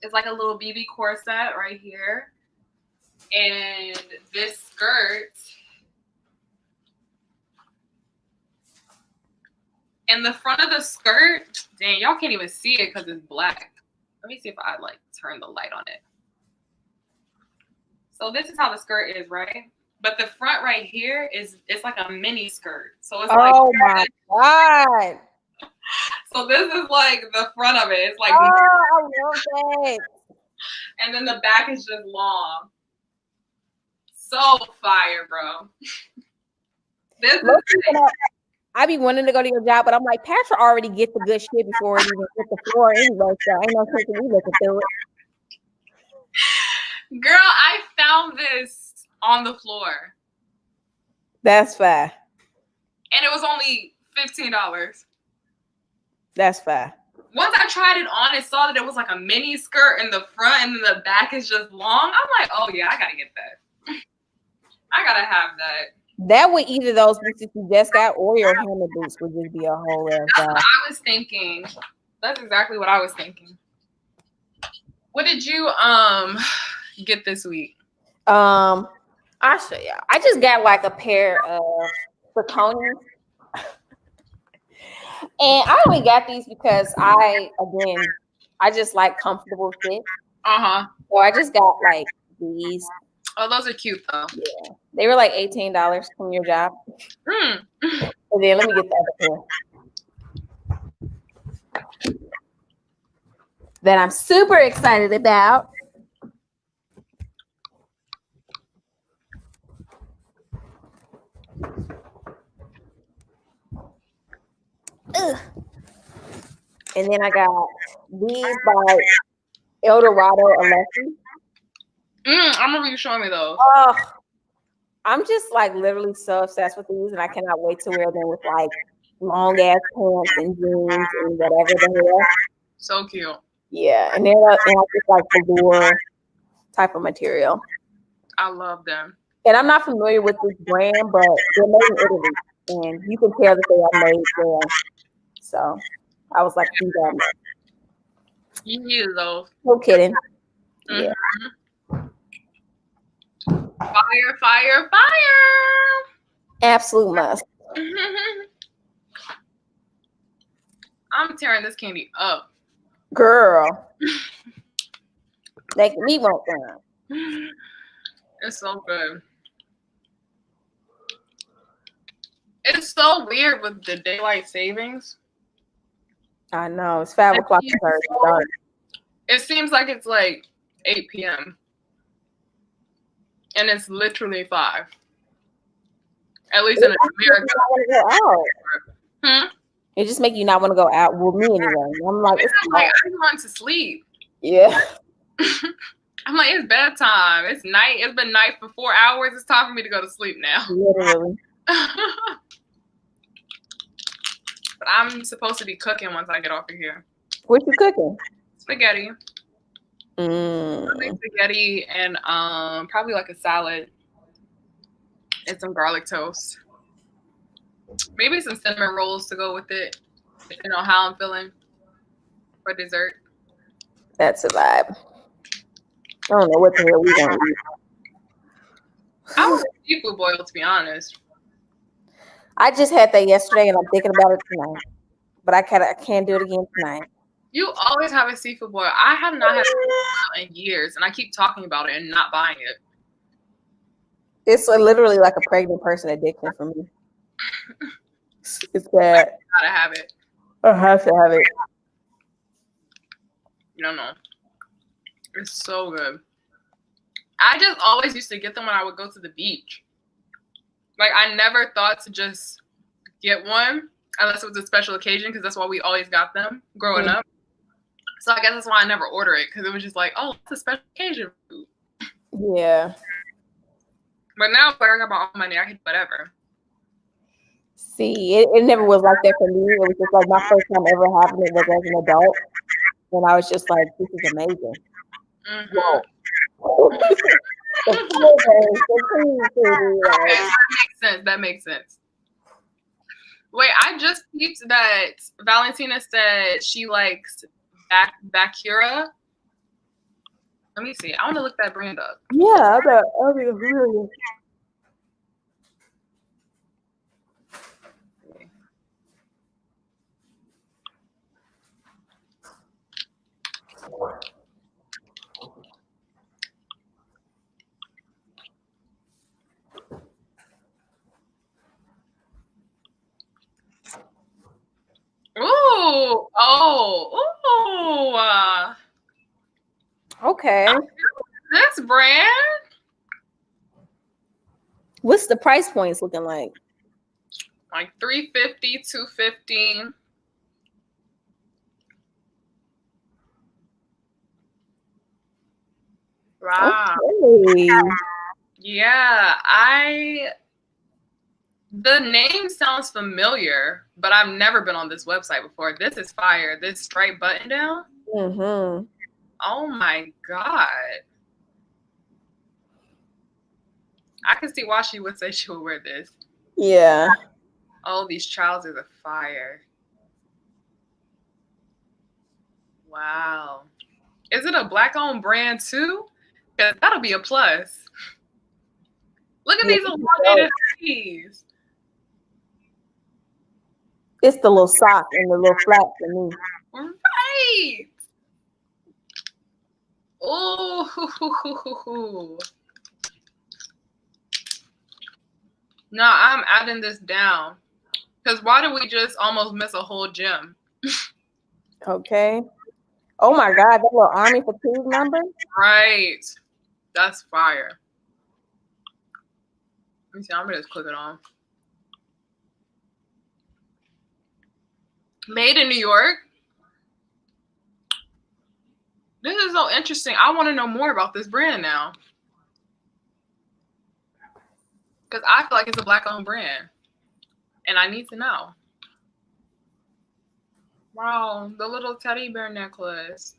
It's like a little BB corset right here. And this skirt. And the front of the skirt, dang, y'all can't even see it because it's black. Let me see if I like turn the light on it. So this is how the skirt is, right? But the front right here it's like a mini skirt. So it's like, oh my god. So this is like the front of it. It's like, oh, I love that. And then the back is just long. So fire, bro. This is I be wanting to go to your job, but I'm like, Patrick already get the good shit before it even hit the floor anyway, so ain't no sense in me looking through it. Girl, I found this on the floor. That's fine. And it was only $15. That's fine. Once I tried it on and saw that it was like a mini skirt in the front and then the back is just long, I'm like, oh yeah, I gotta get that. I gotta have that. That would either those boots that you just got or your helmet boots would just be a whole ass. That's what I was thinking. That's exactly what I was thinking. What did you get this week? I'll show you. I just got like a pair of Saucony's. And I only got these because I just like comfortable fit. So I just got like these. Oh, those are cute though. Yeah. They were like $18 from your job. And then let me get the other pair that I'm super excited about. Ugh. And then I got these by Eldorado Alessi. I remember you showing me those. Oh, I'm just like literally so obsessed with these, and I cannot wait to wear them with like long ass pants and jeans and whatever the hell. So cute. Yeah, and they're just like velour type of material. I love them. And I'm not familiar with this brand, but they're made in Italy, and you can tell that they are made there. So I was like, you got me. You use those. No kidding. Yeah. Fire, fire, fire. Absolute must. I'm tearing this candy up. Girl. Making me want some. It's so good. It's so weird with the daylight savings. I know. It's 5 o'clock. It seems like it's like 8 p.m. And it's literally 5. At least in America. It just make you not want to go out with me anyway. I'm like, I want to sleep. Yeah. I'm like, it's bedtime. It's night. It's been night for 4 hours. It's time for me to go to sleep now. Literally. But I'm supposed to be cooking once I get off of here. What you cooking? Spaghetti. Spaghetti and probably like a salad and some garlic toast. Maybe some cinnamon rolls to go with it, depending on how I'm feeling for dessert. That's a vibe. I don't know what the hell we gonna eat. I want a seafood boil, to be honest. I just had that yesterday, and I'm thinking about it tonight. But I can't do it again tonight. You always have a seafood boil. I have not had it in years, and I keep talking about it and not buying it. It's literally like a pregnant person addiction for me. It's bad. I gotta have it. I have to have it. No. It's so good. I just always used to get them when I would go to the beach. Like, I never thought to just get one unless it was a special occasion, because that's why we always got them growing up. So I guess that's why I never order it, because it was just like, oh, it's a special occasion food. Yeah. But now I'm worrying about my money. I can do whatever. See, it never was like that for me. It was just like my first time ever having it was as an adult. And I was just like, this is amazing. Whoa. That makes sense. Wait, I just peeped that Valentina said she likes Ciera. Let me see. I want to look that brand up. Yeah, I'll be really. Ooh, Okay. This brand. What's the price points looking like? Like $350, $250. Wow. Okay. Yeah, the name sounds familiar, but I've never been on this website before. This is fire. This striped button down. Mm-hmm. Oh my God. I can see why she would say she would wear this. Yeah. Oh, these trousers are fire. Wow. Is it a black-owned brand too? Because that'll be a plus. Look at these elongated tees. It's the little sock and the little flap for me. Right. Oh. No, I'm adding this down. Because why did we just almost miss a whole gym? Okay. Oh my God, that little army fatigue number? Right. That's fire. Let me see, I'm gonna just click it on. Made in New York. This is so interesting. I want to know more about this brand now. Because I feel like it's a Black-owned brand. And I need to know. Wow, the little teddy bear necklace.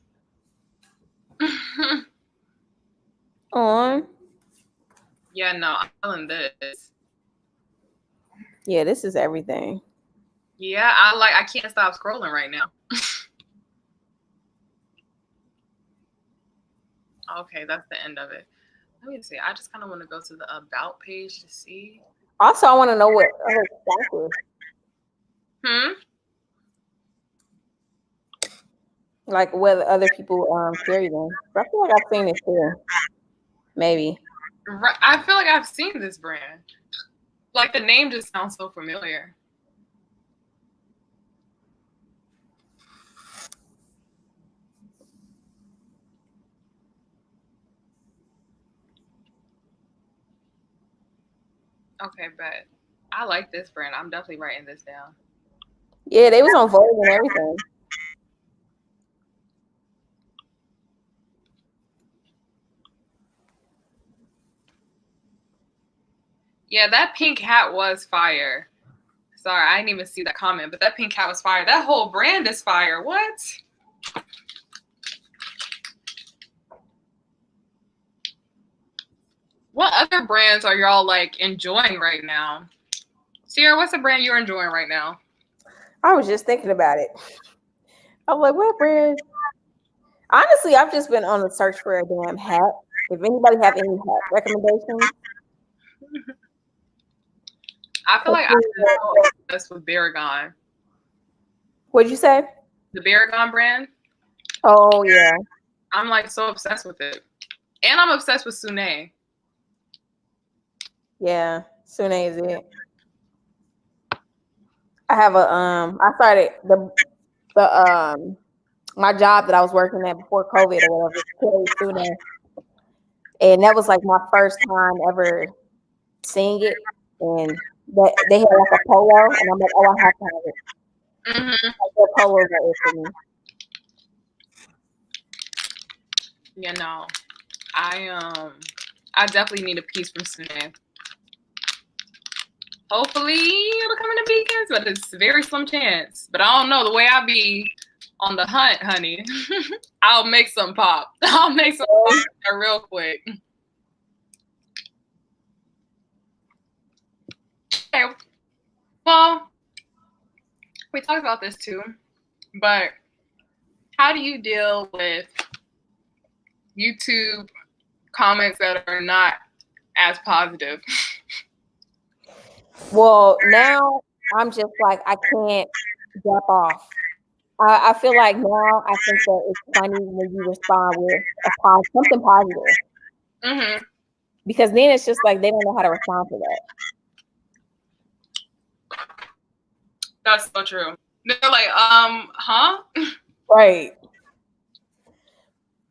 On. Yeah, no, I'm feeling this. Yeah, this is everything. Yeah, I can't stop scrolling right now. Okay, that's the end of it. Let me see. I just kind of want to go to the about page to see. Also, I want to know what other sponsors. Like whether other people carry them. I feel like I've seen this too. Maybe. I feel like I've seen this brand. Like the name just sounds so familiar. Okay, but I like this brand. I'm definitely writing this down. Yeah, they was on Vogue and everything. Yeah, that pink hat was fire. Sorry, I didn't even see that comment, but that pink hat was fire. That whole brand is fire. What? What other brands are y'all like enjoying right now? Ciera, what's the brand you're enjoying right now? I was just thinking about it. I'm like, what brand? Honestly, I've just been on the search for a damn hat. If anybody have any hat recommendations. I feel like I'm so obsessed with Baragon. What'd you say? The Baragon brand. Oh yeah. I'm like so obsessed with it. And I'm obsessed with Sune. Yeah, Sune is it. I have a I started the my job that I was working at before COVID or whatever, Sune. And that was like my first time ever seeing it. And they had like a polo, and I'm like, oh, I have to have it. Like, the polos are it for me. Yeah, no. I definitely need a piece from Sune. Hopefully it'll come in the weekends, but it's a very slim chance. But I don't know. The way I be on the hunt, honey, I'll make some pop. I'll make some pop real quick. Okay. Well, we talked about this too, but how do you deal with YouTube comments that are not as positive? Well, now I'm just like, I can't drop off. I feel like now I think that it's funny when you respond with something positive. Because then it's just like they don't know how to respond to that. That's so true. They're like, huh? Right.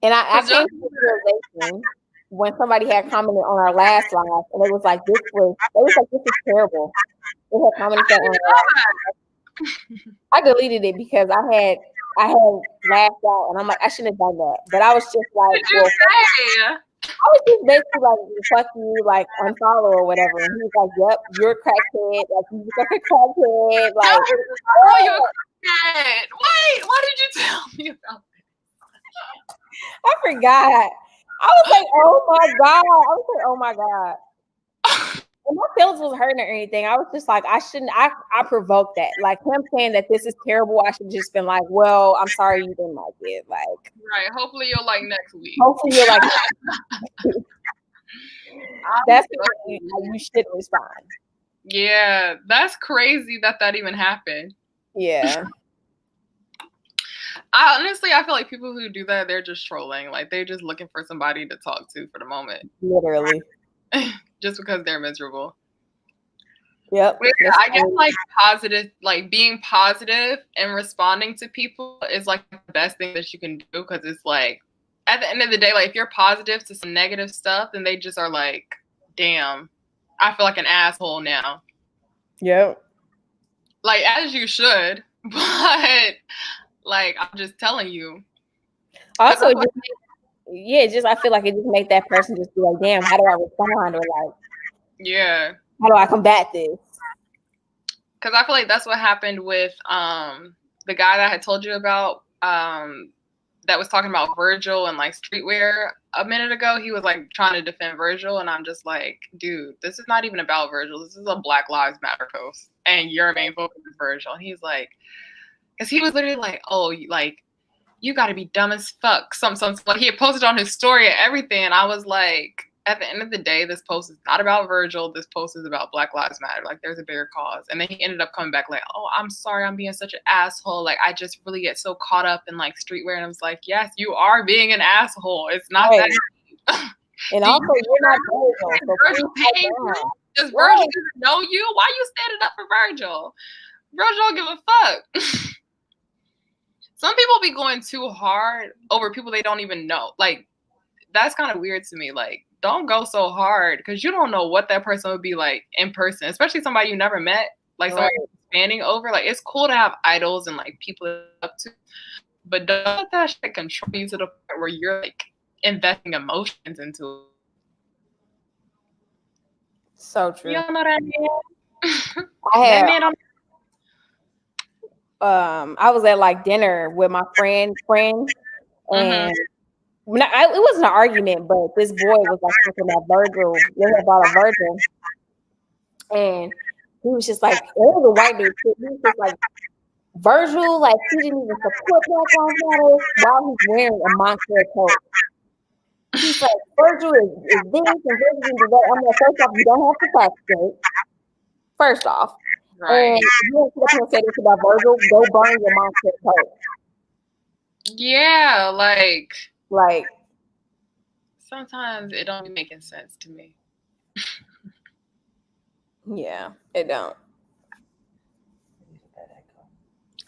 And I came to the realization when somebody had commented on our last live, and it was like, this is terrible. They had commented that on our last live. I deleted it because I had laughed out, and I'm like, I shouldn't have done that. But I was just like, well, I was just basically like, fuck you, like unfollow or whatever. And he was like, yep, you're a crackhead. Like, you just like a crackhead. Like, oh, you're a crackhead. Why did you tell me about that? I forgot. I was like, oh my God. my feelings was hurting or anything. I was just like, I shouldn't. I provoked that. Like him saying that this is terrible. I should just been like, well, I'm sorry you didn't like it. Like, right. Hopefully you'll like next week. Hopefully you're like. That's you should respond. Yeah, that's crazy that even happened. Yeah. I feel like people who do that, they're just trolling. Like they're just looking for somebody to talk to for the moment. Literally. Just because they're miserable. Yep. Yeah, I guess like positive, like being positive and responding to people is like the best thing that you can do, because it's like at the end of the day, like if you're positive to some negative stuff, then they just are like, damn, I feel like an asshole now. Yep. Like as you should, but like I'm just telling you. Also, I feel like it just make that person just be like, damn, how do I respond? Or like, yeah, how do I combat this? Because I feel like that's what happened with the guy that I had told you about that was talking about Virgil and like streetwear a minute ago. He was like trying to defend Virgil, and I'm just like, dude, this is not even about Virgil. This is a Black Lives Matter post, and your main focus is Virgil. And he's like, because he was literally like, oh, like you got to be dumb as fuck. Something like he had posted on his story and everything, and I was like, at the end of the day, this post is not about Virgil. This post is about Black Lives Matter. Like, there's a bigger cause. And then he ended up coming back like, oh, I'm sorry, I'm being such an asshole. Like, I just really get so caught up in like streetwear. And I was like, yes, you are being an asshole. It's not that. And also, you're not Virgil. So Virgil paying you? Does Virgil even know you? Why are you standing up for Virgil? Virgil don't give a fuck. Some people be going too hard over people they don't even know. Like, that's kind of weird to me. Like, don't go so hard, because you don't know what that person would be like in person, especially somebody you never met, like somebody you're fanning over. Like, it's cool to have idols and like people up to, but don't let that shit control you to the point where you're like investing emotions into it. So true. You don't know that man? I was at like dinner with my friend, and it wasn't an argument, but this boy was like talking about Virgil. They had bought a Virgil, and he was just like, it was a white dude. He was just like, Virgil, like he didn't even support Black Lives Matter while he's wearing a Montclair coat. He's like, Virgil is this and Virgil is that. I'm like, first off, you don't have to fact straight. First off. Right. And you don't sit up here and say this about Virgil, go burn your Montclair coat. Yeah, like sometimes it don't be making sense to me. Yeah, it don't.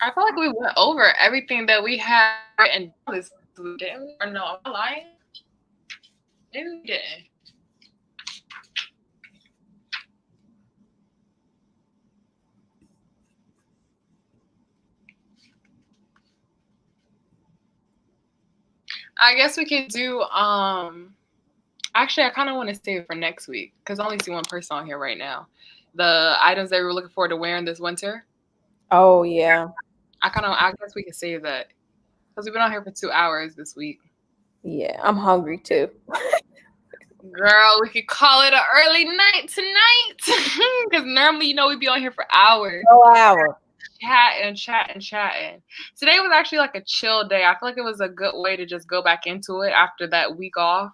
I feel like we went over everything that we had and this didn't we? Or no, am I lying? Maybe we didn't. I guess we could do actually I kind of want to save it for next week, because I only see one person on here right now. The items that we were looking forward to wearing this winter. Oh yeah. I guess we could save that, because we've been on here for 2 hours this week. Yeah, I'm hungry too. Girl, we could call it an early night tonight, because normally, we'd be on here for hours. No hour. Chatting. Today was actually like a chill day. I feel like it was a good way to just go back into it after that week off.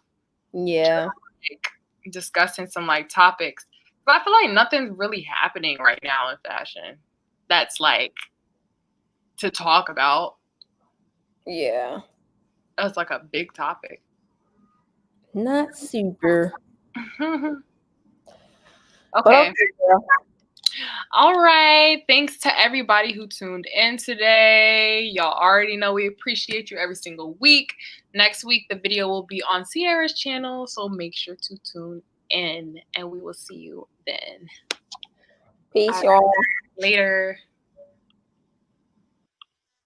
Yeah. Like, discussing some like topics. But I feel like nothing's really happening right now in fashion that's like to talk about. Yeah. That's like a big topic. Not super. Okay. All right. Thanks to everybody who tuned in today. Y'all already know we appreciate you every single week. Next week, the video will be on Ciera's channel, so make sure to tune in, and we will see you then. Peace, y'all. Later.